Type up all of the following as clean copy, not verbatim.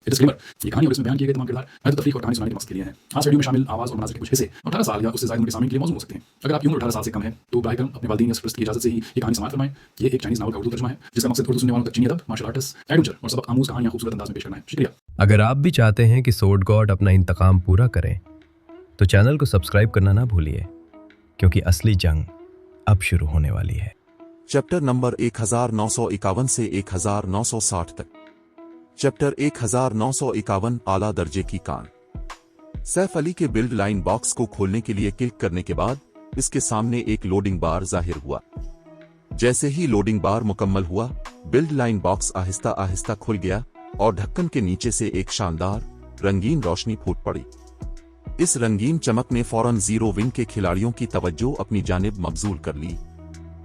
Disclaimer, ये कहानी और इसमें बयान किए गए तमाम किरदार महज तफरीक और कहानी सुनाने के मकसद के लिए हैं। आज वीडियो में शामिल आवाज़ और मनाज़िर के कुछ हिस्से 18 साल या उससे ज़्यादा उम्र के सामीन के लिए मौजूद हो सकते हैं। अगर आपकी उम्र 18 साल से कम है तो बराह करम अपने वालिदैन या सरपरस्त की इजाज़त से ही ये कहानी समाअत फरमाएं। ये एक चाइनीज़ नावल का उर्दू तर्जुमा है जिसका मकसद उर्दू सुनने वालों तक चीनी अदब, मार्शल आर्ट्स, एडवेंचर और सबक आमूज़ कहानियाँ खूबसूरत अंदाज में पेश करना है। शुक्रिया। अगर आप भी चाहते हैं कि सोर्ड गॉड अपना इंतकाम पूरा करें तो चैनल को सब्सक्राइब करना ना भूलिए, क्योंकि असली जंग अब शुरू होने वाली है। चैप्टर नंबर 1951 से 1960 तक। चैप्टर 1951 आला दर्जे की कान। सैफ अली के बिल्ड लाइन बॉक्स को खोलने के लिए क्लिक करने के बाद इसके सामने एक लोडिंग बार जाहिर हुआ। जैसे ही लोडिंग बार मुकम्मल हुआ, build line box Aahista Aahista खुल गया और ढक्कन के नीचे से एक शानदार रंगीन रोशनी फूट पड़ी। इस रंगीन चमक ने फौरन जीरो विंग के खिलाड़ियों की तवज्जो अपनी जानिब मबजूल कर ली।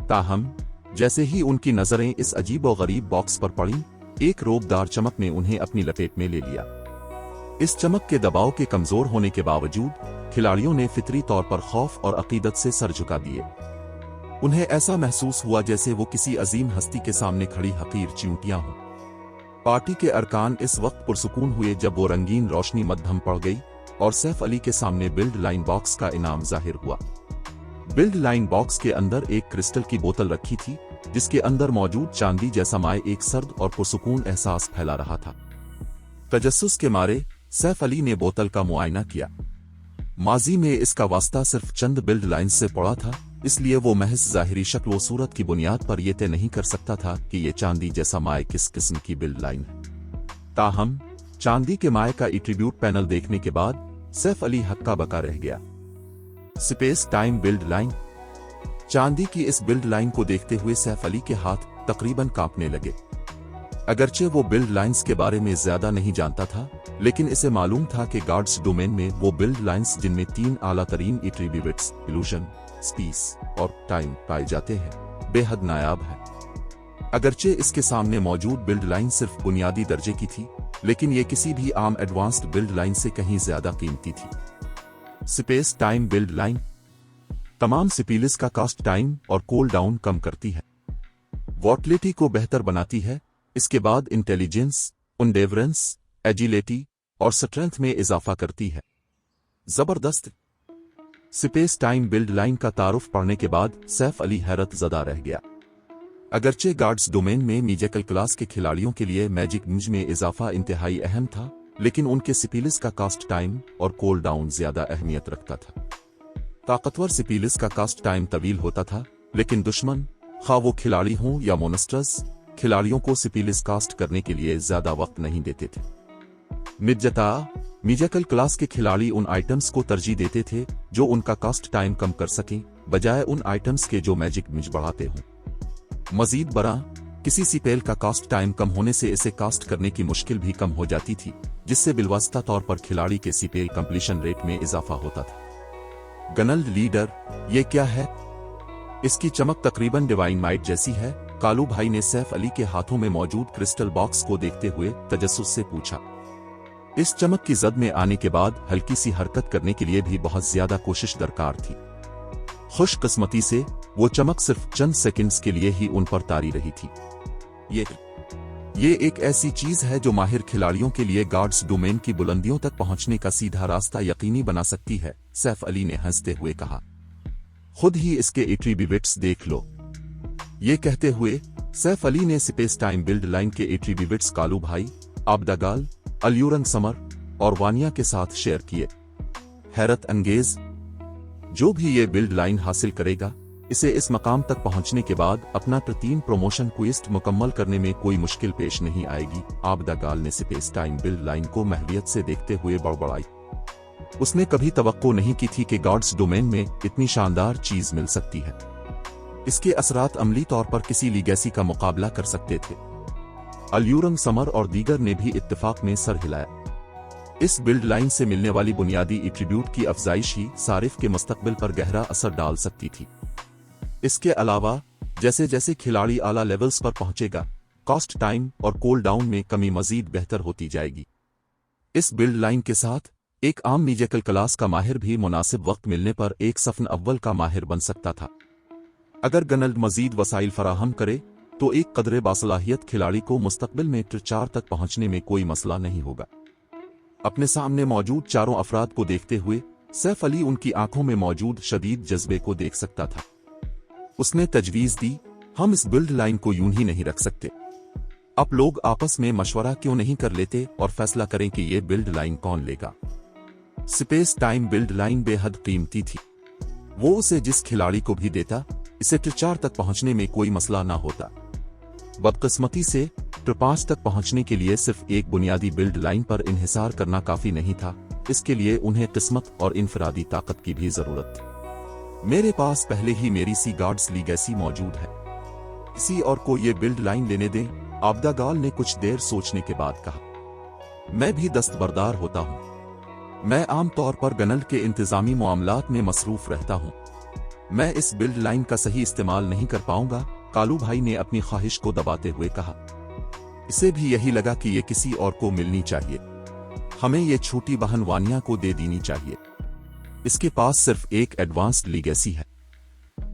ताहम जैसे ही उनकी नजरें इस अजीब और गरीब बॉक्स पर पड़ी, एक रोबदार चमक ने उन्हें अपनी लपेट में ले लिया। इस चमक के दबाव के कमजोर होने के बावजूद खिलाड़ियों ने फितरी तौर पर खौफ और अकीदत से सर झुका दिए। उन्हें ऐसा महसूस हुआ जैसे वो किसी अजीम हस्ती के सामने खड़ी हकीर चींटियां हों। पार्टी के अरकान इस वक्त पुरसुकून हुए जब वो रंगीन रोशनी मद्धम पड़ गई और सैफ अली के सामने बिल्ड लाइन बॉक्स का इनाम जाहिर हुआ। बिल्ड लाइन बॉक्स के अंदर एक क्रिस्टल की बोतल रखी थी, जिसके अंदर मौजूद चांदी जैसा माए एक सर्द और पुरसुकून एहसास फैला रहा था। तजस्सुस के मारे सैफ अली ने बोतल का मुआयना किया। माजी में इसका वास्ता सिर्फ चंद बिल्ड लाइन्स से पड़ा था, इसलिए वो महज ज़ाहिरी शक्ल व सूरत की बुनियाद पर यह तय नहीं कर सकता था कि ये चांदी जैसा माए किस किस्म की बिल्ड लाइन है। ताहम चांदी के माए का एट्रीब्यूट पैनल देखने के बाद सैफ अली हक्का बका रह गया। Space time build line. चांदी की इस बिल्ड लाइन को देखते हुए सैफ अली के हाथ तकरीबन कांपने लगे। अगरचे वो बिल्ड लाइन्स के बारे में ज्यादा नहीं जानता था, लेकिन इसे मालूम था कि गार्ड्स डोमेन में वो बिल्ड लाइन्स जिनमें 3 आला तरीन एट्रीब्यूट्स इल्यूजन, स्पेस और टाइम पाए जाते हैं, बेहद नायाब है। अगरचे इसके सामने मौजूद बिल्ड लाइन सिर्फ बुनियादी दर्जे की थी, लेकिन ये किसी भी आम एडवांस्ड बिल्ड लाइन से कहीं ज्यादा कीमती थी। स्पेस टाइम बिल्ड लाइन तमाम सिपीलिस का कास्ट टाइम और कूल डाउन कम करती है, वॉटलिटी को बेहतर बनाती है। इसके बाद इंटेलिजेंस, एंडेवरेंस, एजिलिटी और स्ट्रेंथ में इजाफा करती है। जबरदस्त। स्पेस टाइम बिल्ड लाइन का तारुफ पढ़ने के बाद सैफ अली हैरत ज़दा रह गया। अगरचे गार्ड्स डोमेन में मीजेकल क्लास के खिलाड़ियों के लिए मैजिक मिज में इजाफा इंतहाई अहम था, लेकिन उनके सिपीलिस का कास्ट टाइम और कूल डाउन ज्यादा अहमियत रखता था। ताकतवर सिपीलिस का कास्ट टाइम तवील होता था, लेकिन दुश्मन, खा वो खिलाड़ी हों या मोनस्टर्स, खिलाड़ियों को सिपीलिस कास्ट करने के लिए ज्यादा वक्त नहीं देते थे। मीजेकल क्लास के खिलाड़ी उन आइटम्स को तरजीह देते थे जो उनका कास्ट टाइम कम कर सकें, बजाय उन आइटम्स के जो मैजिक मिज बढ़ाते हों। मजीद बरा, किसी सिपेल का कास्ट टाइम कम होने से इसे कास्ट करने की मुश्किल भी कम हो जाती थी, जिससे बिलवास्ता तौर पर खिलाड़ी के सिपेल कंप्लीशन रेट में इजाफा होता था। गनल्ड लीडर, ये क्या है? इसकी चमक तकरीबन डिवाइन माइट जैसी है। कालू भाई ने सैफ अली के हाथों में मौजूद क्रिस्टल बॉक्स को देखते हुए तजस्सुस से पूछा। इस चमक की जद में आने के बाद हल्की सी हरकत करने के लिए भी बहुत ज्यादा कोशिश दरकार थी। खुशकिस्मती से वो चमक सिर्फ चंद सेकंड्स के लिए ही उन पर तारी रही थी। ये एक ऐसी चीज है जो माहिर खिलाड़ियों के लिए गार्ड्स डोमेन की बुलंदियों तक पहुंचने का सीधा रास्ता यकीनी बना सकती है, सैफ अली ने हंसते हुए कहा। खुद ही इसके एट्रीब्यूट्स देख लो। ये कहते हुए सैफ अली ने स्पेस टाइम बिल्ड लाइन के एट्रीब्यूट्स कालू भाई, आबदागाल, अल्यूरंग समर और वानिया के साथ शेयर किए। हैरत अंगेज, जो भी ये बिल्ड लाइन हासिल करेगा, इसे इस मकाम तक पहुंचने के बाद अपना 3 प्रमोशन क्वेस्ट मुकम्मल करने में कोई मुश्किल पेश नहीं आएगी। आबदागाल ने स्पेस टाइम बिल्ड लाइन को महवियत से देखते हुए बड़बड़ाई। उसने कभी तवक्को नहीं की थी कि गार्ड्स डोमेन में इतनी शानदार चीज मिल सकती है। इसके असरात अमली तौर पर किसी लीगेसी का मुकाबला कर सकते थे। अल्यूरंग समर और दीगर ने भी इत्तेफाक में सर हिलाया। इस बिल्ड लाइन से मिलने वाली बुनियादी एट्रीब्यूट की अफजाइश ही सारिफ के मुस्तकबिल पर गहरा असर डाल सकती थी। इसके अलावा जैसे जैसे खिलाड़ी आला लेवल्स पर पहुंचेगा, कॉस्ट टाइम और कूल डाउन में कमी मजीद बेहतर होती जाएगी। इस बिल्ड लाइन के साथ एक आम मीजेकल क्लास का माहिर भी मुनासिब वक्त मिलने पर एक सफन अव्वल का माहिर बन सकता था। अगर गनल्ड मजीद वसाइल फराहम करे तो एक कदरे बासलाहियत खिलाड़ी को मुस्तकबिल में टिर 4 तक पहुंचने में कोई मसला नहीं होगा। अपने सामने मौजूद चारों अफराद को देखते हुए सैफ अली उनकी आंखों में मौजूद शदीद जज्बे को देख सकता था। उसने तजवीज दी, हम इस बिल्ड लाइन को यूं ही नहीं रख सकते। अब लोग आपस में मशवरा क्यों नहीं कर लेते और फैसला करें कि ये बिल्ड लाइन कौन लेगा। स्पेस टाइम बिल्ड लाइन बेहद कीमती थी। वो उसे जिस खिलाड़ी को भी देता, इसे टिर 4 तक पहुंचने में कोई मसला ना होता। बदकिस्मती से टिर 5 तक पहुंचने के लिए सिर्फ एक बुनियादी बिल्ड लाइन पर इन्हिसार करना काफी नहीं था। इसके लिए उन्हें किस्मत और इनफरादी ताकत की भी जरूरत थी। मेरे पास पहले ही मेरी सी गार्ड्स लीगेसी मौजूद है, किसी और को ये बिल्ड लाइन लेने दें। आबदा गाल ने कुछ देर सोचने के बाद कहा, मैं भी दस्तबरदार होता हूं। मैं आम तौर पर गनल के इंतजामी मामलात में मसरूफ रहता हूं। मैं इस बिल्ड लाइन का सही इस्तेमाल नहीं कर पाऊंगा, कालू भाई ने अपनी ख्वाहिश को दबाते हुए कहा। इसे भी यही लगा कि ये किसी और को मिलनी चाहिए। हमें ये छोटी बहन वानिया को दे देनी चाहिए। इसके पास सिर्फ एक एडवांस्ड लीगेसी है।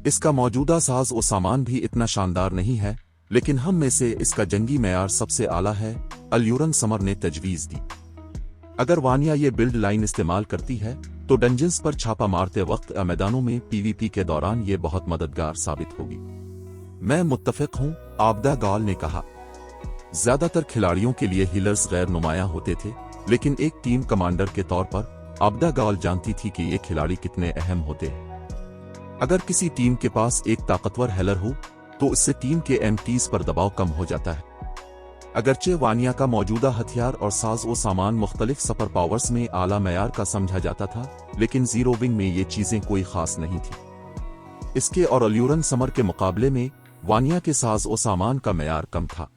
इसका मौजूदा साज और सामान भी इतना शानदार नहीं है, लेकिन हम में से इसका जंगी मेयार सबसे आला है। अल्यूरन समर ने तजवीज दी। अगर वानिया ये बिल्ड लाइन इस्तेमाल करती है तो डंजन्स पर छापा मारते वक्त मैदानों में पीवीपी के दौरान ये बहुत मददगार साबित होगी। मैं मुत्तफिक हूं, आबदा गाल ने कहा। ज्यादातर खिलाड़ियों के लिए हीलर्स गैर नुमायां होते थे, लेकिन एक टीम कमांडर के तौर पर आबदा गाल जानती थी कि ये खिलाड़ी कितने अहम होते हैं। अगर किसी टीम के पास एक ताकतवर हेलर हो तो इससे टीम के एमटीज पर दबाव कम हो जाता है। अगरचे वानिया का मौजूदा हथियार और साज व सामान मुख्तलिफ सुपर पावर्स में आला मयार का समझा जाता था, लेकिन जीरो विंग में ये चीजें कोई खास नहीं थी। इसके और अल्यूरन समर के मुकाबले में वानिया के साज व सामान का मयार कम था।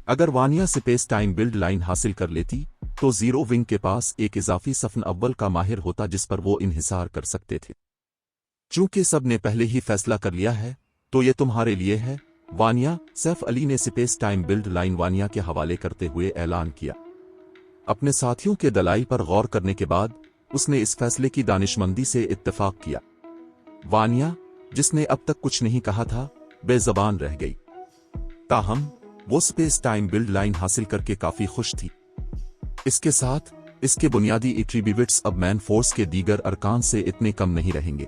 अगर Vaniya space time build line हासिल कर लेती तो जीरो विंग के पास एक इजाफी सफन अव्वल का माहिर होता जिस पर वो इन्हिसार कर सकते थे। चूंकि सब ने पहले ही फैसला कर लिया है तो ये तुम्हारे लिए है, वानिया। सैफ अली ने space time build line Vaniya के हवाले करते हुए ऐलान किया। अपने साथियों के दलाइल पर गौर करने के बाद उसने इस फैसले की दानिशमंदी से इत्तेफाक किया। वानिया, जिसने अब तक कुछ नहीं कहा था, बेजबान रह गई। ताहम वो स्पेस टाइम बिल्ड लाइन हासिल करके काफी खुश थी। इसके साथ इसके बुनियादी एट्रीब्यूट्स अब मैन फोर्स के दीगर अरकान से इतने कम नहीं रहेंगे।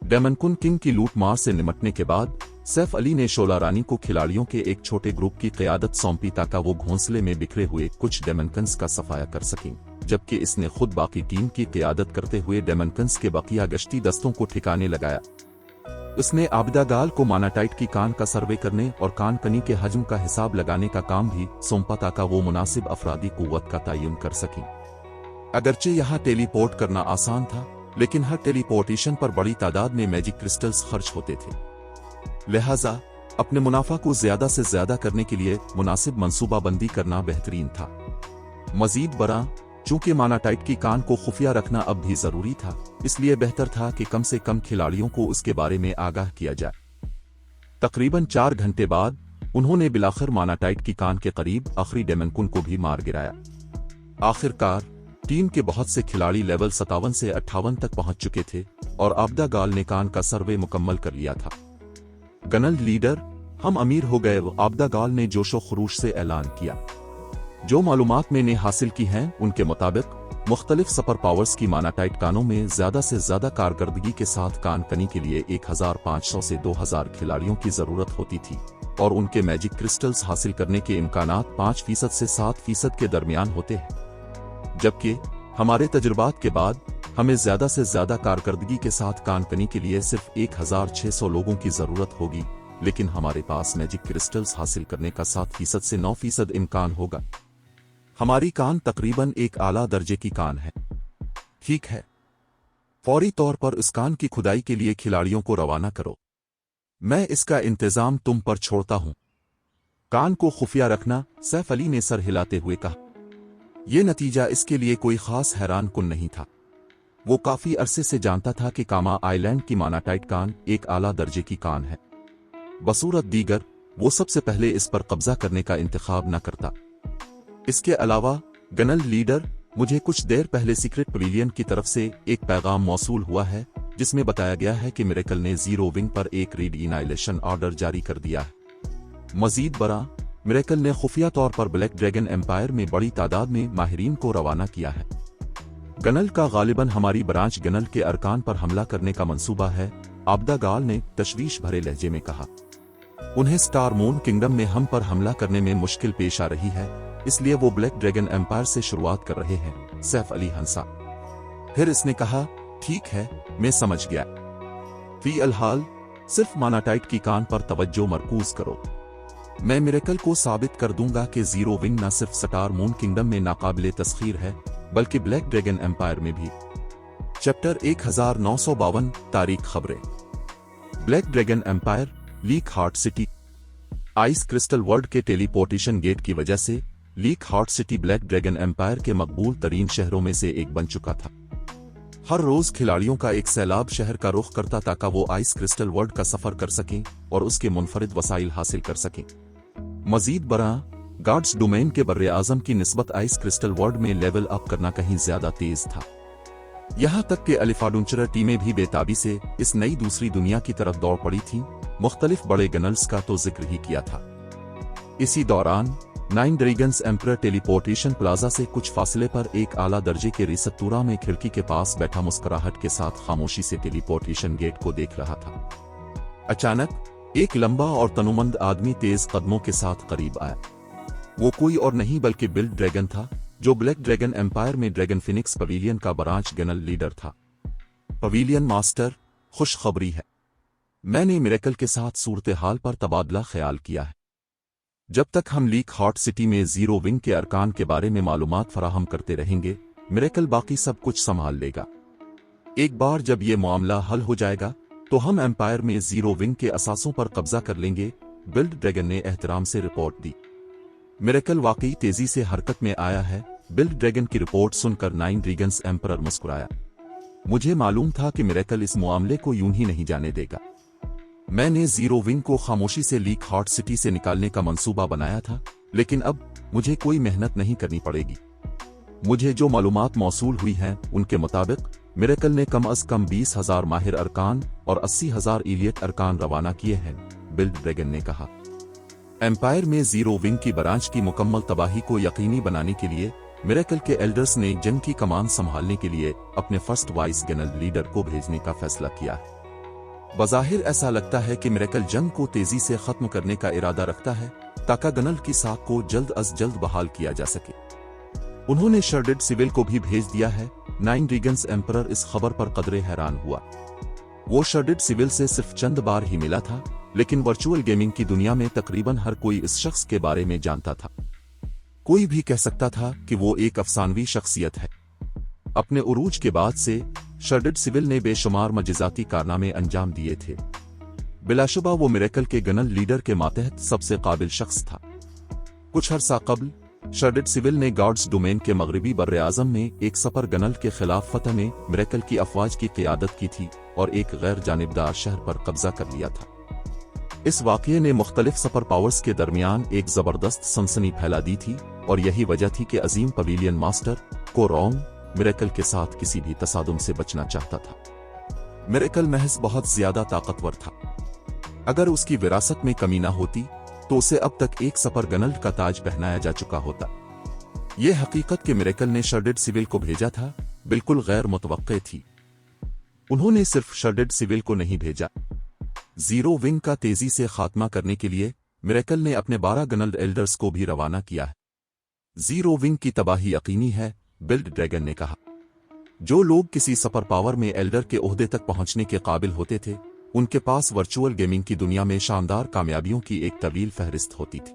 डेमनकुन किंग की लूट मार से निमटने के बाद सैफ अली ने शोला रानी को खिलाड़ियों के एक छोटे ग्रुप की क़यादत सौंपी ताकि वो घोंसले में बिखरे हुए कुछ डेमनकन्स का सफाया कर सकें, जबकि इसने खुद बाकी टीम की क़यादत करते हुए डेमनकन्स के बकिया गश्ती दस्तों को ठिकाने लगाया। उसने आबदा गाल को मानाटाइट की कान का सर्वे करने और कान कनी के हजम का हिसाब लगाने का काम भी सौंपा ताकि वो मुनासिब अफरादी कुव्वत का तयन कर सकें। अगरचे यहाँ टेलीपोर्ट करना आसान था, लेकिन हर टेलीपोर्टेशन पर बड़ी तादाद में मैजिक क्रिस्टल्स खर्च होते थे। लिहाजा अपने मुनाफा को ज्यादा से ज्यादा करने के लिए मुनासिब मंसूबाबंदी करना बेहतरीन था। मजीद बरा, चूंकि मानाटाइट की कान को खुफिया रखना अब भी जरूरी था, इसलिए बेहतर था कि कम से कम खिलाड़ियों को उसके बारे में आगाह किया जाए। तकरीबन 4 घंटे बाद उन्होंने बिलाखिर मानाटाइट की कान के करीब आखिरी डेमनकुन को भी मार गिराया। आखिरकार टीम के बहुत से खिलाड़ी लेवल 57 से 58 तक पहुंच चुके थे और आबदा गाल ने कान का सर्वे मुकम्मल कर लिया था। गनल लीडर, हम अमीर हो गए, आबदा गाल ने जोशो खरूश से ऐलान किया। जो मालूमात मैंने हासिल की हैं उनके मुताबिक मुख्तलिफ सुपर पावर्स की मानाटाइट कानों में ज्यादा से ज्यादा कारकर्दगी के साथ कान कनी के लिए 1500 से 2000 खिलाड़ियों की जरूरत होती थी और उनके मैजिक क्रिस्टल्स हासिल करने के इम्कानात 5% से 7% के दरमियान होते हैं। जबकि हमारे तजुर्बात के बाद हमें ज्यादा से ज्यादा कारकर्दगी के साथ कान कनी के लिए सिर्फ 1600 लोगों की जरूरत होगी, लेकिन हमारे पास मैजिक क्रिस्टल्स हासिल करने का 7% से 9% इम्कान होगा। हमारी कान तकरीबन एक आला दर्जे की कान है। ठीक है, फौरी तौर पर उस कान की खुदाई के लिए खिलाड़ियों को रवाना करो। मैं इसका इंतजाम तुम पर छोड़ता हूं। कान को खुफिया रखना, सैफ अली ने सर हिलाते हुए कहा। यह नतीजा इसके लिए कोई खास हैरान कुन नहीं था। वो काफी अरसे से जानता था कि कामा आइलैंड की मानाटाइट कान एक आला दर्जे की कान है। बसूरत दीगर वो सबसे पहले इस पर कब्जा करने का इंतखाब न करता। इसके अलावा गनल लीडर, मुझे कुछ देर पहले सीक्रेट पवेलियन की तरफ से एक पैगाम मौसूल हुआ है जिसमें बताया गया है कि मिरेकल ने जीरो विंग पर एक रीड इनाइलेशन ऑर्डर जारी कर दिया है। मजीद बरा, मिरेकल ने खुफिया तौर पर ब्लैक ड्रैगन एम्पायर में बड़ी तादाद में माहिरीन को रवाना किया है। गनल का गालिबन हमारी ब्रांच गनल के अरकान पर हमला करने का मंसूबा है, आबदा गाल ने तशवीश भरे लहजे में कहा। उन्हें स्टार मून किंगडम में हम पर हमला करने में मुश्किल पेश आ रही है, इसलिए वो ब्लैक ड्रैगन एम्पायर से शुरुआत कर रहे हैं। सैफ अली हंसा। फिर इसने कहा, ठीक है, मैं समझ गया। फिलहाल सिर्फ मानाटाइट की कान पर तवज्जो मरकूज करो। मैं मिरेकल को साबित कर दूंगा कि जीरो विंग न सिर्फ स्टार मून किंगडम में नाकाबिले तस्खीर है, बल्कि ब्लैक ड्रैगन एम्पायर में भी। चैप्टर 1952 तारीख खबरें। Black Dragon Empire, Leak Heart City. Ice Crystal World के टेलीपोर्टेशन गेट की वजह से Leak Heart City Black Dragon Empire के मकबूल तरीन शहरों में से एक बन चुका था। हर रोज खिलाड़ियों का एक सैलाब शहर का रुख करता ताकि वो आइस क्रिस्टल वर्ल्ड का सफर कर सकें और उसके मुनफरिद वसाइल हासिल कर सकें। मजीद बरा, गार्ड्स डोमेन के बर्रे आजम की निस्बत आइस क्रिस्टल वर्ल्ड में लेवल अप करना कहीं ज्यादा तेज था। यहां तक कि अलिफाडुंचर टीमें भी बेताबी से इस नई दूसरी दुनिया की तरफ दौड़ पड़ी थीं। मुख्तलिफ बड़े गनल्स का तो जिक्र ही किया था। इसी दौरान 9 ड्रैगन्स एम्परर टेलीपोर्टेशन प्लाजा से कुछ फासले पर एक आला दर्जे के रिसत्तूरा में खिड़की के पास बैठा मुस्कुराहट के साथ खामोशी से टेलीपोर्टेशन गेट को देख रहा था। अचानक एक लंबा और तनुमंद आदमी तेज कदमों के साथ करीब आया। वो कोई और नहीं बल्कि बिल्ड ड्रैगन था, जो ब्लैक ड्रैगन एम्पायर में ड्रैगन फिनिक्स पवेलियन का ब्रांच गनल लीडर था। पवेलियन मास्टर, खुशखबरी है। मैंने मिरेकल के साथ सूरत हाल पर तबादला ख्याल किया है। जब तक हम लीक हार्ट सिटी में जीरो विंग के अरकान के बारे में मालूमात फराहम करते रहेंगे, मिरेकल बाकी सब कुछ संभाल लेगा। एक बार जब ये मामला हल हो जाएगा तो हम एम्पायर में जीरो विंग के असासों पर कब्जा कर लेंगे, बिल्ड ड्रैगन ने एहतराम से रिपोर्ट दी। मिरेकल वाकई तेजी से हरकत में आया है। बिल्ड ड्रैगन की रिपोर्ट सुनकर 9 ड्रैगन्स एम्परर मुस्कुराया। मुझे मालूम था कि मिरेकल इस मामले को यूं ही नहीं जाने देगा। मैंने जीरो विंग को खामोशी से लीक हार्ट सिटी से निकालने का मंसूबा बनाया था, लेकिन अब मुझे कोई मेहनत नहीं करनी पड़ेगी। मुझे जो मालूमात मौसूल हुई हैं, उनके मुताबिक मिरेकल ने कम अज कम 20,000 माहिर अरकान और 80,000 इलियट अरकान रवाना किए हैं, बिल्ड ड्रैगन ने कहा। एम्पायर में जीरो विंग की ब्रांच की मुकम्मल तबाही को यकीनी बनाने के लिए मिरेकल के एल्डर्स ने जंग की कमान संभालने के लिए अपने फर्स्ट वाइस गनल लीडर को भेजने का फैसला किया है। बज़ाहिर ऐसा लगता है कि मिरेकल जंग को तेजी से खत्म करने का इरादा रखता है ताकि गनल की साख को जल्द अज जल्द बहाल किया जा सके। उन्होंने शर्डेड सिविल को भी भेज दिया है। 9 ड्रैगन्स एम्परर इस खबर पर कदरे हैरान हुआ। वो शर्डेड सिविल से सिर्फ चंद बार ही मिला था, लेकिन वर्चुअल गेमिंग की दुनिया में तकरीबन हर कोई इस शख्स के बारे में जानता था। कोई भी कह सकता था कि वो एक अफसानवी शख्सियत है। अपने उरूज के बाद से शर्डेड सिविल ने बेशुमार मजिजाती कारनामे अंजाम दिए थे। बिलाशुबा वो मिरेकल के गनल लीडर के मातहत सबसे काबिल शख्स था। कुछ अरसा कबल शर्डेड सिविल ने गार्ड्स डोमेन के मगरबी बर्रे आजम में एक सपर गनल के खिलाफ फतह में मिरेकल की अफवाज की क़ियादत की थी और एक गैर जानिबदार शहर पर कब्जा कर लिया था। इस वाक़ये ने मुख्तलिफ सपर पावर्स के दरमियान एक जबरदस्त सनसनी फैला दी थी और यही वजह थी कि अजीम पवेलियन मास्टर कोरोंग मिरेकल के साथ किसी भी तसादुम से बचना चाहता था। मिरेकल महज बहुत ज्यादा ताकतवर था। अगर उसकी विरासत में कमी ना होती तो उसे अब तक एक सपर गनल का ताज पहनाया जा चुका होता। यह हकीकत कि मिरेकल ने शर्डेड सिविल को भेजा था बिल्कुल गैर मुतवक्के थी। उन्होंने सिर्फ शर्डेड सिविल को नहीं भेजा, जीरो विंग का तेजी से खात्मा करने के लिए मिरेकल ने अपने 12 गनल एल्डर्स को भी रवाना किया है। जीरो विंग की तबाही यकीनी है, बिल्ड ड्रैगन ने कहा। जो लोग किसी सपर पावर में एल्डर के ओहदे तक पहुंचने के काबिल होते थे, उनके पास वर्चुअल गेमिंग की दुनिया में शानदार कामयाबियों की एक तवील फहरिस्त होती थी।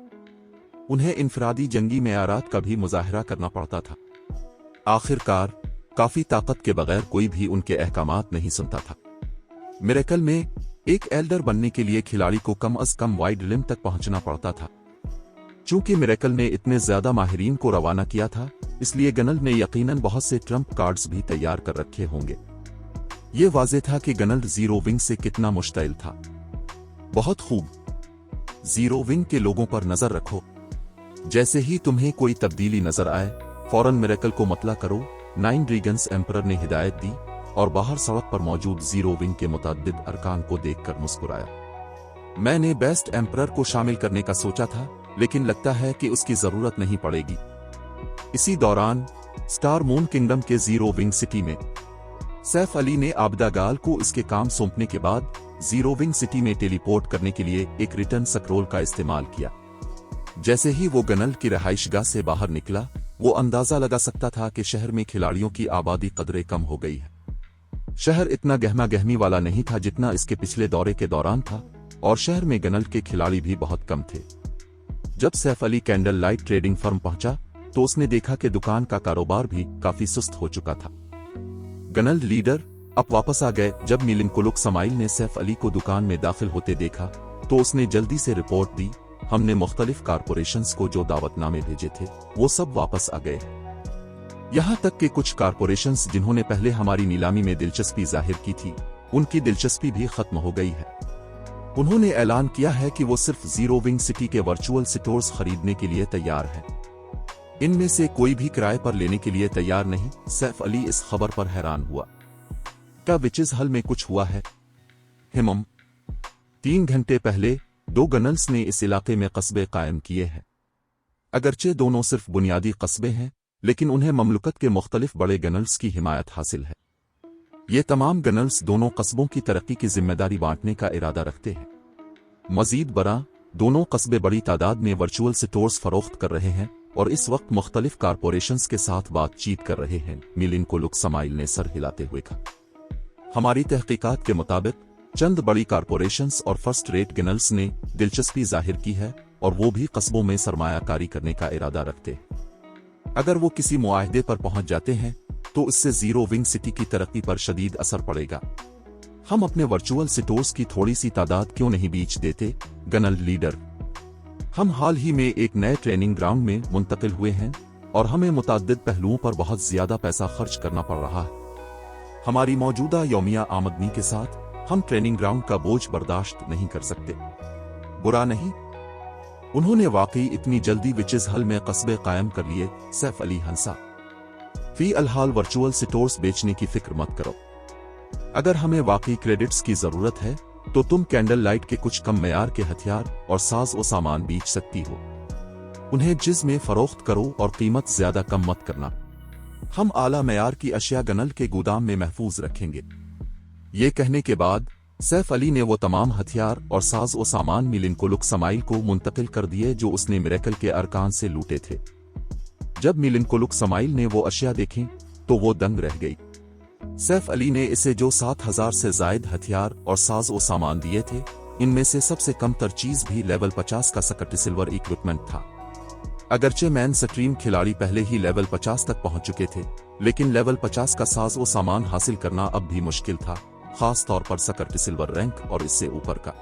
उन्हें इनफरादी जंगी मेयारात का भी मुजाहरा करना पड़ता था। आखिरकार काफी ताकत के बगैर कोई भी उनके अहकामात नहीं सुनता था। मिरेकल में एक एल्डर बनने के लिए खिलाड़ी को कम अज कम वाइड लिम तक पहुंचना पड़ता था। चूंकि मिरेकल ने इतने ज्यादा माहिरीन को रवाना किया था, इसलिए गनल ने यकीनन बहुत से ट्रम्प कार्ड्स भी तैयार कर रखे होंगे। ये वाज़ेह था कि गनल जीरो विंग से कितना मुश्तइल था। बहुत खूब, जीरो विंग के लोगों पर नजर रखो। जैसे ही तुम्हें कोई तब्दीली नजर आए, फौरन मिरेकल को मतला करो, 9 ड्रैगन्स एम्परर ने हिदायत दी और बाहर सड़क पर मौजूद जीरो विंग के मुतअद्दिद अरकान को देखकर मुस्कुराया। मैंने बेस्ट एम्परर को शामिल करने का सोचा था, लेकिन लगता है कि उसकी जरूरत नहीं पड़ेगी। इसी दौरान स्टार मून किंगडम के जीरो विंग सिटी में सैफ अली ने आबिदा गाल को इसके काम सौंपने के बाद जीरो विंग सिटी में टेलीपोर्ट करने के लिए एक रिटर्न स्क्रॉल का इस्तेमाल किया। जैसे ही वो गनल की रहाइशगाह से बाहर निकला, वो अंदाजा लगा सकता था कि शहर में खिलाड़ियों की आबादी कदरे कम हो गई है। शहर इतना गहमा गहमी वाला नहीं था जितना इसके पिछले दौरे के दौरान था, और शहर में गनल के खिलाड़ी भी बहुत कम थे। जब Saif Ali candle light trading firm पहुंचा तो उसने देखा कि दुकान का कारोबार भी काफी सुस्त हो चुका था। गनल लीडर अब वापस आ गए। जब मिलिनकुलुक समाइल ने सैफ अली को दुकान में दाखिल होते देखा तो उसने जल्दी से रिपोर्ट दी, हमने मुख्तलिफ कारपोरेशंस को जो दावतनामे भेजे थे वो सब वापस आ गए। यहां तक कि कुछ कारपोरेशंस जिन्होंने पहले हमारी नीलामी में दिलचस्पी जाहिर की थी, उनकी दिलचस्पी भी खत्म हो गई है। उन्होंने ऐलान किया है कि वो सिर्फ जीरो विंग सिटी के वर्चुअल स्टोर्स खरीदने के लिए तैयार है। इनमें से कोई भी किराए पर लेने के लिए तैयार नहीं। सैफ अली इस खबर पर हैरान हुआ। क्या विचेज हल में कुछ हुआ है? हिमम 3 घंटे पहले 2 गनल्स ने इस इलाके में कस्बे कायम किए हैं। अगरचे दोनों सिर्फ बुनियादी कस्बे हैं, लेकिन उन्हें ममलुकत के मुख्तलिफ बड़े गनल्स की हिमायत हासिल है। ये तमाम गनल्स दोनों कस्बों की तरक्की की जिम्मेदारी बांटने का इरादा रखते हैं। मजीद बरा, दोनों कस्बे बड़ी तादाद में वर्चुअल स्टोर्स फरोख्त कर रहे हैं और इस वक्त मुख्तलिफ कारपोरेशंस के साथ बातचीत कर रहे हैं। मिलिनकुलुक समाइल ने सर हिलाते हुए कहा, हमारी तहकीकात के मुताबिक चंद बड़ी कारपोरेशंस और फर्स्ट रेट गनल्स ने दिलचस्पी जाहिर की है और वो भी कस्बों में सरमायाकारी करने का इरादा रखते हैं। अगर वो किसी मुआहदे पर पहुंच जाते हैं तो इससे जीरो विंग सिटी की तरक्की पर शदीद असर पड़ेगा। हम अपने वर्चुअल स्टोर्स की थोड़ी सी तादाद क्यों नहीं बेच देते? गनल लीडर, हम हाल ही में एक नए ट्रेनिंग ग्राउंड में मुंतकिल हुए हैं और हमें मुताद्दिद पहलुओं पर बहुत ज्यादा पैसा खर्च करना पड़ रहा है। हमारी मौजूदा यौमिया आमदनी के साथ हम ट्रेनिंग ग्राउंड का बोझ बर्दाश्त नहीं कर सकते। बुरा नहीं, उन्होंने वाकई इतनी जल्दी विचेज हल में कस्बे कायम कर लिए। सैफ अली हंसा, फी अलहाल वर्चुअल स्टोर्स बेचने की फिक्र मत करो। अगर हमें वाकई क्रेडिट्स की जरूरत है तो तुम कैंडल लाइट के कुछ कम मयार के हथियार और साज व सामान बेच सकती हो। उन्हें जिज़ में फरोख्त करो और कीमत ज्यादा कम मत करना। हम आला मयार की अशिया गनल के गोदाम में महफूज रखेंगे। ये कहने के बाद सैफ अली ने वो तमाम हथियार और साज व सामान मिलिनकुलुक समाइल को मुंतकिल कर दिए जो उसने मिरेकल के अरकान से लूटे थे। जब मिलिनकुलुक समाइल ने वो अशिया देखी तो वो दंग रह गई। सैफ अली ने इसे जो 7000 से जायद हथियार और साज व सामान दिए थे, इनमें से सबसे कम तर चीज भी लेवल 50 का सकट सिल्वर इक्विपमेंट था। अगरचे मैन स्ट्रीम खिलाड़ी पहले ही लेवल 50 तक पहुंच चुके थे, लेकिन लेवल 50 का साज व सामान हासिल करना अब भी मुश्किल था, खास तौर पर सकट सिल्वर रैंक और इससे ऊपर का।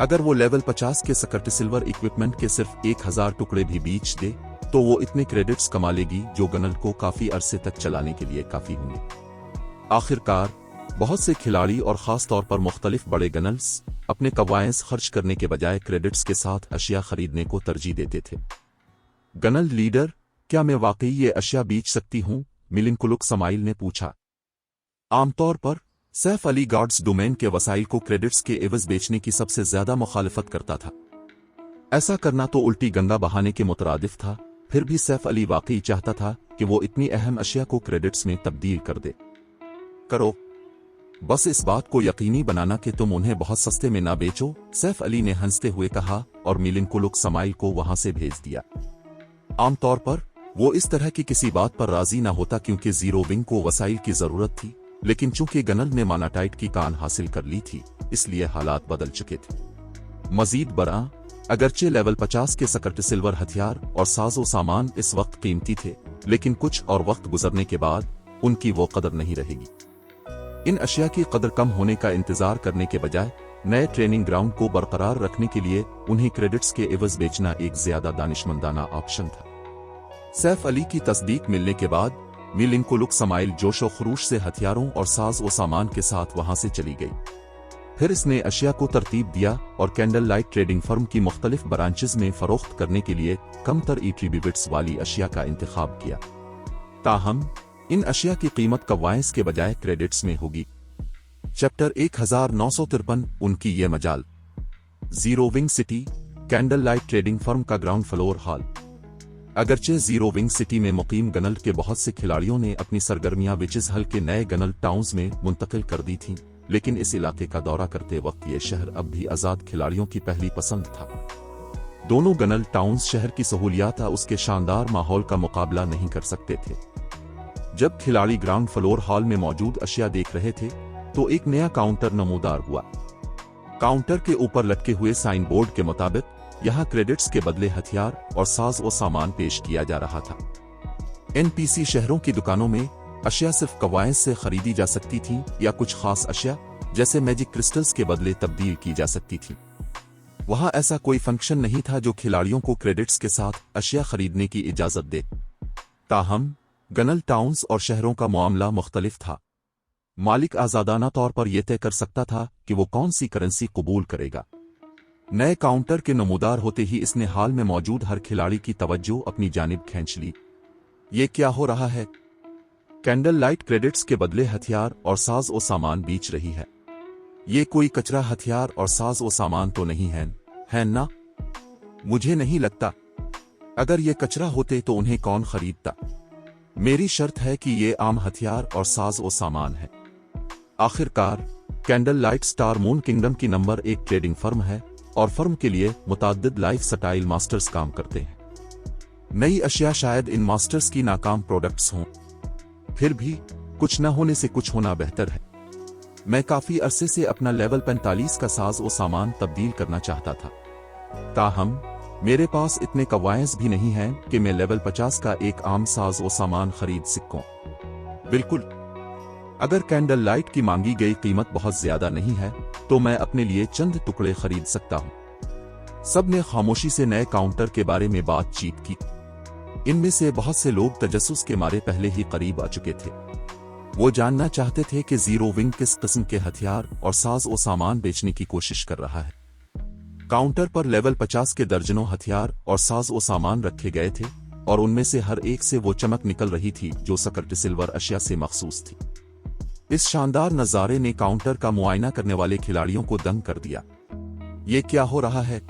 अगर वो लेवल 50 के सकट सिल्वर इक्विपमेंट के सिर्फ 1000 टुकड़े भी बेच दे तो वो इतने क्रेडिट्स कमा लेगी जो गनल को काफी अरसे तक चलाने के लिए काफी होंगे। आखिरकार बहुत से खिलाड़ी और खास तौर पर मुख्तलिफ बड़े गनल्स अपने कवायस खर्च करने के बजाय क्रेडिट्स के साथ अशिया खरीदने को तरजीह देते थे। गनल लीडर, क्या मैं वाकई ये अशिया बेच सकती हूं? मिलिनकुलुक समाइल ने पूछा। आमतौर पर सैफ अली गार्ड्स डोमेन के वसाइल को क्रेडिट्स के एवज बेचने की सबसे ज्यादा मुखालिफत करता था। ऐसा करना तो उल्टी गंगा बहाने के मुतरादिफ था। फिर भी सैफ अली वाकई चाहता था कि वो इतनी अहम अशिया को क्रेडिट्स में तब्दील कर दे। करो, बस इस बात को यकीनी बनाना कि तुम उन्हें बहुत सस्ते में ना बेचो, सैफ अली ने हंसते हुए कहा और मिलिनकुलुक समाइल को वहां से भेज दिया। आमतौर पर वो इस तरह की किसी बात पर राजी ना होता क्योंकि जीरो विंग को वसाइल की जरूरत थी, लेकिन चूंकि गनल ने मानाटाइट की कान हासिल कर ली थी, इसलिए हालात बदल चुके थे। मजीद बरा, अगरचे लेवल 50 के सकट सिल्वर हथियार और साजो सामान इस वक्त कीमती थे, लेकिन कुछ और वक्त गुजरने के बाद उनकी वो कदर नहीं रहेगी। इन अशिया की कदर कम होने का इंतजार करने के बजाय नए ट्रेनिंग ग्राउंड को बरकरार रखने के लिए उन्हें क्रेडिट्स के एवज बेचना एक ज्यादा दानिशमंदाना ऑप्शन था। सैफ अली की तस्दीक मिलने के बाद मिलिनकुलुक समाइल जोशो खरूश से हथियारों और साज व सामान के साथ वहां से चली गई। फिर इसने अशिया को तरतीब दिया और कैंडल लाइट ट्रेडिंग फर्म की मुख्तलिफ ब्रांचेस में फरोख्त करने के लिए कम तर एट्रीब्यूट्स वाली अशिया का इंतखाब किया। ताहम इन अशिया की कीमत कवायस के बजाय क्रेडिट्स में होगी। चैप्टर 1953 उनकी ये मजाल। Zero wing city, candle light trading firm का ग्राउंड फ्लोर हॉल। अगरचे जीरो विंग सिटी में मुकीम गनल्ट के बहुत से खिलाड़ियों ने अपनी सरगर्मियां विचेस हल के नए गनल्ट टाउन्स में मुंतकिल कर दी थीं, लेकिन इस इलाके का दौरा करते वक्त ये शहर अब भी आजाद खिलाड़ियों की पहली पसंद था। दोनों गनल्ट टाउन्स शहर की सहूलियात उसके शानदार माहौल का मुकाबला नहीं कर सकते थे। जब खिलाड़ी ग्राउंड फ्लोर हॉल में मौजूद अशिया देख रहे थे तो एक नया काउंटर नमूदार हुआ। काउंटर के ऊपर लटके हुए साइन बोर्ड के मुताबिक यहाँ क्रेडिट्स के बदले हथियार और साज व सामान पेश किया जा रहा था। एनपीसी शहरों की दुकानों में अशिया सिर्फ कवायद से खरीदी जा सकती थी या कुछ खास अशिया जैसे मैजिक क्रिस्टल्स के बदले तब्दील की जा सकती थी। वहां ऐसा कोई फंक्शन नहीं था जो खिलाड़ियों को क्रेडिट्स के साथ अशिया खरीदने की इजाजत दे। ताहम गनल टाउन्स और शहरों का मामला मुख्तलिफ था। मालिक आजादाना तौर पर यह तय कर सकता था कि वो कौन सी करेंसी कबूल करेगा। नए काउंटर के नमूदार होते ही इसने हाल में मौजूद हर खिलाड़ी की तवज्जो अपनी जानिब खींच ली। ये क्या हो रहा है? कैंडल लाइट क्रेडिट्स के बदले हथियार और साज और सामान बेच रही है। ये कोई कचरा हथियार और साज और सामान तो नहीं है ना? मुझे नहीं लगता। अगर ये कचरा होते तो उन्हें कौन खरीदता? मेरी शर्त है कि ये आम हथियार और साज और सामान है। आखिरकार candle light star moon kingdom की नंबर 1 ट्रेडिंग फर्म है और फर्म के लिए मुताद्दिद लाइफ स्टाइल मास्टर्स काम करते हैं। नई अशिया शायद इन मास्टर्स की नाकाम प्रोडक्ट्स हों, फिर भी कुछ न होने से कुछ होना बेहतर है। मैं काफी अरसे से अपना लेवल 45 का साज और सामान तब्दील करना चाहता था, ताहम मेरे पास इतने कवायद भी नहीं हैं कि मैं लेवल 50 का एक आम साज और सामान खरीद सकूं। बिल्कुल, अगर कैंडल लाइट की मांगी गई कीमत बहुत ज्यादा नहीं है तो मैं अपने लिए चंद टुकड़े खरीद सकता हूं। सब ने खामोशी से नए काउंटर के बारे में बातचीत की। इनमें से बहुत से लोग तजस्सुस के मारे पहले ही करीब आ चुके थे। वो जानना चाहते थे कि जीरो विंग किस किस्म के हथियार और साज और सामान बेचने की कोशिश कर रहा है। काउंटर पर लेवल 50 के दर्जनों हथियार और साज और सामान रखे गए थे और उनमें से हर एक से वो चमक निकल रही थी जो सकर्ट सिल्वर अशिया से मखसूस थी। इस शानदार नजारे ने काउंटर का मुआयना करने वाले खिलाड़ियों को दंग कर दिया। ये क्या हो रहा है?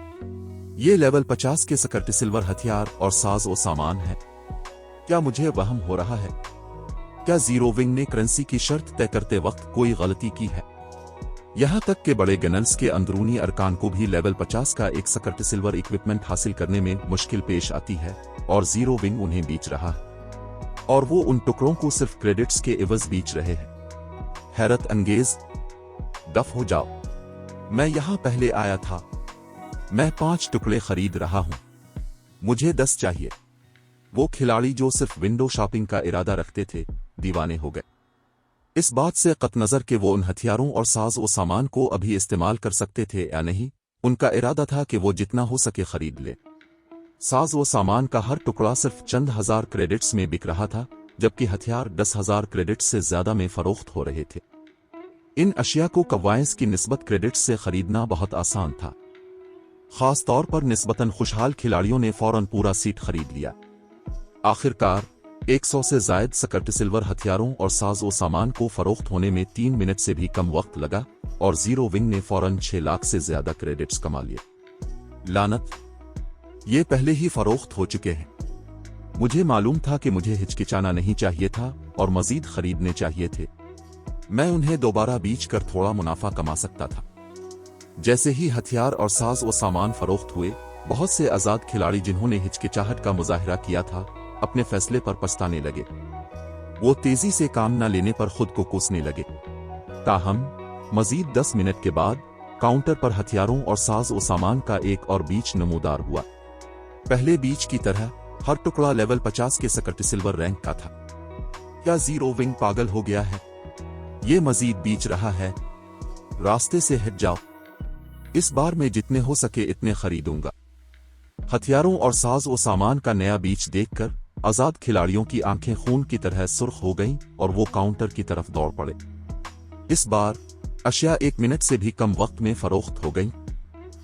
ये लेवल 50 के सकर्ट सिल्वर हथियार और साज और सामान है। क्या मुझे वहम हो रहा है? क्या जीरो विंग ने करेंसी की शर्त तय करते वक्त कोई गलती की है? यहां तक कि बड़े गनल्स के अंदरूनी अरकान को भी लेवल 50 का एक सकर्ट सिल्वर इक्विपमेंट हासिल करने में मुश्किल पेश आती है और जीरो विंग उन्हें बेच रहा है और वो उन टुकड़ों को सिर्फ क्रेडिट्स के एवज बेच रहे हैं। हैरत अंगेज। दफ हो जाओ, मैं यहां पहले आया था। मैं 5 टुकड़े खरीद रहा हूं, मुझे 10 चाहिए। वो खिलाड़ी जो सिर्फ विंडो शॉपिंग का इरादा रखते थे दीवाने हो गए। इस बात से कत नजर कि वो उन हथियारों और साज और सामान को अभी इस्तेमाल कर सकते थे या नहीं, उनका इरादा था कि वो जितना हो सके खरीद ले। साज और सामान का हर टुकड़ा सिर्फ चंद हजार क्रेडिट्स में बिक रहा था, जबकि हथियार 10,000 क्रेडिट्स से ज्यादा में फरोख्त हो रहे थे। इन अशिया को कवायद की निस्बत क्रेडिट्स से खरीदना बहुत आसान था। खास तौर पर निस्बतन खुशहाल खिलाड़ियों ने फौरन पूरा सीट खरीद लिया। आखिरकार 100 से जायद सकर्ट सिल्वर हथियारों और साज और सामान को फरोख्त होने में 3 मिनट से भी कम वक्त लगा और जीरो विंग ने फौरन 6 लाख से ज्यादा क्रेडिट्स कमा लिए। लानत, ये पहले ही फरोख्त हो चुके हैं। मुझे मालूम था कि मुझे हिचकिचाना नहीं चाहिए था और मजीद खरीदने चाहिए थे। मैं उन्हें दोबारा बेच कर थोड़ा मुनाफा कमा सकता था। जैसे ही हथियार और साज और सामान फरोख्त हुए, बहुत से आजाद खिलाड़ी जिन्होंने हिचकिचाहट का मुजाहिरा किया था अपने फैसले पर पछताने लगे। वो तेजी से काम न लेने पर खुद को कोसने लगे। ताहम मजीद 10 मिनट के बाद काउंटर पर हथियारों और साज और सामान का एक और बीच नमूदार हुआ। पहले बीच की तरह हर टुकड़ा लेवल 50 के सकर्ट सिल्वर रैंक का था। क्या जीरो विंग पागल हो गया है? ये मजीद बीच रहा है। रास्ते से हट जाओ। इस बार मैं जितने हो सके इतने खरीदूंगा। हथियारों और साज और सामान का नया बीच देखकर आजाद खिलाड़ियों की आंखें खून की तरह सुर्ख हो गईं और वो काउंटर की तरफ दौड़ पड़े। इस बार अशिया 1 मिनट से भी कम वक्त में फरोख्त हो गईं।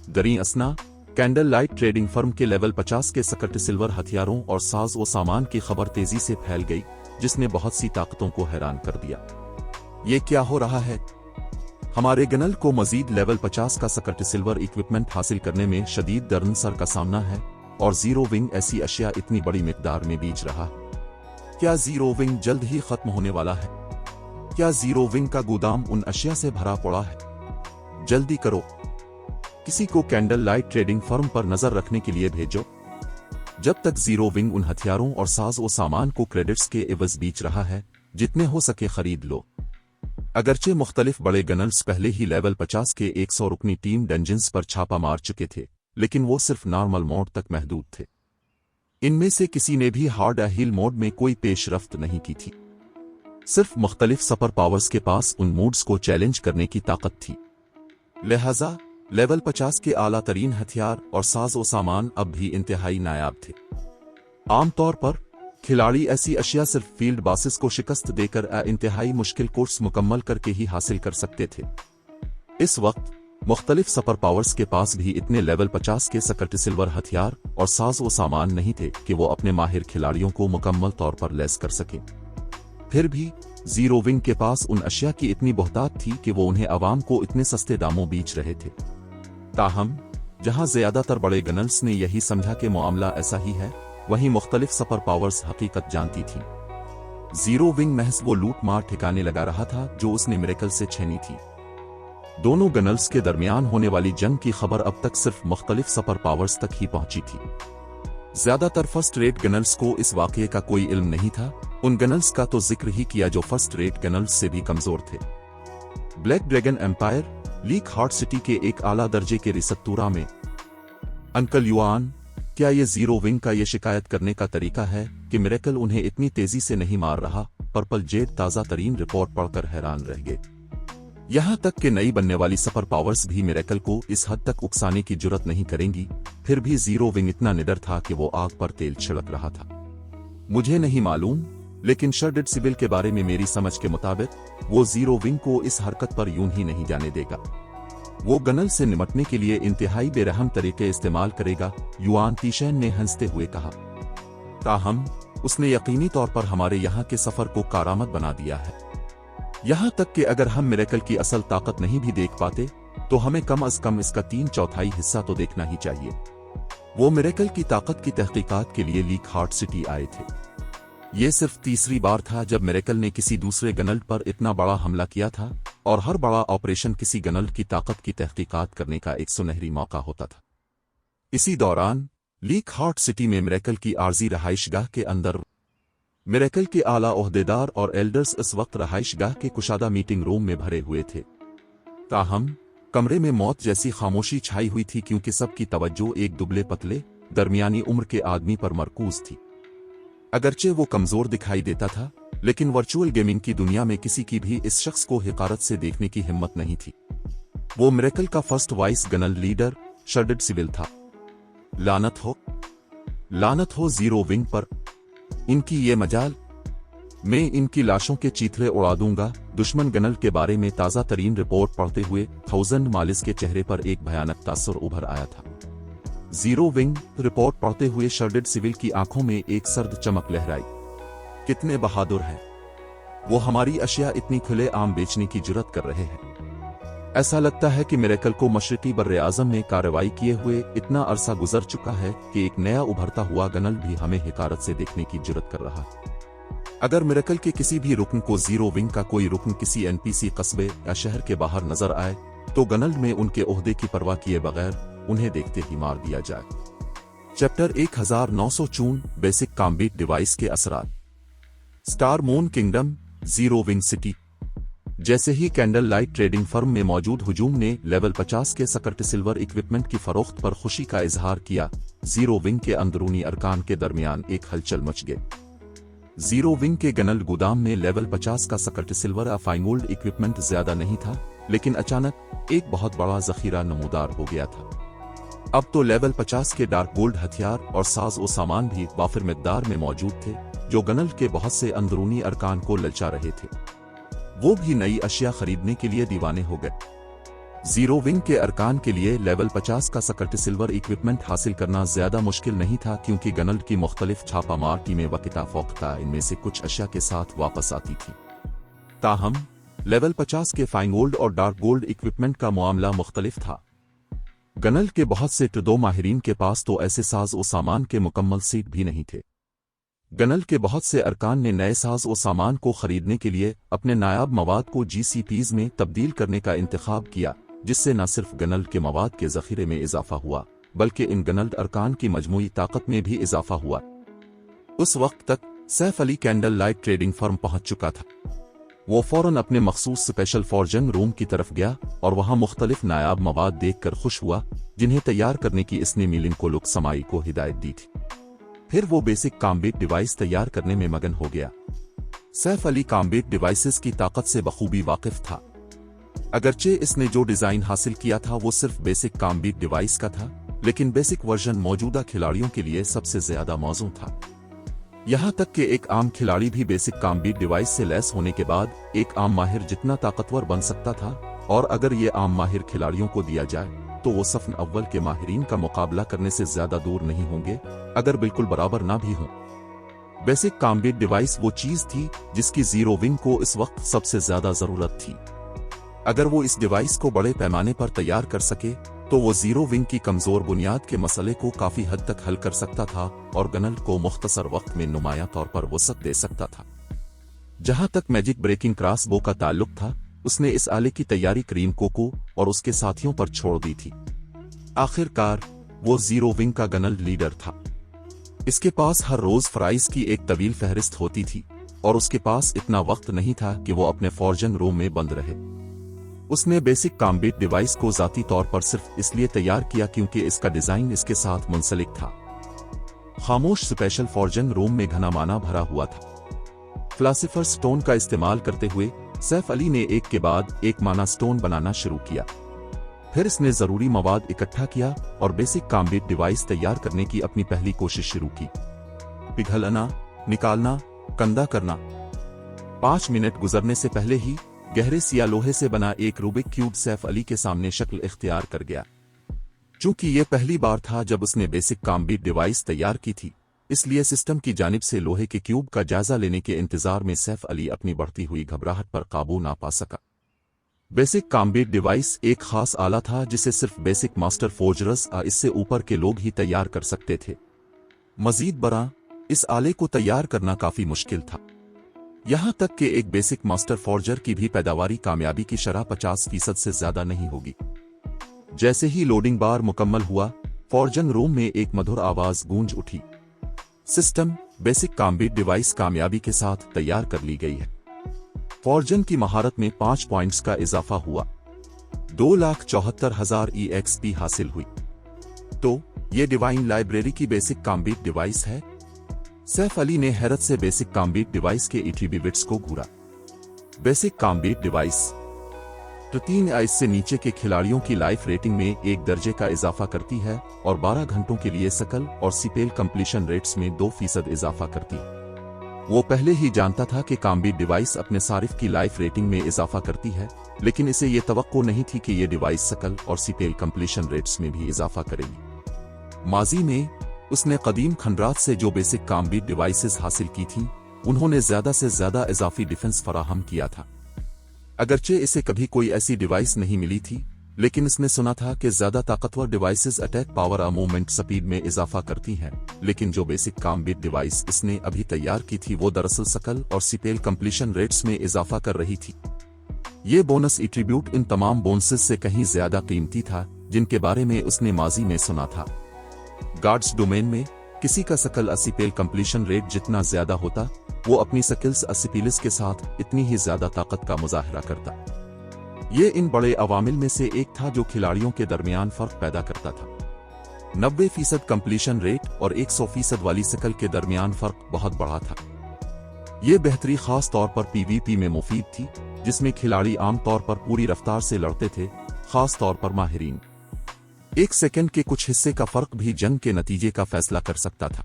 दरी असना कैंडल लाइट ट्रेडिंग फर्म के लेवल 50 के सकर्ट सिल्वर हथियारों और साज और सामान की खबर तेजी से फैल गई, जिसने बहुत सी ताकतों को हैरान कर दिया। ये क्या हो रहा है? हमारे गनल को मजीद लेवल 50 का सकट सिल्वर इक्विपमेंट हासिल करने में शदीद दर्दसर का सामना है और जीरो विंग ऐसी अशिया इतनी बड़ी मिकदार में बीच रहा है। क्या जीरो विंग जल्द ही खत्म होने वाला है? क्या जीरो विंग का गोदाम उन अशिया से भरा पड़ा है? जल्दी करो, किसी को कैंडल लाइट ट्रेडिंग फर्म पर नजर रखने के लिए भेजो। जब तक जीरो विंग उन हथियारों और साज व सामान को क्रेडिट्स के एवज बेच रहा है, जितने हो सके खरीद लो। अगरचे मुख्तलिफ बड़े गनल्स पहले ही लेवल 50 के 100 रुकनी टीम डंजन्स पर छापा मार चुके थे, लेकिन वो सिर्फ नॉर्मल मोड तक महदूद थे। इनमें से किसी ने भी हार्ड हील मोड में कोई पेशरफ्त नहीं की थी। सिर्फ मुख्तलिफ सुपर पावर्स के पास उन मोड्स को चैलेंज करने की ताकत थी। लिहाजा लेवल 50 के आला तरीन हथियार और साज व सामान अब भी इंतहाई नायाब थे। आमतौर पर खिलाड़ी ऐसी अशिया सिर्फ फील्ड बासिस को शिकस्त देकर इंतहाई मुश्किल कोर्स मुकम्मल करके ही हासिल कर सकते थे। इस वक्त मुख्तलिफ सुपर पावर्स के पास भी इतने लेवल 50 के सकट सिल्वर हथियार और साज व सामान नहीं थे कि वो अपने माहिर खिलाड़ियों को मुकम्मल तौर पर लैस कर सके। फिर भी जीरो विंग के पास उन अशिया की इतनी बहुतात थी कि वो उन्हें आवाम को इतने सस्ते दामों बेच रहे थे। ताहम जहां ज्यादातर बड़े गनल्स ने यही समझा कि मामला ऐसा ही है, वहीं मुख्तलिफ सुपर पावर्स हकीकत जानती थी। जीरो विंग महज वो लूट मार ठिकाने लगा रहा था जो उसने मिरेकल से छीनी थी। दोनों गनल्स के दरमियान होने वाली जंग की खबर अब तक सिर्फ मुख्तलिफ सुपर पावर्स तक ही पहुंची थी। ज्यादातर फर्स्ट रेट गनल्स को इस वाकये का कोई इल्म नहीं था। उन गनल्स का तो जिक्र ही किया जो फर्स्ट रेट गनल्स से भी कमजोर थे। Black Dragon Empire Leak Heart City के एक आला दर्जे के रिसत्तूरा में अंकल युआन, क्या ये जीरो विंग का ये शिकायत करने का तरीका है कि मिरेकल उन्हें इतनी तेजी से नहीं मार रहा? पर्पल जेड ताजा तरीन रिपोर्ट पढ़कर हैरान रह गए। यहां तक कि नई बनने वाली सुपर पावर्स भी मिरेकल को इस हद तक उकसाने की जुर्रत नहीं करेंगी। फिर भी जीरो विंग इतना निडर था कि वो आग पर तेल छिड़क रहा था। मुझे नहीं मालूम, लेकिन शर्डेड सिविल के बारे में मेरी समझ के मुताबिक वो जीरो विंग को इस हरकत पर यूं ही नहीं जाने देगा। वो गनल से निपटने के लिए इंतहाई बेरहम तरीके इस्तेमाल करेगा, युआन तीशैन ने हंसते हुए कहा। ताहम उसने यकीनी तौर पर हमारे यहाँ के सफर को कारामद बना दिया है। यहाँ तक कि अगर हम मिरेकल की असल ताकत नहीं भी देख पाते तो हमें कम अज कम इसका 3/4 हिस्सा तो देखना ही चाहिए। वो मिरेकल की ताकत की तहकीकात के लिए लीक हार्ट सिटी आए थे। ये सिर्फ तीसरी बार था जब मिरेकल ने किसी दूसरे गनल पर इतना बड़ा हमला किया था, और हर बड़ा ऑपरेशन किसी गनल की ताकत की तहकीकात करने का एक सुनहरी मौका होता था। इसी दौरान लीक हार्ट सिटी में मिरेकल की आर्जी रहाइशगाह के अंदर मिरेकल के आला ओहदेदार और एल्डर्स इस वक्त रहाइशगाह के कुशादा मीटिंग रूम में भरे हुए थे। ताहम कमरे में मौत जैसी खामोशी छाई हुई थी, क्योंकि सबकी तवज्जो एक दुबले पतले दरमियानी उम्र के आदमी पर मरकूज थी। अगरचे वो कमजोर दिखाई देता था, लेकिन वर्चुअल गेमिंग की दुनिया में किसी की भी इस शख्स को हिकारत से देखने की हिम्मत नहीं थी। वो मिरेकल का फर्स्ट वाइस गनल लीडर शर्डेड सिविल था। लानत हो जीरो विंग पर, इनकी ये मजाल। मैं इनकी लाशों के चीथड़े उड़ा दूंगा। दुश्मन गनल के बारे में ताजा तरीन रिपोर्ट पढ़ते हुए 1000 मालिस के चेहरे पर एक भयानक तासुर उभर आया था। जीरो विंग रिपोर्ट पढ़ते हुए शर्डेड सिविल की आंखों में एक सर्द चमक लहराई। कितने बहादुर हैं वो, हमारी अशिया इतनी खुले आम बेचने की जुर्रत कर रहे हैं। ऐसा लगता है कि मिरेकल को मशरकी बर्रे आज़म में कार्रवाई किए हुए इतना अरसा गुजर चुका है कि एक नया उभरता हुआ गनल भी हमें हिकारत से देखने की जुर्रत कर रहा है। अगर मिरेकल के किसी भी रुकन को जीरो विंग का कोई रुकन किसी एनपीसी कस्बे या शहर के बाहर नजर आए तो गनल में उनके ओहदे की परवाह किए बगैर उन्हें देखते ही मार दिया जाए। चैप्टर 1954 बेसिक कॉम्बैट डिवाइस के असरात। Star moon kingdom zero wing city. जैसे ही कैंडल लाइट ट्रेडिंग फर्म में मौजूद हुजूम ने लेवल 50 के सकट सिल्वर इक्विपमेंट की फरोख्त पर खुशी का इजहार किया, जीरो विंग के अंदरूनी अरकान के दरमियान एक हलचल मच गई। जीरो विंग के गनल गोदाम में लेवल 50 का सकट सिल्वर अफाइंगोल्ड इक्विपमेंट ज्यादा नहीं था, लेकिन अचानक एक बहुत बड़ा जखीरा नमूदार हो गया था। अब तो लेवल 50 के डार्क गोल्ड हथियार और साज व सामान भी वाफिर मिकदार में मौजूद थे, जो गनल के बहुत से अंदरूनी अरकान को ललचा रहे थे। वो भी नई अशिया खरीदने के लिए दीवाने हो गए। जीरो विंग के अरकान के लिए लेवल 50 का सकट सिल्वर इक्विपमेंट हासिल करना ज्यादा मुश्किल नहीं था, क्योंकि गनल की मुख्तलिफ छापामार टीमें वक्ता फोक्ता इनमें से कुछ अशिया के साथ वापस आती थी। ताहम लेवल 50 के फाइन गोल्ड और डार्क गोल्ड इक्विपमेंट का मामला मुख्तलिफ था। गनल के बहुत से ट्रेडो माहिरीन के पास तो ऐसे साज और सामान के मुकम्मल सीट भी नहीं थे। गनल के बहुत से अरकान ने नए साज और सामान को खरीदने के लिए अपने नायाब मवाद को GCPs में तब्दील करने का इंतखाब किया, जिससे न सिर्फ गनल के मवाद के ज़ख़ीरे में इजाफा हुआ बल्कि इन गनल अरकान की मजमूई ताकत में भी इजाफा हुआ। उस वक्त तक Saif Ali candle light trading firm पहुंच चुका था। वो फौरन अपने मखसूस स्पेशल फॉर्जन रूम की तरफ गया और वहां मुख्तलिफ नायाब मवाद देखकर खुश हुआ, जिन्हें तैयार करने की इसने मिलिन को लुक समाई को हिदायत दी थी। फिर वो बेसिक कॉम्बैट डिवाइस तैयार करने में मगन हो गया। सैफ अली कॉम्बैट डिवाइसेस की ताकत से बखूबी वाकिफ था। अगरचे इसने जो डिजाइन हासिल किया था वो सिर्फ बेसिक कॉम्बैट डिवाइस का था, लेकिन बेसिक वर्जन मौजूदा खिलाड़ियों के लिए सबसे ज्यादा मौजू था। यहां तक कि एक आम खिलाड़ी भी बेसिक कॉम्बैट डिवाइस से लैस होने के बाद एक आम माहिर जितना ताकतवर बन सकता था, और अगर ये आम माहिर खिलाड़ियों को दिया जाए तो वो सफ़ अव्वल के माहिरीन का मुकाबला करने से ज्यादा दूर नहीं होंगे, अगर बिल्कुल बराबर ना भी हों। बेसिक कॉम्बैट डिवाइस वो चीज थी जिसकी जीरो विंग को इस वक्त सबसे ज्यादा जरूरत थी। अगर वो इस डिवाइस को बड़े पैमाने पर तैयार कर सके तो वो जीरो विंग की कमजोर बुनियाद के मसले को काफी हद तक हल कर सकता था और गनल को मुख्तसर वक्त में नुमाया तौर पर वसअत दे सकता था। जहां तक मैजिक ब्रेकिंग क्रॉसबो का ताल्लुक था, उसने इस आले की तैयारी करीम कोको और उसके साथियों पर छोड़ दी थी। आखिरकार वो जीरो विंग का गनल लीडर था। इसके पास हर रोज फ्राइज की एक तवील फहरिस्त होती थी और उसके पास इतना वक्त नहीं था कि वो अपने फॉर्जन रूम में बंद रहे। उसने बेसिक कॉम्बैट डिवाइस को जाती तौर पर सिर्फ इसलिए तैयार किया क्योंकि इसका डिजाइन इसके साथ मुंसलिक था। खामोश स्पेशल फॉर्जन रूम में घना माना भरा हुआ था। फिलासफर स्टोन का इस्तेमाल करते हुए सैफ अली ने एक के बाद एक माना स्टोन बनाना शुरू किया। फिर इसने जरूरी मवाद इकट्ठा किया और बेसिक कॉम्बैट डिवाइस तैयार करने की अपनी पहली कोशिश शुरू की। पिघलना, निकालना, कंदा करना। 5 मिनट गुजरने से पहले ही गहरे सिया लोहे से बना एक रूबिक क्यूब सैफ अली के सामने शक्ल इख्तियार कर गया। चूंकि यह पहली बार था जब उसने बेसिक कॉम्बैट डिवाइस तैयार की थी, इसलिए सिस्टम की जानिब से लोहे के क्यूब का जायजा लेने के इंतजार में सैफ अली अपनी बढ़ती हुई घबराहट पर काबू ना पा सका। बेसिक कॉम्बैट डिवाइस एक खास आला था जिसे सिर्फ बेसिक मास्टर फोर्जर्स या इससे ऊपर के लोग ही तैयार कर सकते थे। मजीद बरा, इस आले को तैयार करना काफी मुश्किल था। यहां तक कि एक बेसिक मास्टर फॉर्जर की भी पैदावारी कामयाबी की शरह 50% से ज्यादा नहीं होगी। जैसे ही लोडिंग बार मुकम्मल हुआ, फॉर्जन रूम में एक मधुर आवाज गूंज उठी। सिस्टम बेसिक कॉम्बैट डिवाइस कामयाबी के साथ तैयार कर ली गई है। फॉर्जन की महारत में 5 पॉइंट्स का इजाफा हुआ। 2,74,000 EXP हासिल हुई। तो ये डिवाइन लाइब्रेरी की बेसिक कॉम्बैट डिवाइस है। सैफ अली ने हैरत से बेसिक कॉम्बैट डिवाइस के ETB बिट्स को घूरा। बेसिक कॉम्बैट डिवाइस 3 या इससे नीचे के खिलाड़ियों की लाइफ रेटिंग में 1 दर्जे का इजाफा करती है और 12 घंटों के लिए सकल और सिपेल कंप्लीशन रेट्स में 2% इजाफा करती है। वो पहले ही जानता था कि कॉम्बैट डिवाइस अपने सारिफ की लाइफ रेटिंग में इजाफा करती है, लेकिन इसे ये तवक्को नहीं थी कि ये डिवाइस सकल और सिपेल कंप्लीशन रेट्स में भी इजाफा करेगी। माजी में उसने कदीम खंडरात से जो बेसिक कॉम्बैट डिवाइसेस हासिल की थी, उन्होंने ज्यादा से ज्यादा इजाफी डिफेंस फराहम किया था। अगरचे इसे कभी कोई ऐसी डिवाइस नहीं मिली थी, लेकिन इसने सुना था कि ज्यादा ताकतवर डिवाइसेस अटैक पावर और मूवमेंट स्पीड में इजाफा करती हैं, लेकिन जो बेसिक कॉम्बैट डिवाइस इसने अभी तैयार की थी वो दरअसल सकल और सिपेल कंप्लीशन रेट्स में इजाफा कर रही थी। ये बोनस एट्रीब्यूट इन तमाम बोनसेस से कहीं ज्यादा कीमती था जिनके बारे में उसने माजी में सुना था। गार्ड्स डोमेन में किसी का सकल असिपेल कंप्लीशन रेट जितना ज्यादा होता, वो अपनी स्किल्स असिपिलिस के साथ इतनी ही ज्यादा ताकत का मुजाहरा करता। ये इन बड़े अवामिल में से एक था जो खिलाड़ियों के दरमियान फर्क पैदा करता था। 90% कंप्लीशन रेट और 100% वाली सकल के दरमियान फर्क बहुत बड़ा था। ये बेहतरी खास तौर पर PvP में मुफीद थी, जिसमें खिलाड़ी आम तौर पर पूरी रफ्तार से लड़ते थे, खास तौर पर माहिरीन। 1 सेकंड के कुछ हिस्से का फर्क भी जंग के नतीजे का फैसला कर सकता था।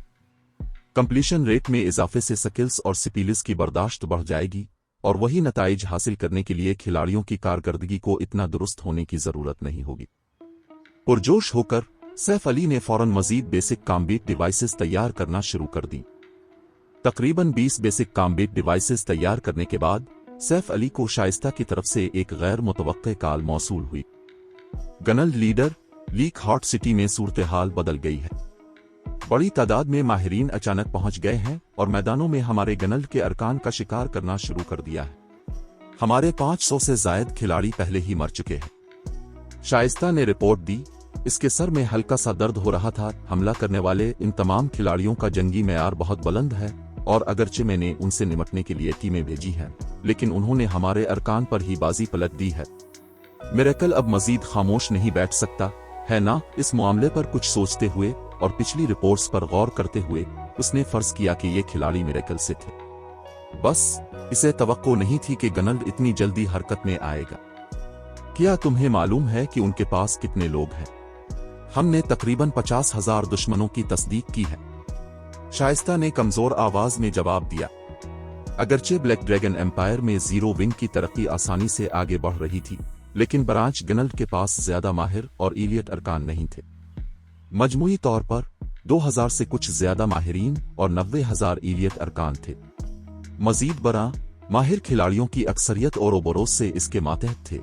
कंप्लीशन रेट में इजाफे से स्किल्स और सिपिलिस की बर्दाश्त बढ़ जाएगी और वही नताइज हासिल करने के लिए खिलाड़ियों की कारकर्दगी को इतना दुरुस्त होने की जरूरत नहीं होगी। पुरजोश होकर सैफ अली ने फौरन मजीद बेसिक कॉम्बैट डिवाइसेस तैयार करना शुरू कर दी। तकरीबन 20 बेसिक कॉम्बैट डिवाइसेस तैयार करने के बाद सैफ अली को शाइस्ता की तरफ से एक गैर मुतवक्के कॉल मौसूल हुई। गनल लीडर, लीक हॉट सिटी में सूरत हाल बदल गई है। बड़ी तादाद में माहिरीन अचानक पहुंच गए हैं और मैदानों में हमारे गनल के अरकान का शिकार करना शुरू कर दिया है। हमारे 500 से जायद खिलाड़ी पहले ही मर चुके हैं। शाइस्ता ने रिपोर्ट दी। इसके सर में हल्का सा दर्द हो रहा था। हमला करने वाले इन तमाम खिलाड़ियों का जंगी मेयार बहुत बुलंद है और अगरचे मैंने उनसे निपटने के लिए टीमें भेजी हैं, लेकिन उन्होंने हमारे अरकान पर ही बाजी पलट दी है। मिरेकल अब मजीद खामोश नहीं बैठ सकता है ना। इस मामले पर कुछ सोचते हुए और पिछली रिपोर्ट्स पर गौर करते हुए उसने फर्ज किया कि ये खिलाड़ी मिरेकल से थे। बस इसे तवक्को नहीं थी कि गनल इतनी जल्दी हरकत में आएगा। क्या तुम्हें मालूम है कि उनके पास कितने लोग हैं? हमने तकरीबन 50,000 दुश्मनों की तस्दीक की है, शाइस्ता ने कमजोर आवाज में जवाब दिया। अगरचे ब्लैक ड्रैगन एम्पायर में जीरो विंग की तरक्की आसानी से आगे बढ़ रही थी, लेकिन ब्रांच गनल के पास ज्यादा माहिर और इलियट अरकान नहीं थे। मजमूई तौर पर 2000 से कुछ ज्यादा माहिरीन और 90,000 इलियट अरकान थे। मजीद बरा माहिर खिलाड़ियों की अक्सरियत ओरोबोरोस से इसके मातहत थे।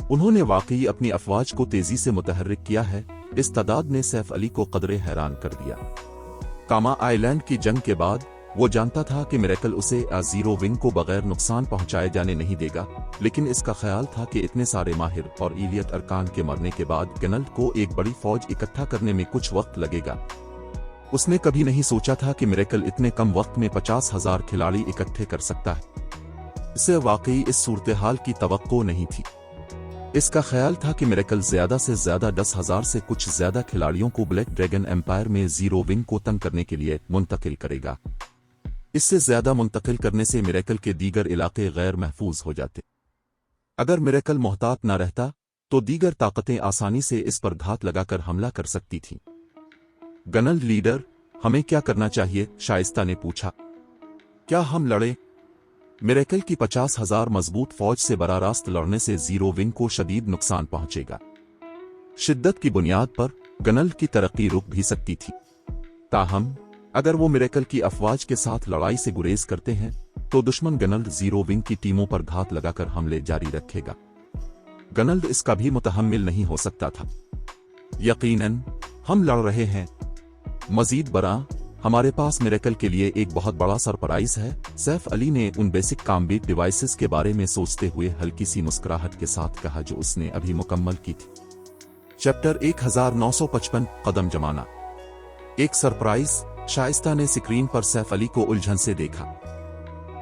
उन्होंने वाकई अपनी अफवाज को तेजी से मुतहर्रिक किया है। इस तादाद ने सैफ अली को कदरे हैरान कर दिया। कामा आइलैंड की जंग के बाद वो जानता था कि मिरेकल उसे जीरो विंग को बगैर नुकसान पहुंचाए जाने नहीं देगा, लेकिन इसका ख्याल था कि इतने सारे माहिर और इलियट अरकान के मरने के बाद गनल को एक बड़ी फौज इकट्ठा करने में कुछ वक्त लगेगा। उसने कभी नहीं सोचा था कि मिरेकल इतने कम वक्त में 50,000 खिलाड़ी इकट्ठे कर सकता है। इसे वाकई इस सूरत हाल की तवक्को नहीं थी। इसका ख्याल था कि मिरेकल ज्यादा से ज्यादा 10,000 से कुछ ज्यादा खिलाड़ियों को ब्लैक ड्रैगन एम्पायर में जीरो विंग को तंग करने के लिए मुंतकिल करेगा। इससे ज्यादा मुंतकिल करने से मिरेकल के दीगर इलाके गैर महफूज हो जाते। अगर मिरेकल मोहतात न रहता तो दीगर ताकतें आसानी से इस पर घात लगाकर हमला कर सकती थीं। गनल लीडर, हमें क्या करना चाहिए? शाइस्ता ने पूछा। क्या हम लड़ें? मिरेकल की 50,000 मजबूत फौज से बराह रास्त लड़ने से जीरो विंग को शदीद नुकसान पहुंचेगा। शिद्दत की बुनियाद पर गनल की तरक्की रुक भी सकती थी। ताहम अगर वो मिरेकल की अफवाज के साथ लड़ाई से गुरेज करते हैं तो दुश्मन गनल जीरो विंग की टीमों पर घात लगाकर हमले जारी रखेगा। गनल इसका भी मुतहम्मिल नहीं हो सकता था। यकीनन हम लड़ रहे हैं। मजीद बरा हमारे पास मिरेकल के लिए एक बहुत बड़ा सरप्राइज है। सैफ अली ने उन बेसिक कॉम्बैट डिवाइसेस के बारे में सोचते हुए हल्की सी मुस्कुराहट के साथ कहा जो उसने अभी मुकम्मल की थी। चैप्टर 1955 कदम जमाना। एक सरप्राइज। शाइस्ता ने स्क्रीन पर सैफ अली को उलझन से देखा।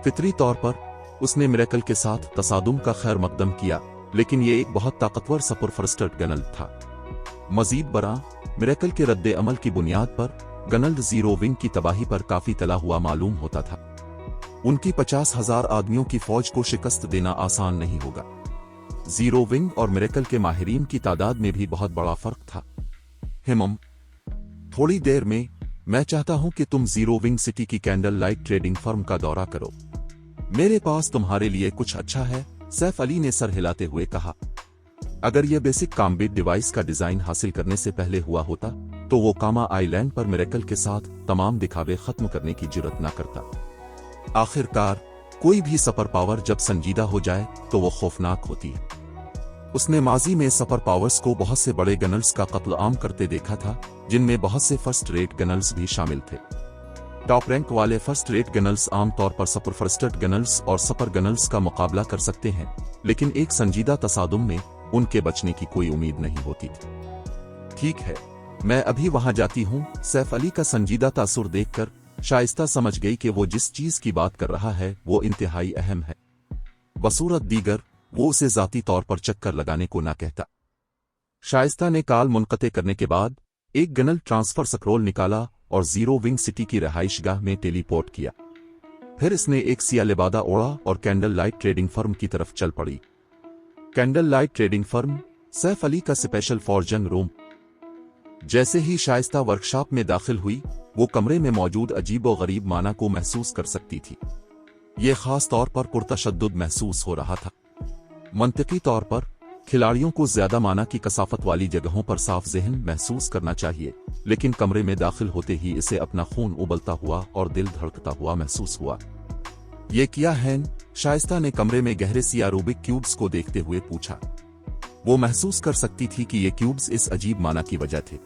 फितरी तौर पर उसने मिरेकल के साथ तसादुम का खैर मकदम किया, लेकिन ये एक बहुत ताकतवर सुपरफास्टर गनल था। मजीद बरा मिरेकल के रद्दे अमल की बुनियाद पर गनल जीरो विंग की तबाही पर काफी तला हुआ मालूम होता था। उनकी 50,000 आदमियों की फौज को शिकस्त देना आसान नहीं होगा। जीरो विंग और मिरेकल के माहिरीन की तादाद में भी बहुत बड़ा फर्क था। हिमम, थोड़ी देर में मैं चाहता हूं कि तुम जीरो विंग सिटी की कैंडल लाइट ट्रेडिंग फर्म का दौरा करो। मेरे पास तुम्हारे लिए कुछ अच्छा है, सैफ अली ने सर हिलाते हुए कहा। अगर यह बेसिक कॉम्बैट डिवाइस का डिजाइन हासिल करने से पहले हुआ होता तो वो कामा आइलैंड पर मिरेकल के साथ तमाम दिखावे खत्म करने की जुर्रत न करता। आखिरकार कोई भी सुपर पावर जब संजीदा हो जाए तो वो खौफनाक होती है। उसने माजी में सुपर पावर्स को बहुत से बड़े गनल्स का कत्ल आम करते देखा था, जिनमें बहुत से फर्स्ट रेट गनल्स भी शामिल थे। टॉप रैंक वाले फर्स्ट रेट गनल्स आमतौर पर सुपरफास्टर गनल्स और सुपर गनल्स का मुकाबला कर सकते हैं, लेकिन एक संजीदा तसादुम में उनके बचने की कोई उम्मीद नहीं होती थी। ठीक है, मैं अभी वहां जाती हूं। सैफ अली का संजीदा तासुर देखकर शाइस्ता समझ गई कि वो जिस चीज की बात कर रहा है वो इंतहाई अहम है। बसूरत दीगर वो उसे जाती तौर पर चक्कर लगाने को ना कहता। शाइस्ता ने कॉल मुनक़ते करने के बाद एक गनल ट्रांसफर स्क्रॉल निकाला और जीरो विंग सिटी की रहाइशगाह में टेलीपोर्ट किया। फिर इसने एक सिया लिबादा ओढ़ा और कैंडल लाइट ट्रेडिंग फर्म की तरफ चल पड़ी। Candle light trading firm, Saif Ali का स्पेशल फॉर जंग रूम। जैसे ही शाइस्ता वर्कशॉप में दाखिल हुई वो कमरे में मौजूद अजीब व गरीब माना को महसूस कर सकती थी। ये खास तौर पर पुरतशद्दुद महसूस हो रहा था। मंतकी तौर पर खिलाड़ियों को ज्यादा माना की कसाफत वाली जगहों पर साफ ज़हन महसूस करना चाहिए, लेकिन कमरे में दाखिल होते ही इसे अपना खून उबलता हुआ और दिल धड़कता हुआ महसूस हुआ। ये क्या है? शाइस्ता ने कमरे में गहरे सिया रूबिक क्यूब्स को देखते हुए पूछा। वो महसूस कर सकती थी कि ये क्यूब्स इस अजीब माना की वजह थे।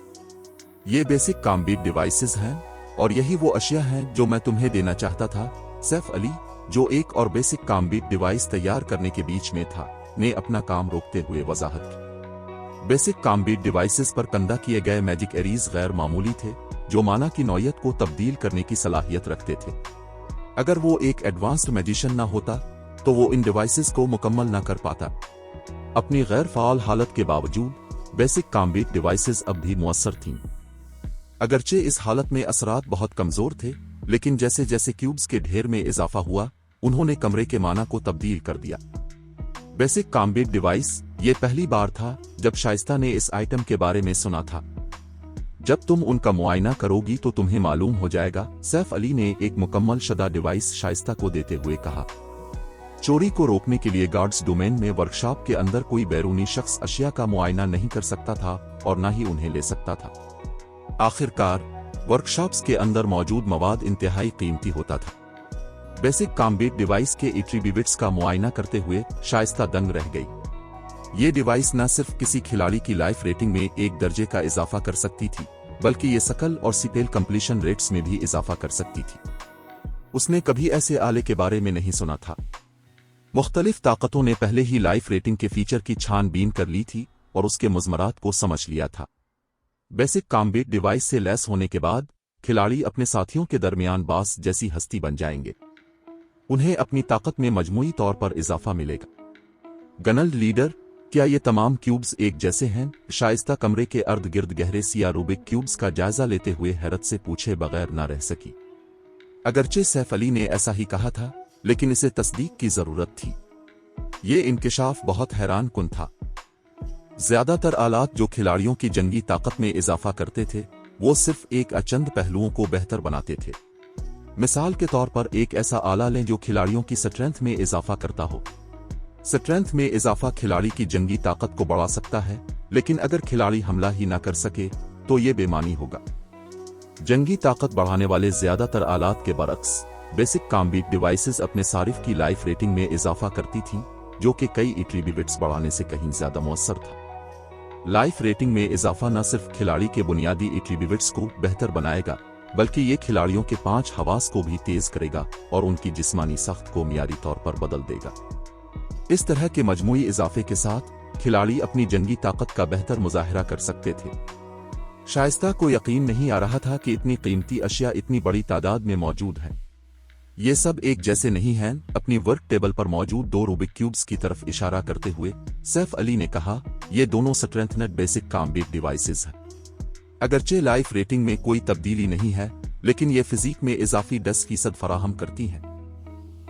ये बेसिक कॉम्बैट डिवाइसेस हैं और यही वो अशिया हैं जो मैं तुम्हें देना चाहता था। सैफ अली, जो एक और बेसिक कॉम्बैट डिवाइस तैयार करने के बीच में था, ने अपना काम रोकते हुए वजाहत की। बेसिक कॉम्बैट डिवाइसेस पर कंधा किए गए मैजिक एरीज गैर मामूली थे, जो माना की नौयत को तब्दील करने की सलाहियत रखते थे। अगर वो एक एडवांस्ड मैजिशियन ना होता तो वो इन डिवाइसेस को मुकम्मल ना कर पाता। अपनी गैर फाल हालत के बावजूद बेसिक कॉम्बैट डिवाइसेस अब भी मुअस्सर थीं। अगरचे इस हालत में असरात बहुत कमजोर थे, लेकिन जैसे जैसे क्यूब्स के ढेर में इजाफा हुआ, उन्होंने कमरे के माना को तब्दील कर दिया। बेसिक कॉम्बैट डिवाइस, ये पहली बार था जब शाइस्ता ने इस आइटम के बारे में सुना था। जब तुम उनका मुआयना करोगी तो तुम्हें मालूम हो जाएगा, सैफ अली ने एक मुकम्मल शदा डिवाइस शाइस्ता को देते हुए कहा। चोरी को रोकने के लिए गार्ड्स डोमेन में वर्कशॉप के अंदर कोई बैरूनी शख्स अशिया का मुआयना नहीं कर सकता था और न ही उन्हें ले सकता था। आखिरकार वर्कशॉप्स के अंदर मौजूद मवाद इंतहाई कीमती होता था। बेसिक कॉम्बैट डिवाइस के एट्रीब्यूट्स का मुआयना करते हुए शाइस्ता दंग रह गई। ये डिवाइस न सिर्फ किसी खिलाड़ी की लाइफ रेटिंग में एक दर्जे का इजाफा कर सकती थी, बल्कि ये सकल और सीपेल कंप्लीशन रेट्स में भी इजाफा कर सकती थी। उसने कभी ऐसे आले के बारे में नहीं सुना था। मुख्तलिफ ताकतों ने पहले ही लाइफ रेटिंग के फीचर की छानबीन कर ली थी और उसके मुज़मरात को समझ लिया था। बेसिक कॉम्बैट डिवाइस से लैस होने के बाद खिलाड़ी अपने साथियों के दरमियान बास जैसी हस्ती बन जाएंगे। उन्हें अपनी ताकत में मजमूई तौर पर इजाफा मिलेगा। गनल लीडर, क्या ये तमाम क्यूब्स एक जैसे हैं? शाइस्ता कमरे के अर्द गिर्द गहरे सिया रूबिक क्यूब्स का जायजा लेते हुए हैरत से पूछे बगैर न रह सकी। अगरचे सैफ अली ने ऐसा ही कहा था, लेकिन इसे तस्दीक की जरूरत थी। ये इंकिशाफ बहुत हैरान कुन था। ज्यादातर आलात जो खिलाड़ियों की जंगी ताकत में इजाफा करते थे, वो सिर्फ एक अचंद पहलुओं को बेहतर बनाते थे। मिसाल के तौर पर एक ऐसा आला लें जो खिलाड़ियों की स्ट्रेंथ में इजाफा करता हो। स्ट्रेंथ में इजाफा खिलाड़ी की जंगी ताकत को बढ़ा सकता है, लेकिन अगर खिलाड़ी हमला ही ना कर सके तो ये बेमानी होगा। जंगी ताकत बढ़ाने वाले ज्यादातर आलात के बरक्स, बेसिक कॉम्बैट डिवाइसेस अपने सारिफ की लाइफ रेटिंग में इजाफा करती थीं, जो कि कई एट्रीब्यूट्स बढ़ाने से कहीं ज्यादा मुअस्सर था। लाइफ रेटिंग में इजाफा न सिर्फ खिलाड़ी के बुनियादी एट्रीब्यूट्स को बेहतर बनाएगा, बल्कि ये खिलाड़ियों के 5 हवास को भी तेज करेगा और उनकी जिस्मानी सख्त को मियारी तौर पर बदल देगा। इस तरह के मजमूई इजाफे के साथ खिलाड़ी अपनी जंगी ताकत का बेहतर मुजाहिरा कर सकते थे। शाइस्ता को यकीन नहीं आ रहा था कि इतनी कीमती अशिया इतनी बड़ी तादाद में मौजूद हैं। ये सब एक जैसे नहीं हैं। अपनी वर्क टेबल पर मौजूद 2 रूबिक क्यूब्स की तरफ इशारा करते हुए सैफ अली ने कहा, ये दोनों स्ट्रेंथनेड बेसिक कॉम्बैट डिवाइसेस हैं। अगरचे लाइफ रेटिंग में कोई तब्दीली नहीं है, लेकिन ये फिजिक में इजाफी 10% फराहम करती हैं।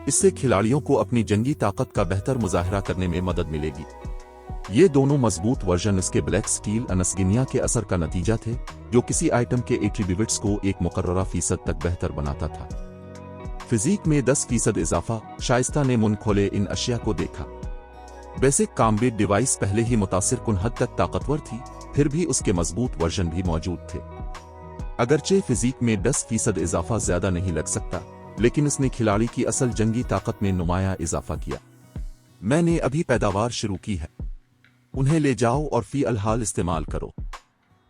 इससे खिलाड़ियों को अपनी जंगी ताकत का बेहतर मुजाहिरा करने में मदद मिलेगी। ये दोनों मजबूत वर्जन इसके ब्लैक स्टील अनसगिनिया के असर का नतीजा थे, जो किसी आइटम के एट्रीब्यूट्स को एक मुकर्ररा फीसद तक बेहतर बनाता था। फिजिक में 10% इजाफा। शाइस्ता ने मुंह खोले इन अशिया को देखा। बेसिक कॉम्बैट डिवाइस पहले ही मुतासिर कुन हद तक ताकतवर थी, फिर भी उसके मजबूत वर्जन भी मौजूद थे। अगरचे फिजिक में 10% इजाफा ज्यादा नहीं लग सकता, लेकिन इसने खिलाड़ी की असल जंगी ताकत में नुमाया इजाफा किया। मैंने अभी पैदावार शुरू की है, उन्हें ले जाओ और फी अलहाल इस्तेमाल करो।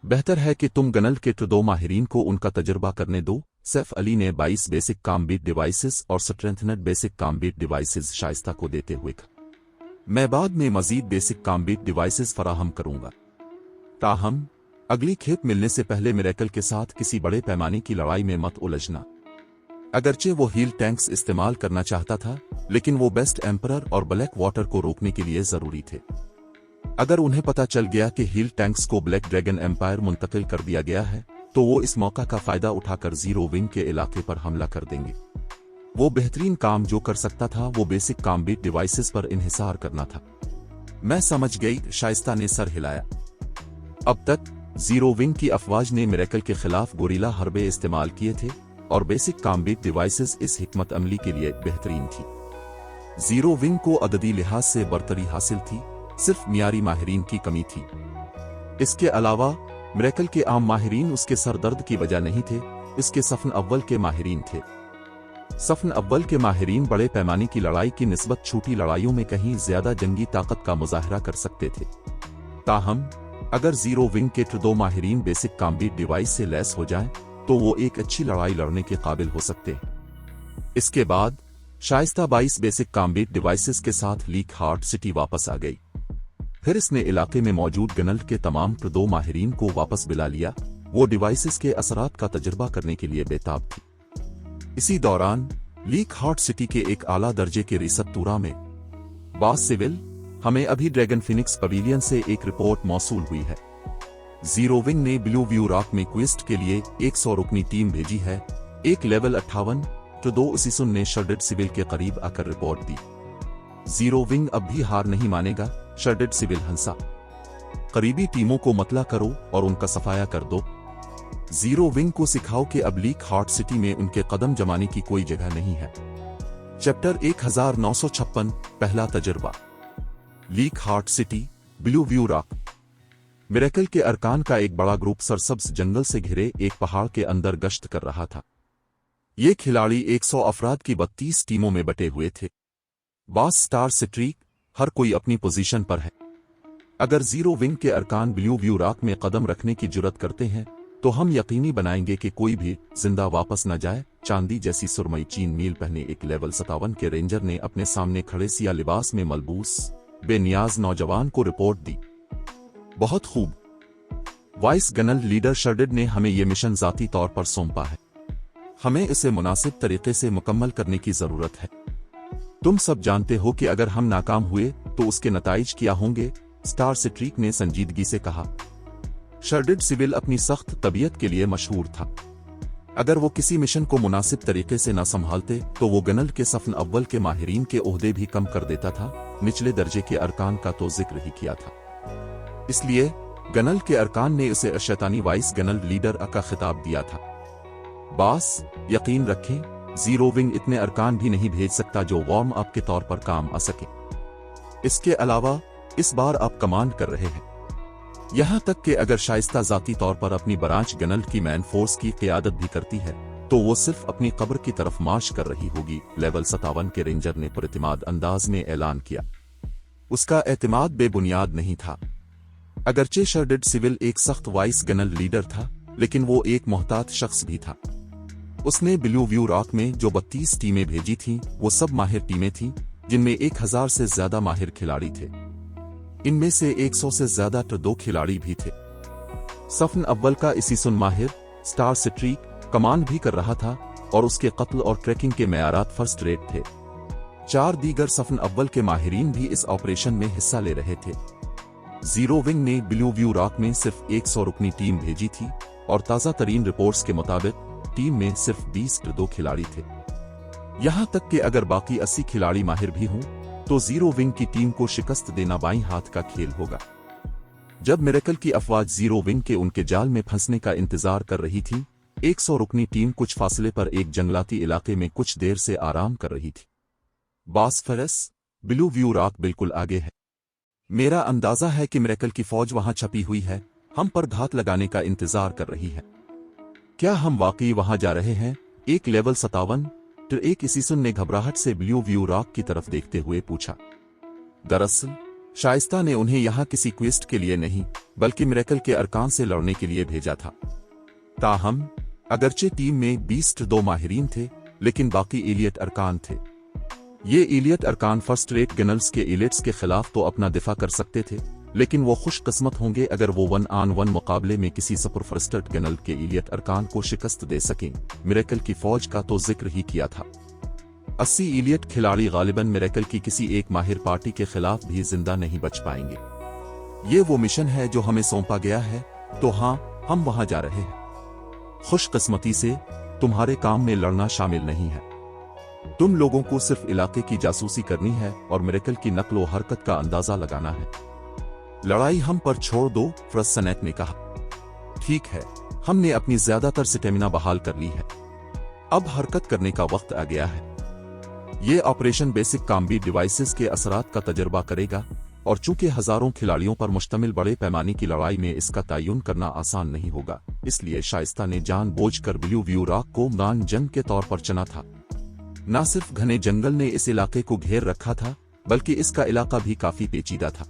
बेहतर है कि तुम गनल के 2 माहिरीन को उनका तजुर्बा करने दो। सैफ अली ने 22 बेसिक कॉम्बैट डिवाइसेस और स्ट्रेंथनेड बेसिक कॉम्बैट डिवाइसेस शाइस्ता को देते हुए कहा, मैं बाद में मजीद बेसिक कॉम्बैट डिवाइसेस फराहम करूंगा। ताहम अगली खेप मिलने से पहले मिरेकल के साथ किसी बड़े पैमाने की लड़ाई में मत उलझना। अगरचे वो हील टैंक्स इस्तेमाल करना चाहता था, लेकिन वो बेस्ट एम्परर और ब्लैक वाटर को रोकने के लिए जरूरी थे। अगर उन्हें पता चल गया कि हील टैंक्स को ब्लैक ड्रैगन एम्पायर मुंतकिल कर दिया गया है, तो वो इस मौका का फायदा उठाकर जीरो विंग के इलाके पर हमला कर देंगे। वो बेहतरीन काम जो कर सकता था वो बेसिक कॉम्बैट डिवाइसेस पर इन्हिसार करना था। मैं समझ गई, शाइस्ता ने सर हिलाया। अब तक जीरो विंग की अफवाज ने मिरेकल के खिलाफ गोरिल्ला हरबे इस्तेमाल किए थे और बेसिक कॉम्बैट डिवाइसेस इस हिकमत अमली के लिए बेहतरीन थी। जीरो विंग को अददी लिहाज से बरतरी हासिल थी, सिर्फ मियारी माहिरीन की कमी थी। इसके अलावा मिरेकल के आम माहिरीन उसके सरदर्द की वजह नहीं थे, इसके सफन अव्वल के माहिरीन थे। सफ़न अव्वल के माहिरीन बड़े पैमाने की लड़ाई की निस्बत छोटी लड़ाइयों में कहीं ज्यादा जंगी ताकत का मुजाहरा कर सकते थे। ताहम अगर जीरो विंग के 2 माहिरीन बेसिक कॉम्बैट डिवाइस से लैस हो जाएं, तो वो एक अच्छी लड़ाई लड़ने के काबिल हो सकते हैं। इसके बाद शाइस्ता 22 बेसिक कॉम्बैट डिवाइसेस के साथ लीक हार्ट सिटी वापस आ गई। फिर इसने इलाके में मौजूद गनल के तमाम 2 माहिरीन को वापस बुला लिया। वो डिवाइसेस के असरात का तजुर्बा करने के लिए बेताब थी। इसी दौरान लीक हार्ट सिटी के एक आला दर्जे के रिसत्तूरा में बास सिविल, हमें अभी ड्रैगन फिनिक्स पवेलियन से एक रिपोर्ट मौसूल हुई है। जीरो विंग ने ब्लू व्यू रॉक में क्विस्ट के लिए 100 रुकनी टीम भेजी है। एक लेवल 58 2 सीसन ने शर्डेड सिविल के करीब आकर रिपोर्ट दी। जीरो विंग अब भी हार नहीं मानेगा। शर्डेड सिविल हंसा, करीबी टीमों को मतला करो और उनका सफाया कर दो। जीरो विंग को सिखाओ कि अब लीक हार्ट सिटी में उनके कदम जमाने की कोई जगह नहीं है। चैप्टर 1956 पहला तजुर्बा। Leak Heart city, blue view rock. Miracle के अरकान का एक बड़ा ग्रुप सरसब्ज जंगल से घिरे एक पहाड़ के अंदर गश्त कर रहा था। ये खिलाड़ी 100 अफराद की 32 टीमों में बटे हुए थे। बॉस स्टार स्ट्रीक, हर कोई अपनी पोजीशन पर है। अगर जीरो विंग के अरकान ब्लू व्यू रॉक में कदम रखने की जुर्रत करते हैं, तो हम यकीनी बनाएंगे कि कोई भी जिंदा वापस न जाए। चांदी जैसी सुरमई चीन मील पहने एक लेवल 57 के रेंजर ने अपने सामने खड़े सिया लिबास में मलबूस बेनियाज नौजवान को रिपोर्ट दी। बहुत खूब, वाइस गनल लीडर शर्डेड ने हमें यह मिशन जाती तौर पर सौंपा है। हमें इसे मुनासिब तरीके से मुकम्मल करने की जरूरत है। तुम सब जानते हो कि अगर हम नाकाम हुए तो उसके नताइज क्या होंगे, स्टार स्ट्रीक ने संजीदगी से कहा। शर्डेड सिविल अपनी सख्त तबीयत के लिए मशहूर था। अगर वो किसी मिशन को मुनासिब तरीके से न संभालते तो वो गनल के सफ़न अव्वल के माहिरीन के ओहदे भी कम कर देता था। निचले दर्जे के अरकान का तो जिक्र ही किया था। इसलिए गनल के अरकान ने उसे शैतानी वाइस गनल लीडर का खिताब दिया था। बास, यकीन रखें, जीरो विंग इतने अरकान भी नहीं भेज सकता जो वार्म अप के तौर पर काम आ सके। इसके अलावा इस बार आप कमांड कर रहे हैं। यहां तक कि अगर शाइस्ता जाती तौर पर अपनी ब्रांच गनल की मैन फोर्स की क़ियादत भी करती है, तो वो सिर्फ अपनी कब्र की तरफ मार्च कर रही होगी। लेवल 57 के रेंजर ने पुरइत्माद अंदाज में ऐलान किया। उसका एतमाद बेबुनियाद नहीं था। अगरचे शर्डेड सिविल एक सख्त वाइस गनल लीडर था, लेकिन वो एक मोहतात शख्स भी था। उसने ब्लू व्यू रॉक में जो 32 टीमें भेजी थीं, वो सब माहिर टीमें थीं, जिनमें 1000 से ज्यादा माहिर खिलाड़ी थे। इनमें से 100 से ज्यादा 2 खिलाड़ी भी थे। सफ़न अव्वल का इसी सुन माहिर स्टार स्ट्रीक कमांड भी कर रहा था और उसके कत्ल और ट्रैकिंग के मेयारात फर्स्ट रेट थे। 4 दीगर सफ़न अव्वल के माहिरीन भी इस ऑपरेशन में हिस्सा ले रहे थे। जीरो विंग ने ब्लू व्यू रॉक में सिर्फ 100 रुकनी टीम भेजी थी और ताज़ा तरीन रिपोर्ट्स के मुताबिक टीम में सिर्फ 22 खिलाड़ी थे। यहां तक कि अगर बाकी 80 खिलाड़ी माहिर भी हों, तो जीरो विंग की टीम को शिकस्त देना बाईं हाथ का खेल होगा। जब मिरेकल की अफवाज जीरो विंग के उनके जाल में फंसने का इंतजार कर रही थी, 100 रुकनी टीम कुछ फासले पर एक जंगलाती इलाके में कुछ देर से आराम कर रही थी। बॉसफरस, ब्लू व्यू रॉक बिल्कुल आगे है। मेरा अंदाजा है कि मिरेकल की फौज वहां छपी हुई है, हम पर घात लगाने का इंतजार कर रही है। क्या हम वाकई वहां जा रहे हैं? एक लेवल 57 एक सीसन ने घबराहट से ब्लू व्यू रॉक की तरफ देखते हुए पूछा। दरअसल शाइस्ता ने उन्हें यहां किसी क्वेस्ट के लिए नहीं, बल्कि मिरेकल के अरकान से लड़ने के लिए भेजा था। ताहम अगरचे टीम में 22 माहिरीन थे, लेकिन बाकी एलियट अरकान थे। ये एलियट अरकान फर्स्ट रेट गनल्स के एलिट्स के खिलाफ तो अपना दिफा कर सकते थे, लेकिन वो खुशकिस्मत होंगे अगर वो 1-on-1 मुकाबले में किसी सुपरफास्ट गनल के एलियट अरकान को शिकस्त दे सकें। मिरेकल की फौज का तो जिक्र ही किया था। 80 एलियट खिलाड़ी गालिबन मिरेकल की किसी एक माहिर पार्टी के खिलाफ भी जिंदा नहीं बच पाएंगे। ये वो मिशन है जो हमें सौंपा गया है, तो हाँ, हम वहां जा रहे हैं। खुशकिस्मती से तुम्हारे काम में लड़ना शामिल नहीं है। तुम लोगों को सिर्फ इलाके की जासूसी करनी है और मिरेकल की नक्लो हरकत का अंदाजा लगाना है। लड़ाई हम पर छोड़ दो, फ्रसनेट ने कहा। ठीक है, हमने अपनी ज्यादातर स्टेमिना बहाल कर ली है। अब हरकत करने का वक्त आ गया है। ये ऑपरेशन बेसिक कॉम्बैट डिवाइसेस के असरात का तजर्बा करेगा, और चूंकि हजारों खिलाड़ियों पर मुश्तमिल बड़े पैमाने की लड़ाई में इसका तयन करना आसान नहीं होगा, इसलिए शाइस्ता ने जानबूझकर ब्लू व्यू रॉक को मैदान जंग के तौर पर चुना था। ना सिर्फ घने जंगल ने इस इलाके को घेर रखा था, बल्कि इसका इलाका भी काफी पेचीदा था।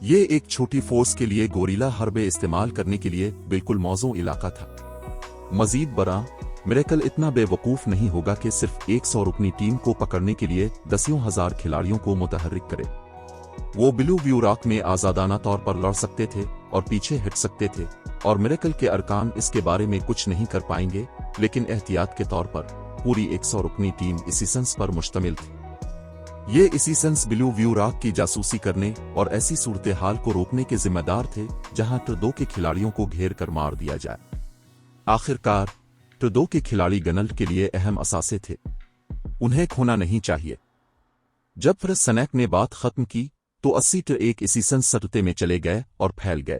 ये एक छोटी फोर्स के लिए गोरिल्ला हरबे इस्तेमाल करने के लिए बिल्कुल मौजूद इलाका था। मजीद बरा, मिरेकल इतना बेवकूफ नहीं होगा कि सिर्फ 100 रुकनी टीम को पकड़ने के लिए दसियों हजार खिलाड़ियों को मुतहर्रिक करे। वो ब्लू व्यू रॉक में आजादाना तौर पर लड़ सकते थे और पीछे हट सकते थे, और मिरेकल के अरकान इसके बारे में कुछ नहीं कर पाएंगे, लेकिन एहतियात के तौर पर पूरी 100 रुकनी टीम इसीसंस पर मुश्तमिल थी। ये इसीसंस ब्लू व्यू रॉक की जासूसी करने और ऐसी सूरत हाल को रोकने के जिम्मेदार थे जहां ट्रडो के खिलाड़ियों को घेर कर मार दिया जाए। आखिरकार ट्रडो के खिलाड़ी गनल्ट के लिए अहम असासे थे, उन्हें खोना नहीं चाहिए। जब फ्रसनैक ने बात खत्म की तो 80 एक इसीसन सतते में चले गए और फैल गए।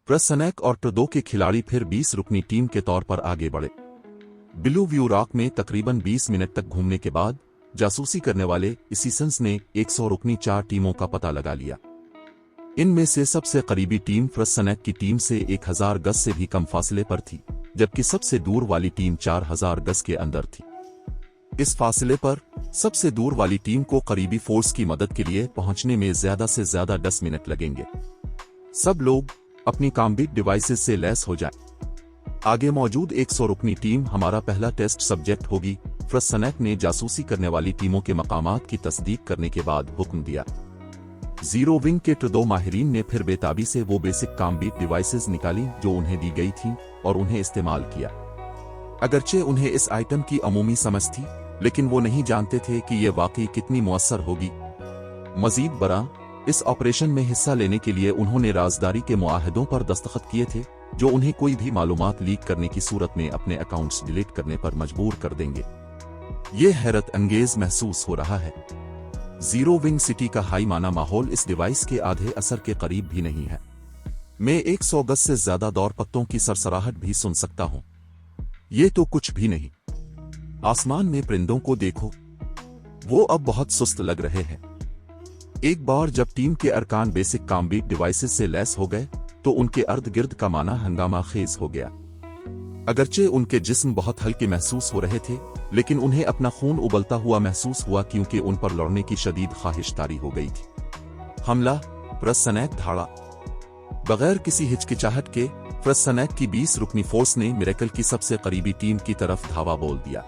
फ्रसनैक और ट्रडो के खिलाड़ी फिर 20 रुकनी टीम के तौर पर आगे बढ़े। ब्लू व्यू रॉक में तकरीबन 20 मिनट तक घूमने के बाद जासूसी करने वाले इसीसंस ने 100 रुकनी 4 टीमों का पता लगा लिया। इनमें से सबसे करीबी टीम फ्रसनैक की टीम से 1000 गज से भी कम फासले पर थी, जबकि सबसे दूर वाली टीम 4000 गज के अंदर थी। इस फासले पर सबसे दूर वाली टीम को करीबी फोर्स की मदद के लिए पहुंचने में ज्यादा से ज्यादा 10 मिनट लगेंगे। सब लोग अपनी कॉम्बैट डिवाइसेस से लैस हो जाएं। आगे मौजूद 100 रुकनी टीम हमारा पहला टेस्ट सब्जेक्ट होगी। फ्रसनैक ने जासूसी करने वाली टीमों के मकामात की तस्दीक करने के बाद हुक्म दिया। जीरो विंग के ट्रडो माहिरीन ने फिर बेताबी से वो बेसिक कॉम्बैट डिवाइसेस निकाली जो उन्हें दी गई थी और उन्हें इस्तेमाल किया। अगरचे उन्हें इस आइटम की अमूमी समझ थी, लेकिन वो नहीं जानते थे कि ये वाकई कितनी मुअस्सर होगी। मजीद बरा, इस ऑपरेशन में हिस्सा लेने के लिए उन्होंने राजदारी के मुआहदों पर दस्तखत किए थे जो उन्हें कोई भी मालूमात लीक करने की सूरत में अपने अकाउंट्स डिलीट करने पर मजबूर कर देंगे। ये हैरत अंगेज महसूस हो रहा है। जीरो विंग सिटी का हाई माना माहौल इस डिवाइस के आधे असर के करीब भी नहीं है। मैं 100 गज से ज्यादा दौर पत्तों की सरसराहट भी सुन सकता हूं। ये तो कुछ भी नहीं। आसमान में परिंदों को देखो, वो अब बहुत सुस्त लग रहे हैं। एक बार जब टीम के अरकान बेसिक कॉम्बैट डिवाइसेस से लैस हो गए तो उनके अर्द गिर्द का माना हंगामा खेज हो गया। अगरचे उनके जिस्म बहुत हल्के महसूस हो रहे थे, लेकिन उन्हें अपना खून उबलता हुआ महसूस हुआ क्योंकि उन पर लड़ने की शदीद ख्वाहिश तारी हो गई थी। हमला, फ्रसनैक धाड़ा। बगैर किसी हिचकिचाहट के फ्रसनैक की 20 रुकनी फोर्स ने मिरेकल की सबसे करीबी टीम की तरफ धावा बोल दिया।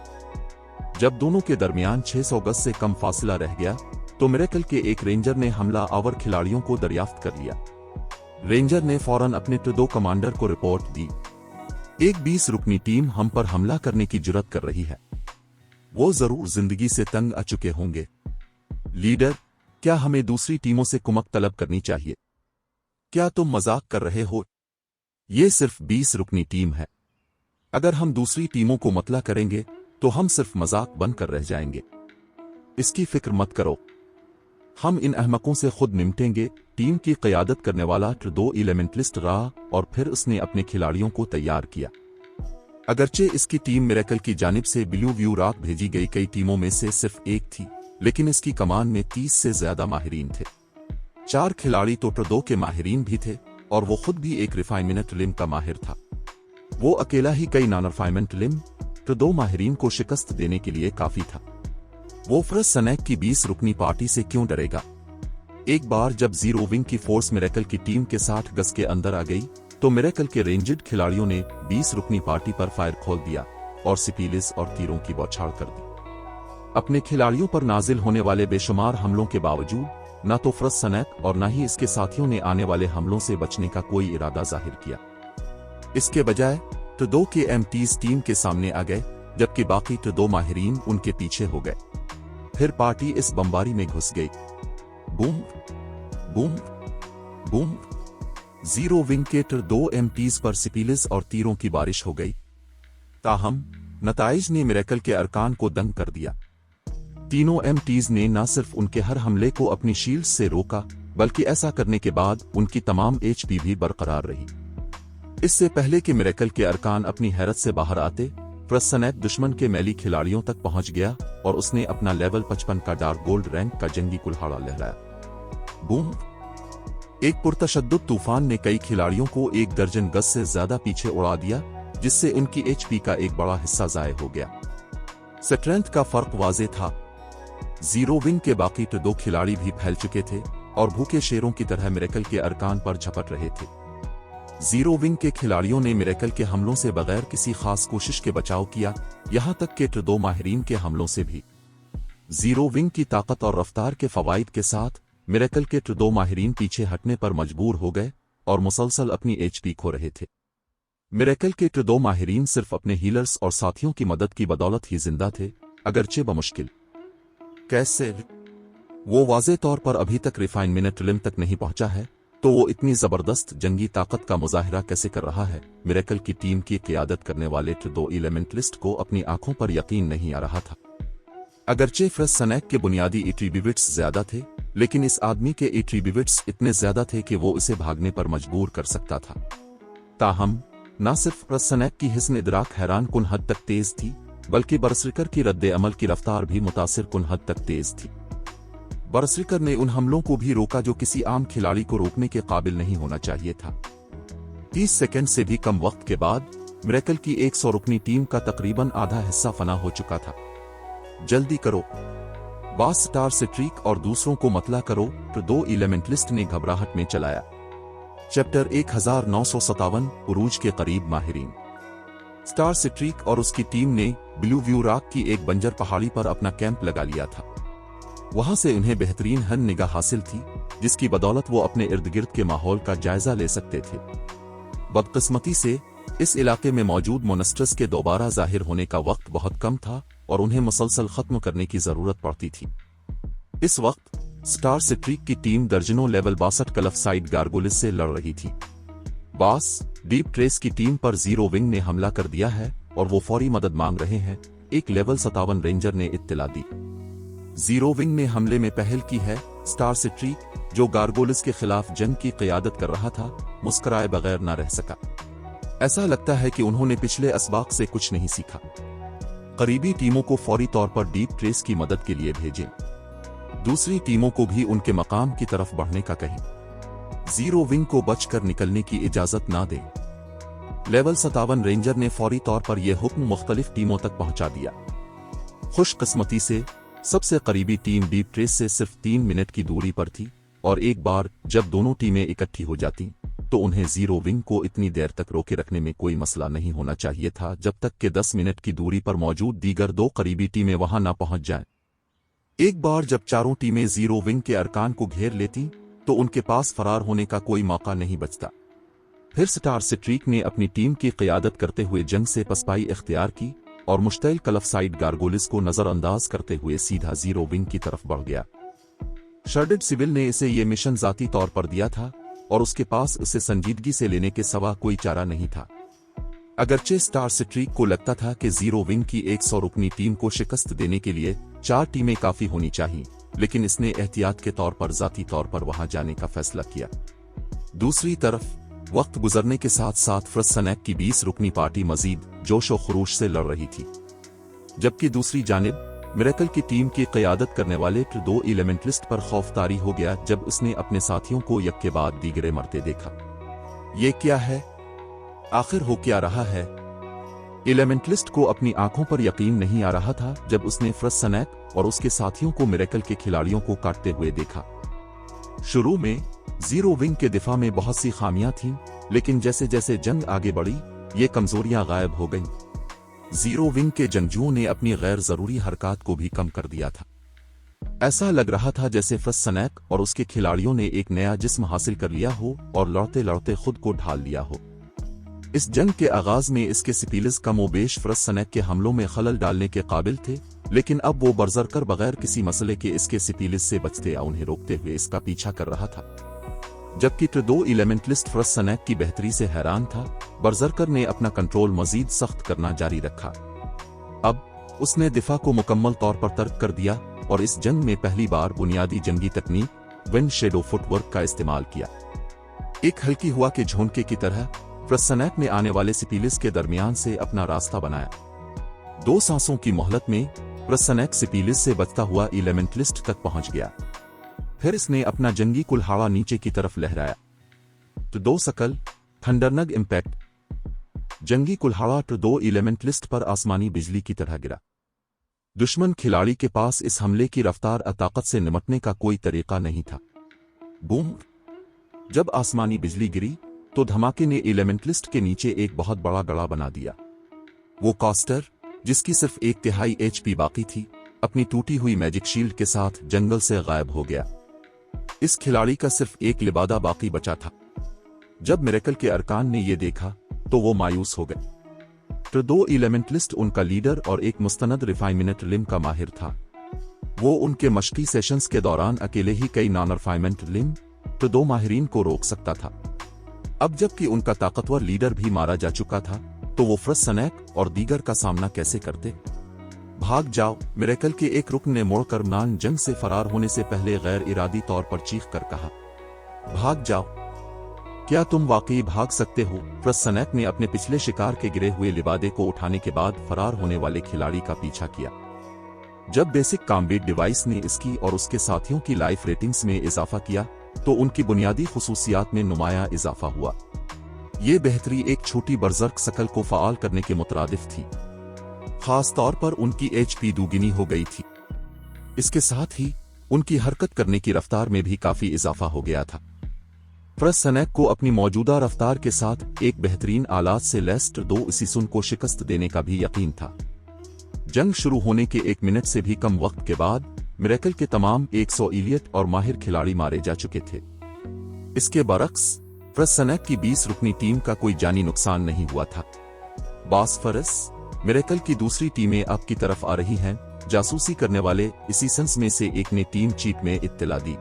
जब दोनों के दरमियान 600 गज से कम फासला रह गया तो मिरेकल के एक रेंजर ने हमला आवर खिलाड़ियों को दरियाफ्त कर लिया। रेंजर ने फौरन अपने ट्रडो कमांडर को रिपोर्ट दी। एक 20 रुकनी टीम हम पर हमला करने की जुर्रत कर रही है। वो जरूर जिंदगी से तंग आ चुके होंगे। लीडर, क्या हमें दूसरी टीमों से कुमक तलब करनी चाहिए? क्या तुम मजाक कर रहे हो? ये सिर्फ 20 रुकनी टीम है। अगर हम दूसरी टीमों को मतला करेंगे तो हम सिर्फ मजाक बनकर रह जाएंगे। इसकी फिक्र मत करो, हम इन अहमकों से खुद निपटेंगे। टीम की क़यादत करने वाला ट्रडो एलिमेंटलिस्ट रहा और फिर उसने अपने खिलाड़ियों को तैयार किया। अगरचे इसकी टीम मिरेकल की जानिब से ब्लू व्यू रॉक भेजी गई कई टीमों में से सिर्फ एक थी, लेकिन इसकी कमान में 30 से ज्यादा माहिरीन थे। 4 खिलाड़ी तो ट्रडो के माहिरीन भी थे और वो खुद भी एक रिफाइनमेंट लिम का माहिर था। वो अकेला ही कई नॉन रिफाइनमेंट लिम ट्रडो माहिरीन को शिकस्त देने के लिए काफी था। वो फ्रसनैक की 20 रुकनी पार्टी से क्यों डरेगा? एक बार जब जीरो विंग की फोर्स मिरेकल की टीम के 60 गज के अंदर आ गई तो मिरेकल के रेंजर्ड खिलाड़ियों ने 20 रुकनी पार्टी पर फायर खोल दिया और सिपीलिस और तीरों की बौछार कर दी। अपने खिलाड़ियों पर नाजिल होने वाले बेशुमार हमलों के बावजूद न तो फ्रसनैक और न ही इसके साथियों ने आने वाले हमलों से बचने का कोई इरादा जाहिर किया। इसके बजाय ट्रडो के एमटीज टीम के सामने आ गए, जबकि बाकी ट्रडो माहिरीन उनके पीछे हो गए। फिर पार्टी इस बमबारी में घुस गई। Boom boom boom. Zero wing के ट्रडो एमटीज पर सिपीलिस और तीरों की बारिश हो गई। ताहम नताइज ने मिरेकल के अरकान को दंग कर दिया। तीनों एमटीज ने न सिर्फ उनके हर हमले को अपनी शील्ड्स से रोका, बल्कि ऐसा करने के बाद उनकी तमाम एचपी भी बरकरार रही। इससे पहले कि मिरेकल के अरकान अपनी हैरत से बाहर आते, फ्रसनैक दुश्मन के मैली खिलाड़ियों तक पहुंच गया और उसने अपना लेवल 55 का डार्क गोल्ड रैंक का जंगी कुल्हाड़ा लहराया। बूम। एक पुरतशद्दुद तूफान ने कई खिलाड़ियों को 1 दर्जन गज से ज्यादा पीछे उड़ा दिया, जिससे उनकी एचपी का एक बड़ा हिस्सा जाये हो गया। स्ट्रेंथ का फर्क वाजे था। जीरो विंग के बाकी तो 2 खिलाड़ी भी फैल चुके थे और भूखे शेरों की तरह मिरेकल के अरकान पर झपट रहे थे। जीरो विंग के खिलाड़ियों ने मिरेकल के हमलों से बगैर किसी खास कोशिश के बचाव किया, यहां तक कि 2 माहिरीन के हमलों से भी। जीरो विंग की ताकत और रफ्तार के फवाइद के साथ मिरेकल के 2 माहिरीन पीछे हटने पर मजबूर हो गए और मुसलसल अपनी एचपी खो रहे थे। मिरेकल के 2 माहिरीन सिर्फ अपने हीलर्स और साथियों की मदद की बदौलत ही जिंदा थे, अगरचे बमुश्किल। कैसे? वो वाज़े तौर पर अभी तक रिफाइनमेंट लिम तक नहीं पहुंचा है, तो वो इतनी जबरदस्त जंगी ताकत का मुजाहिरा कैसे कर रहा है? मिरेकल की टीम की क़ियादत करने वाले 2 एलिमेंटलिस्ट को अपनी आंखों पर यकीन नहीं आ रहा था। अगरचे फ्रसनैक के बुनियादी एट्रीब्यूट्स ज्यादा थे, लेकिन इस आदमी के एट्रीब्यूट्स इतने ज्यादा थे कि वो इसे भागने पर मजबूर कर सकता था। ताहम न सिर्फ फ्रसनैक की हिस्न इदराक हैरान कुन हद तक तेज थी, बल्कि बरसरिकर की रद्द अमल की रफ्तार भी मुतासिर कुन हद तक तेज थी। बरसरिकर ने उन हमलों को भी रोका जो किसी आम खिलाड़ी को रोकने के काबिल नहीं होना चाहिए था। 30 सेकंड से भी कम वक्त के बाद मिरेकल की 100 रुकनी टीम का तकरीबन आधा हिस्सा फना हो चुका था। जल्दी करो, बास स्टार स्ट्रीक और दूसरों को मतला करो, तो 2 एलिमेंटलिस्ट ने घबराहट में चलाया। चैप्टर 1957 उरूज के करीब माहिरीन। स्टार स्ट्रीक और उसकी टीम ने ब्लू व्यू रॉक की एक बंजर पहाड़ी पर अपना कैंप लगा लिया था। वहां से उन्हें बेहतरीन हन निगाह हासिल थी, जिसकी बदौलत वो अपने इर्द गिर्द के माहौल का जायजा ले सकते थे। बदकिस्मती से इस इलाके में मौजूद मोनस्टर्स के दोबारा जाहिर होने का वक्त बहुत कम था और उन्हें मुसलसल खत्म करने की जरूरत पड़ती थी। इस वक्त स्टार स्ट्रीक की टीम दर्जनों लेवल 62 कलफ साइड गार्गोलिस से लड़ रही थी। बास डीप ट्रेस की टीम पर जीरो विंग ने हमला कर दिया है और वो फौरी मदद मांग रहे हैं, एक लेवल 57 रेंजर ने इत्तला दी। जीरो विंग ने हमले में पहल की है। स्टार स्ट्रीक, जो गार्गोलिस के खिलाफ जंग की क़ियादत कर रहा था, मुस्कुराए बगैर न रह सका। ऐसा लगता है कि उन्होंने पिछले असबाक से कुछ नहीं सीखा। करीबी टीमों को फौरी तौर पर डीप ट्रेस की मदद के लिए भेजें। दूसरी टीमों को भी उनके मकाम की तरफ बढ़ने का कहें। जीरो विंग को बचकर निकलने की इजाजत ना दें। लेवल 57 रेंजर ने फौरी तौर पर यह हुक्म मुख्तलिफ टीमों तक पहुंचा दिया। खुशकिस्मती से सबसे करीबी टीम डीप ट्रेस से सिर्फ 3 मिनट की दूरी पर थी, और एक बार जब दोनों टीमें इकट्ठी हो जाती तो उन्हें जीरो विंग को इतनी देर तक रोके रखने में कोई मसला नहीं होना चाहिए था जब तक कि 10 मिनट की दूरी पर मौजूद दीगर 2 करीबी टीमें वहां ना पहुंच जाएं। एक बार जब चारों टीमें जीरो विंग के अरकान को घेर लेती तो उनके पास फरार होने का कोई मौका नहीं बचता। फिर स्टार स्ट्रीक ने अपनी टीम की क़ियादत करते हुए जंग से पसपाई इख्तियार की और मुश्तइल कलफ साइड गार्गोलिस को नजरअंदाज करते हुए सीधा जीरो विंग की तरफ बढ़ गया। शर्डेड सिविल ने इसे ये मिशन जाती तौर पर दिया था और उसके पास उसे संजीदगी से लेने के सिवा कोई चारा नहीं था। अगरचे स्टार स्ट्रीक को लगता था कि जीरो विंग की 100 रुकनी टीम को शिकस्त देने के लिए 4 टीमें काफी होनी चाहिए, लेकिन इसने एहतियात के तौर पर जाती तौर पर वहां जाने का फैसला किया। दूसरी तरफ वक्त गुजरने के साथ साथ फ्रसनैक की 20 रुकनी पार्टी मजीद जोश व खरूश से लड़ रही थी, जबकि दूसरी जानिब मिरेकल की टीम की क़ियादत करने वाले 2 एलिमेंटलिस्ट पर खौफ तारी हो गया जब उसने अपने साथियों को एक के बाद दीगरे मरते देखा। ये क्या है? आखिर हो क्या रहा है? एलिमेंटलिस्ट को अपनी आंखों पर यकीन नहीं आ रहा था जब उसने फ्रसनैक और उसके साथियों को मिरेकल के खिलाड़ियों को काटते हुए देखा। शुरू में जीरो विंग के दिफा में बहुत सी खामियां थीं, लेकिन जैसे जैसे जंग आगे बढ़ी ये कमजोरियां गायब हो गईं। जीरो विंग के जंगजुओं ने अपनी गैर जरूरी हरकत को भी कम कर दिया था। ऐसा लग रहा था जैसे फ्रसनैक और उसके खिलाड़ियों ने एक नया जिस्म हासिल कर लिया हो और लड़ते लड़ते खुद को ढाल लिया हो। इस जंग के आगाज में इसके सिपील्स कमोबेश फ्रसनैक के हमलों में खलल डालने के काबिल थे, लेकिन अब वो बरसरकर बगैर किसी मसले के इसके सिपील्स से बचते या उन्हें रोकते हुए इसका पीछा कर रहा था। जबकि 2 एलिमेंटलिस्ट फ्रसनैक की बेहतरी से हैरान था, बरसरकर ने अपना कंट्रोल मजीद सख्त करना जारी रखा। अब उसने दिफा को मुकम्मल तौर पर तर्क कर दिया और इस जंग में पहली बार बुनियादी जंगी तकनीक विंड शेडो फुटवर्क का इस्तेमाल किया। एक हल्की हवा के झोंके की तरह फ्रसनैक ने आने वाले सिपील्स के दरमियान से अपना रास्ता बनाया। 2 सांसों की मोहलत में फ्रसनैक सिपील्स से बचता हुआ एलिमेंटलिस्ट तक पहुंच गया। फिर इसने अपना जंगी कुल्हाड़ा नीचे की तरफ लहराया तो 2 सकल थंडरनग इम्पैक्ट जंगी कुल्हाड़ा 2 एलिमेंटलिस्ट पर आसमानी बिजली की तरह गिरा। दुश्मन खिलाड़ी के पास इस हमले की रफ्तार और ताकत से निपटने का कोई तरीका नहीं था। बूम! जब आसमानी बिजली गिरी तो धमाके ने एलिमेंटलिस्ट के नीचे एक बहुत बड़ा गड़ा बना दिया। वो कास्टर, जिसकी सिर्फ 1/3 HP बाकी थी, अपनी टूटी हुई मैजिक शील्ड के साथ जंगल से गायब हो गया। इस खिलाड़ी का सिर्फ एक लिबादा बाकी बचा था। जब मिरेकल के अरकान ने यह देखा तो वो मायूस हो गए। तो 2 एलिमेंटलिस्ट, उनका लीडर और एक मुस्तनद रिफाइनमेंट लिम का माहिर था। वो उनके मशकी सेशंस के दौरान अकेले ही कई नॉन रिफाइनमेंट लिम तो 2 माहिरीन को रोक सकता था। अब जबकि उनका ताकतवर लीडर भी मारा जा चुका था तो वो फ्रसनैक और दीगर का सामना कैसे करते? भाग जाओ! मिरेकल के एक रुकन ने मुड़कर नान जंग से फरार होने से पहले गैर इरादी तौर पर चीख कर कहा, भाग जाओ! क्या तुम वाकई भाग सकते हो? फ्रसनैक ने अपने पिछले शिकार के गिरे हुए लिबादे को उठाने के बाद फरार होने वाले खिलाड़ी का पीछा किया। जब बेसिक कॉम्बैट डिवाइस ने इसकी और उसके साथियों की लाइफ रेटिंग्स में इजाफा किया तो उनकी बुनियादी खुसूसियात में नुमाया इजाफा हुआ। ये बेहतरी एक छोटी बर्जर्क शकल को फाल करने के मुतरादिफ थी। खास तौर पर उनकी HP दुगनी हो गई थी। इसके साथ ही उनकी हरकत करने की रफ्तार में भी काफी इजाफा हो गया था। फ्रसनैक को अपनी मौजूदा रफ्तार के साथ एक बेहतरीन आलात से लेस्ट 2 इसीसुन को शिकस्त देने का भी यकीन था। जंग शुरू होने के 1 मिनट से भी कम वक्त के बाद मिरेकल के तमाम 100 इलियट और माहिर खिलाड़ी मारे जा चुके थे। इसके बरक्स फ्रसनैक की 20 रुकनी टीम का कोई जानी नुकसान नहीं हुआ था। बॉस्फरस, मिरेकल की दूसरी टीमें अब की तरफ आ रही हैं। जासूसी करने वाले इसीसन्स में से एक ने टीम चीफ में इत्तला दी।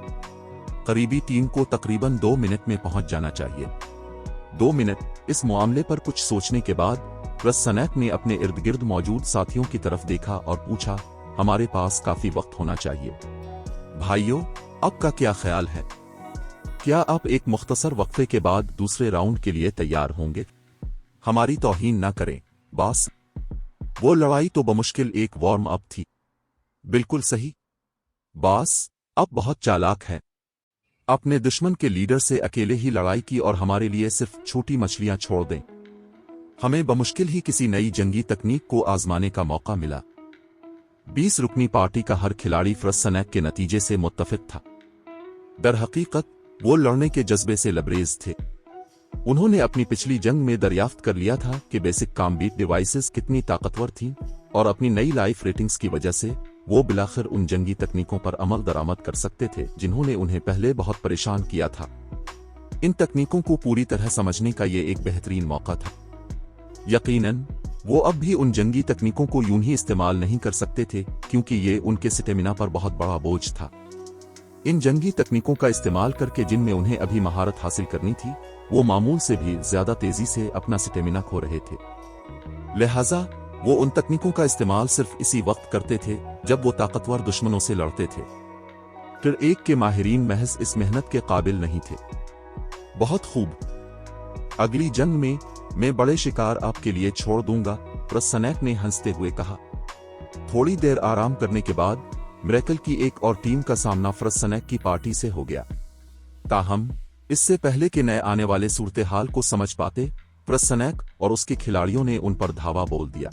करीबी टीम को तकरीबन 2 मिनट में पहुंच जाना चाहिए। 2 मिनट! इस मामले पर कुछ सोचने के बाद फ्रसनैक ने अपने इर्द गिर्द मौजूद साथियों की तरफ देखा और पूछा, हमारे पास काफी वक्त होना चाहिए। भाइयों, आपका क्या ख्याल है? क्या आप एक मुख्तसर वक्फे के बाद दूसरे राउंड के लिए तैयार होंगे? हमारी तौहीन न करें, बॉस। वो लड़ाई तो बमुश्किल एक वार्म अप थी। बिल्कुल सही, बॉस। आप बहुत चालाक हैं। अपने दुश्मन के लीडर से अकेले ही लड़ाई की और हमारे लिए सिर्फ छोटी मछलियां छोड़ दें। हमें बमुश्किल ही किसी नई जंगी तकनीक को आजमाने का मौका मिला। 20 रुकनी पार्टी का हर खिलाड़ी फ्रसनैक के नतीजे से मुत्तफिक था। दर हकीकत वो लड़ने के जज्बे से लबरेज थे। उन्होंने अपनी पिछली जंग में दरियाफ्त कर लिया था कि बेसिक कॉम्बैट डिवाइसेस कितनी ताकतवर थीं और अपनी नई लाइफ रेटिंग्स की वजह से वो बिलाखिर उन जंगी तकनीकों पर अमल दरामद कर सकते थे जिन्होंने उन्हें पहले बहुत परेशान किया था। इन तकनीकों को पूरी तरह समझने का ये एक बेहतरीन मौका था। यकीनन वो अब भी उन जंगी तकनीकों को यूं ही इस्तेमाल नहीं कर सकते थे क्योंकि ये उनके स्टेमिना पर बहुत बड़ा बोझ था। इन जंगी तकनीकों का इस्तेमाल करके जिनमें उन्हें अभी महारत हासिल करनी थी, वो मामूल से भी ज्यादा तेजी से अपना स्टेमिना खो रहे थे। लिहाजा वो उन तकनीकों का इस्तेमाल सिर्फ इसी वक्त करते थे जब वो ताकतवर दुश्मनों से लड़ते थे। फिर एक के माहिरीन महज इस मेहनत के काबिल नहीं थे। बहुत खूब, अगली जंग में मैं बड़े शिकार आपके लिए छोड़ दूंगा, फ्रसनैक ने हंसते हुए कहा। थोड़ी देर आराम करने के बाद मिरेकल की एक और टीम का सामना फ्रसनैक की पार्टी से हो गया। ताहम इससे पहले कि नए आने वाले सूरत हाल को समझ पाते, फ्रसनैक और उसके खिलाड़ियों ने उन पर धावा बोल दिया।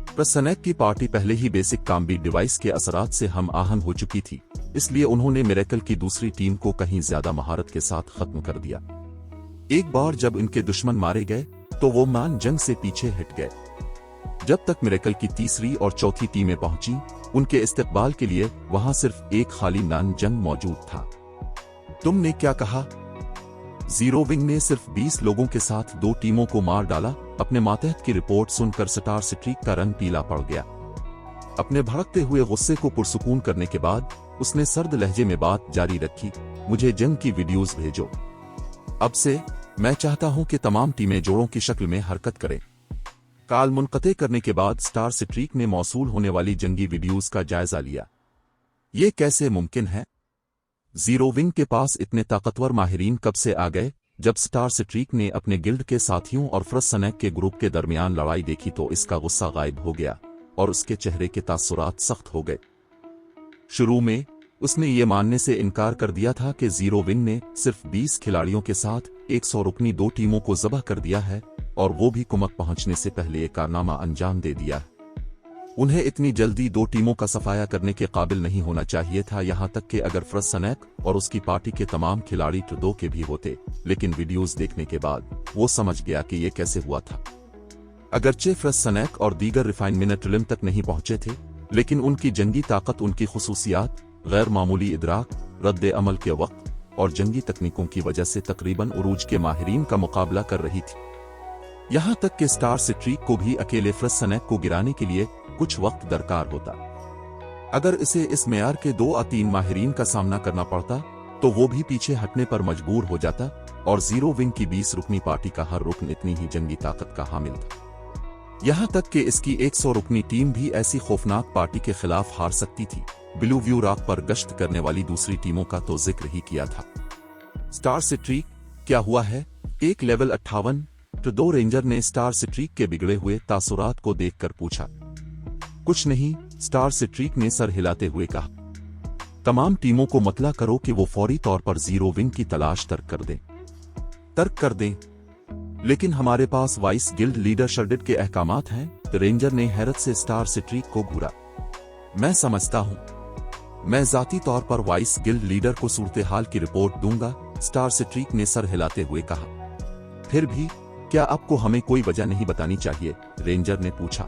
फ्रसनैक की पार्टी पहले ही बेसिक कॉम्बैट डिवाइस के असरात से हम आहन हो चुकी थी, इसलिए उन्होंने मिरेकल की दूसरी टीम को कहीं ज्यादा महारत के साथ खत्म कर दिया। एक बार जब इनके दुश्मन मारे गए तो वो मान जंग से पीछे हट गए। जब तक मिरेकल की तीसरी और चौथी टीमें पहुंची, उनके इस्तकबाल के लिए वहां सिर्फ एक खाली नान जंग मौजूद था। तुमने क्या कहा? जीरो विंग ने सिर्फ 20 लोगों के साथ 2 टीमों को मार डाला। अपने मातहत की रिपोर्ट सुनकर स्टार स्ट्रीक का रंग पीला पड़ गया। अपने भड़कते हुए गुस्से को पुरसुकून करने के बाद उसने सर्द लहजे में बात जारी रखी, मुझे जंग की वीडियोस भेजो। अब से मैं चाहता हूं कि तमाम टीमें जोड़ों की शक्ल में हरकत करें। काल मुनक़ते करने के बाद स्टार स्ट्रीक ने मौसूल होने वाली जंगी वीडियोस का जायजा लिया। ये कैसे मुमकिन है? जीरो विंग के पास इतने ताकतवर माहिरीन कब से आ गए? जब स्टार स्ट्रीक ने अपने गिल्ड के साथियों और फ्रसनैक के ग्रुप के दरमियान लड़ाई देखी तो इसका गुस्सा गायब हो गया और उसके चेहरे के तासुरात सख्त हो गए। शुरू में उसने ये मानने से इनकार कर दिया था कि जीरो विंग ने सिर्फ 20 खिलाड़ियों के साथ 100 रुकनी 2 टीमों को ज़बह कर दिया है और वो भी कुमक पहुंचने से पहले एक कारनामा अंजाम दे दिया है। उन्हें इतनी जल्दी दो टीमों का सफाया करने के काबिल नहीं होना चाहिए था, यहाँ तक कि अगर फ्रसनैक और उसकी पार्टी के तमाम खिलाड़ी ट्रुडो के भी होते, लेकिन वीडियोस देखने के बाद वो समझ गया कि ये कैसे हुआ था। अगरचे फ्रसनैक और दीगर रिफाइनमेंट ट्रिलिम तक नहीं पहुंचे थे, लेकिन उनकी जंगी ताकत, उनकी खुसूसियात, गैर मामूली इदराक, रद्द अमल के वक्त और जंगी तकनीकों की वजह से तकरीबन उरूज के माहिरीन का मुकाबला कर रही थी। यहाँ तक कि स्टार स्ट्रीक को भी अकेले फ्रसनैक को गिराने के लिए कुछ वक्त दरकार होता। अगर इसे इस मेयार के 2 या 3 माहिरीन का सामना करना पड़ता तो वो भी पीछे हटने पर मजबूर हो जाता, और जीरो विंग की 20 रुकनी पार्टी का हर रुकन इतनी ही जंगी ताकत का हामिल था। यहाँ तक कि इसकी 100 रुकनी टीम भी ऐसी खौफनाक पार्टी के खिलाफ हार सकती थी। ब्लू व्यू रॉक पर गश्त करने वाली दूसरी टीमों का तो जिक्र ही किया था। स्टार स्ट्रीक क्या हुआ है? एक लेवल 58 ट्रुडो रेंजर ने स्टार स्ट्रीक के बिगड़े हुए तासुरात को देखकर पूछा। कुछ नहीं, स्टार स्ट्रीक ने सर हिलाते हुए कहा। तमाम टीमों को मतला करो कि वो फौरी तौर पर जीरो विंग की तलाश तर्क कर दें। लेकिन हमारे पास वाइस गिल्ड लीडर शर्डेड के अहकामात हैं। रेंजर ने हैरत से स्टार स्ट्रीक को घूरा। मैं समझता हूं, मैं जाती तौर पर वाइस गिल्ड लीडर को सूरत हाल की रिपोर्ट दूंगा, स्टार स्ट्रीक ने सर हिलाते हुए कहा। फिर भी क्या आपको हमें कोई वजह नहीं बतानी चाहिए? रेंजर ने पूछा।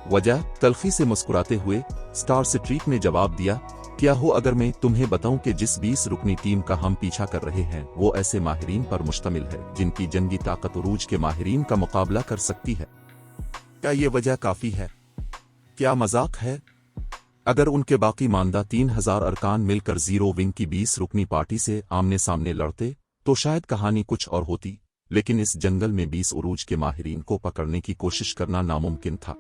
वजह? तल्खी से मुस्कुराते हुए स्टार स्ट्रीक ने जवाब दिया, क्या हो अगर मैं तुम्हें बताऊं कि जिस 20 रुकनी टीम का हम पीछा कर रहे हैं वो ऐसे माहिरीन पर मुश्तमिल है जिनकी जंगी ताकत उरूज के माहिरीन का मुकाबला कर सकती है। क्या ये वजह काफी है? क्या मजाक है? अगर उनके बाकी मानदा 3000 अरकान मिलकर जीरो विंग की 20 रुकनी पार्टी से आमने सामने लड़ते तो शायद कहानी कुछ और होती, लेकिन इस जंगल में 20 उरूज के माहिरीन को पकड़ने की कोशिश करना नामुमकिन था।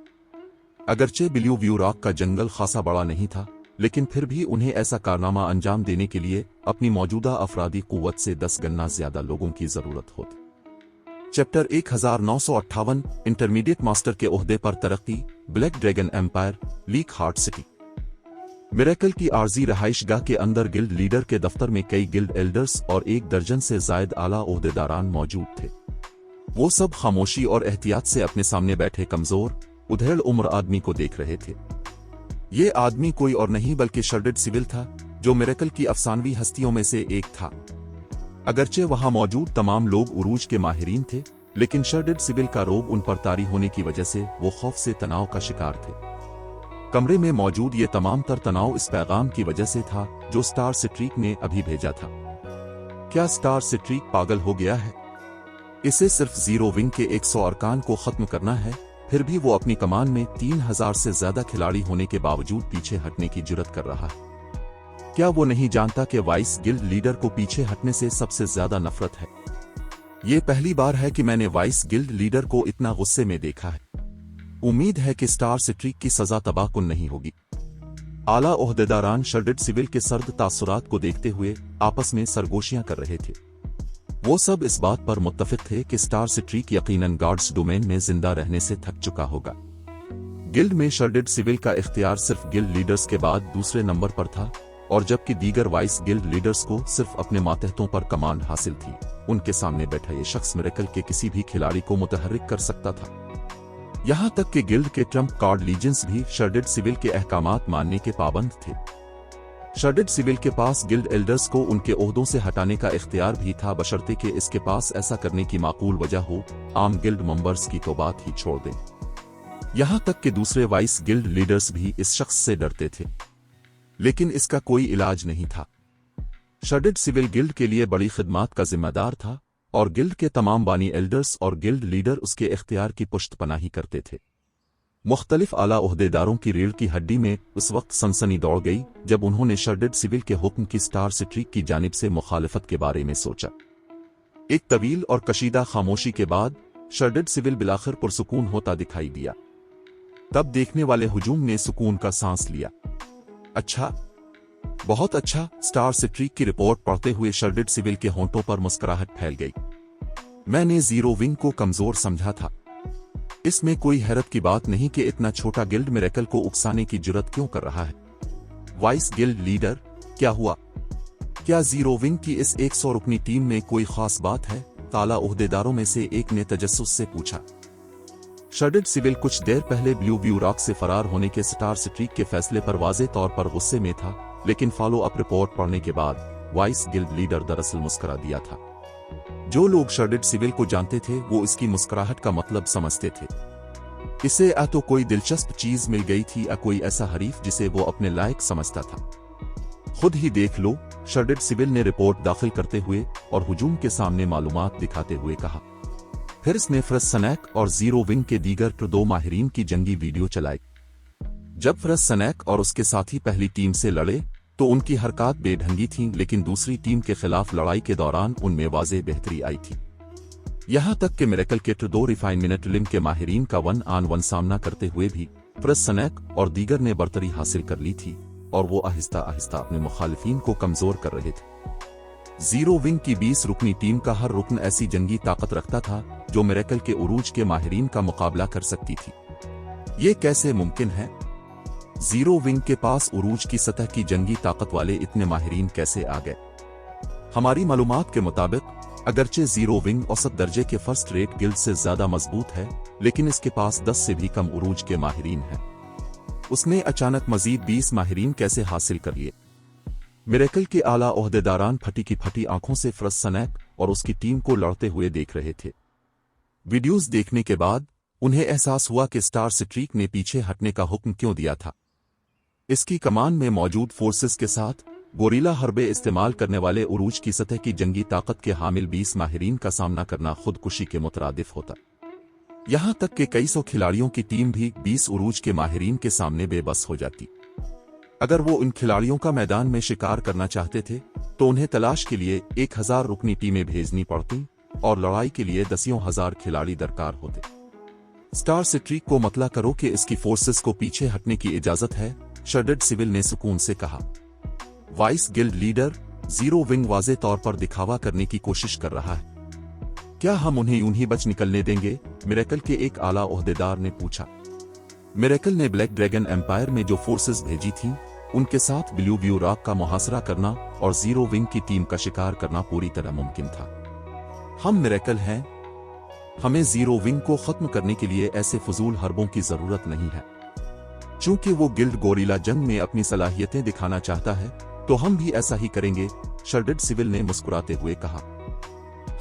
अगरचे ब्लू व्यू रॉक का जंगल खासा बड़ा नहीं था, लेकिन फिर भी उन्हें ऐसा कारनामा अंजाम देने के लिए अपनी मौजूदा अफरादी कुव्वत से 10 गुना ज्यादा लोगों की जरूरत होती। चैप्टर 1958 इंटरमीडिएट मास्टर के ओहदे पर तरक्की, Black Dragon Empire, Leak Heart City. Miracle की आर्जी रहाइशगाह के अंदर गिल्ड लीडर के दफ्तर में कई गिल्ड एल्डर्स और 1 दर्जन से जायद आला ओहदेदारान मौजूद थे। वो सब खामोशी और एहतियात से अपने सामने बैठे कमजोर उधेड़ उम्र आदमी को देख रहे थे। ये आदमी कोई और नहीं बल्कि शर्डेड सिविल था, जो मिरेकल की अफसानवी हस्तियों में से एक था। अगरचे वहां मौजूद तमाम लोग उरूज के माहिरीन थे, लेकिन शर्डेड सिविल का रोब उन पर तारी होने की वजह से वो खौफ से तनाव का शिकार थे। कमरे में मौजूद ये तमाम तर तनाव इस पैगाम की वजह से था जो स्टार स्ट्रीक ने अभी भेजा था। क्या स्टार स्ट्रीक पागल हो गया है? इसे सिर्फ जीरो विंग के 100 अरकान को खत्म करना है, फिर भी वो अपनी कमान में 3000 से ज्यादा खिलाड़ी होने के बावजूद पीछे हटने की जुर्रत कर रहा है। क्या वो नहीं जानता कि वाइस गिल्ड लीडर को पीछे हटने से सबसे ज्यादा नफरत है? ये पहली बार है कि मैंने वाइस गिल्ड लीडर को इतना गुस्से में देखा है। उम्मीद है कि स्टार स्ट्रीक की सजा तबाहकुन नहीं होगी। आला ओहदेदारान शर्डेड सिविल के सर्द तासुरात को देखते हुए आपस में सरगोशियां कर रहे थे। वो सब इस बात पर मुत्तफिक थे कि स्टार स्ट्रीक यकीनन गार्ड्स डोमेन में जिंदा रहने से थक चुका होगा। गिल्ड में शर्डेड सिविल का इख्तियार सिर्फ गिल्ड लीडर्स के बाद दूसरे नंबर पर था, और जबकि दीगर वाइस गिल्ड लीडर्स को सिर्फ अपने मातहतों पर कमांड हासिल थी, उनके सामने बैठा ये शख्स मिरेकल के किसी भी खिलाड़ी को मुतहर्रिक कर सकता था। यहाँ तक कि गिल्ड के ट्रम्प कार्ड लीजेंड्स भी शर्डेड सिविल के अहकामात मानने के पाबंद थे। शर्डेड सिविल के पास गिल्ड एल्डर्स को उनके ओहदों से हटाने का इख्तियार भी था, बशर्ते कि इसके पास ऐसा करने की माकूल वजह हो। आम गिल्ड मेंबर्स की तो बात ही छोड़ दें, यहाँ तक कि दूसरे वाइस गिल्ड लीडर्स भी इस शख्स से डरते थे, लेकिन इसका कोई इलाज नहीं था। शर्डेड सिविल गिल्ड के लिए बड़ी खिदमात का जिम्मेदार था, और गिल्ड के तमाम बानी एल्डर्स और गिल्ड लीडर उसके इख्तियार की पुश्तपनाही करते थे। मुख्तलिफ आला ओहदेदारों की रीढ़ की हड्डी में उस वक्त सनसनी दौड़ गई जब उन्होंने शर्डेड सिविल के हुक्म की स्टार स्ट्रीक की जानिब से मुखालिफत के बारे में सोचा। एक तवील और कशीदा खामोशी के बाद शर्डेड सिविल बिलाखिर पुरसुकून होता दिखाई दिया। तब देखने वाले हुजूम ने सुकून का सांस लिया। अच्छा, बहुत अच्छा। स्टार स्ट्रीक की रिपोर्ट पढ़ते हुए शर्डेड सिविल के होंठों पर मुस्कुराहट फैल गई। मैंने जीरो विंग को कमजोर समझा था। इसमें कोई हैरत की बात नहीं कि इतना छोटा गिल्ड मिरेकल को उकसाने की जुर्रत क्यों कर रहा है। वाइस गिल्ड लीडर, क्या हुआ? क्या जीरो विंग की इस 100 रुकनी टीम में कोई खास बात है? ताला ओहदेदारों में से एक ने तजस्सुस से पूछा। शर्डेड सिविल कुछ देर पहले ब्लू व्यू रॉक से फरार होने के स्टार स्ट्रीक के फैसले पर वाज़े तौर पर गुस्से में था, लेकिन फॉलो अप रिपोर्ट पढ़ने के बाद वाइस गिल्ड लीडर दरअसल मुस्कुरा दिया था। जो लोग शर्डेड सिविल को जानते थे वो इसकी मुस्कुराहट का मतलब समझते थे। इसे या तो कोई दिलचस्प चीज मिल गई थी या कोई ऐसा हरीफ जिसे वो अपने लायक समझता था। खुद ही देख लो, शर्डेड सिविल ने रिपोर्ट दाखिल करते हुए और हुजूम के सामने मालूमात दिखाते हुए कहा। फिर इसने फ्रसनैक और जीरो विंग के दीगर 2 माहिरीन की जंगी वीडियो चलाई। जब फ्रसनैक और उसके साथी पहली टीम से लड़े तो उनकी हरकत बेढंगी थी, लेकिन दूसरी टीम के खिलाफ लड़ाई के दौरान उनमें वाज़े बेहतरी आई थी। यहां तक कि मिरेकल के 2 रिफाइनमेंट लिम के माहिरीन का 1-on-1 सामना करते हुए भी फ्रसनैक और दीगर ने बरतरी हासिल कर ली थी और वो आहिस्ता आहिस्ता अपने मुखालिफिन को कमजोर कर रहे थे। जीरो विंग की 20 रुकनी टीम का हर रुकन ऐसी जंगी ताकत रखता था जो मिरेकल के उरूज के माहिरीन का मुकाबला कर सकती थी। ये कैसे मुमकिन है? जीरो विंग के पास उरूज की सतह की जंगी ताकत वाले इतने माहिरीन कैसे आ गए? हमारी मालूमात के मुताबिक अगरचे जीरो विंग औसत दर्जे के फर्स्ट रेट गिल्ड से ज्यादा मजबूत है, लेकिन इसके पास 10 से भी कम उरूज के माहिरीन हैं। उसने अचानक मजीद 20 माहिरीन कैसे हासिल कर लिए? मिरेकल के आला ओहदेदारान फटी की फटी आंखों से फ्रसनैक और उसकी टीम को लड़ते हुए देख रहे थे। वीडियोस देखने के बाद उन्हें एहसास हुआ कि स्टार स्ट्रीक ने पीछे हटने का हुक्म क्यों दिया था। इसकी कमान में मौजूद फोर्सेस के साथ गोरिल्ला हरबे इस्तेमाल करने वाले उरूज की सतह की जंगी ताकत के हामिल 20 माहिरीन का सामना करना खुदकुशी के मुतरादिफ होता। यहां तक कि कई सौ खिलाड़ियों की टीम भी 20 उरूज के माहिरीन के सामने बेबस हो जाती। अगर वो इन खिलाड़ियों का मैदान में शिकार करना चाहते थे तो उन्हें तलाश के लिए 1000 रुकनी टीमें भेजनी पड़ती और लड़ाई के लिए दसियों हजार खिलाड़ी दरकार होते। स्टार स्ट्रीक को मतला करो कि इसकी फोर्सेस को पीछे हटने की इजाजत है, शर्डेड सिविल ने सुकून से कहा। Vice guild leader zero wing वाज़े तौर पर दिखावा करने की कोशिश कर रहा है। क्या हम उन्हें यूं ही बच निकलने देंगे? मिरेकल के एक आला ओहदेदार ने पूछा। मिरेकल ने ब्लैक ड्रैगन एम्पायर में जो फोर्सेस भेजी थीं, उनके साथ ब्लू व्यू रॉक का मुहासरा करना और जीरो विंग की टीम का शिकार करना पूरी तरह मुमकिन था। हम मिरेकल हैं, हमें जीरो विंग को खत्म करने के लिए ऐसे फजूल हरबों की जरूरत नहीं है। चूंकि वो गिल्ड गोरिल्ला जंग में अपनी सलाहियतें दिखाना चाहता है तो हम भी ऐसा ही करेंगे, शर्डेड सिविल ने मुस्कुराते हुए कहा।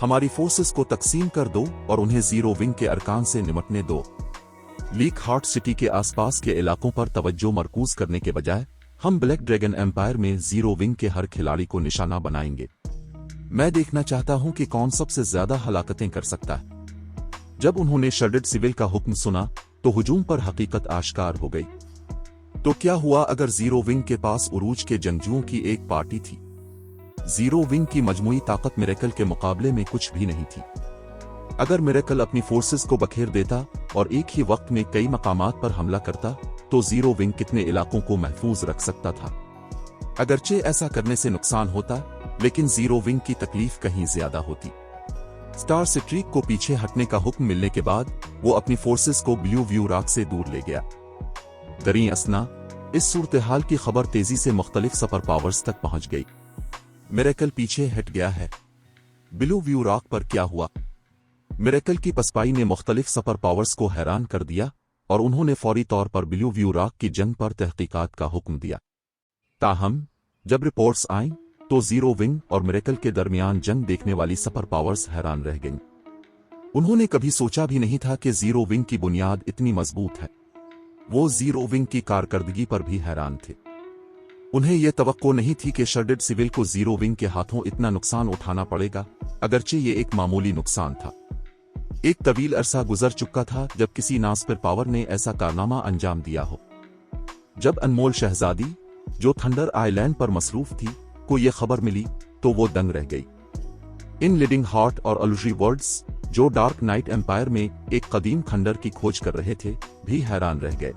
हमारी फोर्सेस को तकसीम कर दो और उन्हें जीरो विंग के अरकान से निमटने दो। लीक हार्ट सिटी के आसपास के इलाकों पर तवज्जो मरकूज करने के बजाय हम ब्लैक ड्रैगन एम्पायर में जीरो विंग के हर खिलाड़ी को निशाना बनाएंगे। मैं देखना चाहता हूं कि कौन सबसे ज्यादा हलाकतें कर सकता है। जब उन्होंने शर्डेड सिविल का हुक्म सुना तो हुजूम पर हकीकत आश्कार हो गई। तो क्या हुआ अगर जीरो विंग के पास उरूज के जंगजुओं की एक पार्टी थी? जीरो विंग की मजमूई ताकत मिरेकल के मुकाबले में कुछ भी नहीं थी। अगर मिरेकल अपनी फोर्सेस को बखेर देता और एक ही वक्त में कई मकामात पर हमला करता तो जीरो विंग कितने इलाकों को महफूज रख सकता था। अगरचे ऐसा करने से नुकसान होता, लेकिन जीरो विंग की तकलीफ कहीं ज्यादा होती। स्टार स्ट्रीक को पीछे हटने का हुक्म मिलने के बाद वो अपनी फोर्सेस को ब्लू व्यू रॉक से दूर ले गया। दरी असना इस सूरत हाल की खबर तेजी से मुख्तलिफ सुपर पावर्स तक पहुंच गई। मिरेकल पीछे हट गया है। ब्लू व्यू रॉक पर क्या हुआ? मिरेकल की पसपाई ने मुख्तलिफ सुपर पावर्स को हैरान कर दिया और उन्होंने फौरी तौर पर ब्लू व्यू रॉक की जंग पर तहकीकात का हुक्म दिया। ताहम जब रिपोर्ट्स आईं तो जीरो विंग और मिरेकल के दरमियान जंग देखने वाली सुपर पावर्स हैरान रह गईं। उन्होंने कभी सोचा भी नहीं था कि जीरो विंग की बुनियाद इतनी मजबूत है। वो जीरो विंग की कारकर्दगी पर भी हैरान थे। उन्हें यह तवक्को नहीं थी कि शर्डेड सिविल को जीरो विंग के हाथों इतना नुकसान उठाना पड़ेगा, अगरचे ये एक मामूली नुकसान था। एक तवील अरसा गुजर चुका था जब किसी नास्पिर पावर ने ऐसा कारनामा अंजाम दिया हो। जब अनमोल शहजादी जो थंडर आइलैंड पर मसरूफ थी को यह खबर मिली तो वो दंग रह गई। इन लीडिंग हार्ट और अलुजी वर्ड्स जो डार्क नाइट एम्पायर में एक कदीम खंडर की खोज कर रहे थे भी हैरान रह गए।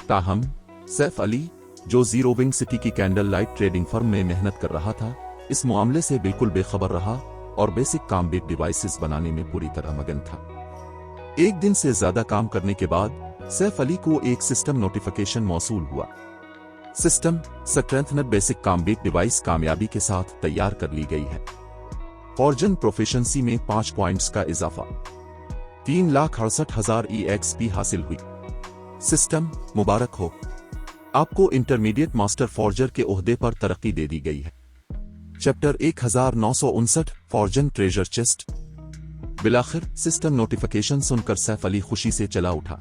ताहम सैफ अली जो जीरो विंग सिटी की कैंडल लाइट ट्रेडिंग फर्म में मेहनत कर रहा था, इस मामले से बिल्कुल बेखबर रहा और बेसिक कॉम्बैट डिवाइसेस बनाने में पूरी तरह मगन था। एक दिन से ज्यादा काम करने के बाद सैफ अली को एक सिस्टम नोटिफिकेशन मौसूल हुआ। सिस्टम स्ट्रेंथनर बेसिक कॉम्बैट डिवाइस कामयाबी के साथ तैयार कर ली गई है। फॉर्जन प्रोफिशिएंसी में 5 पॉइंट्स का इजाफा। 3,68,000 EXP हासिल हुई। सिस्टम मुबारक हो, आपको इंटरमीडिएट मास्टर फॉर्जर के ओहदे पर तरक्की दे दी गई है। Chapter 1959 forging treasure chest. बिलाखिर सिस्टम नोटिफिकेशन सुनकर सैफ अली खुशी से चला उठा।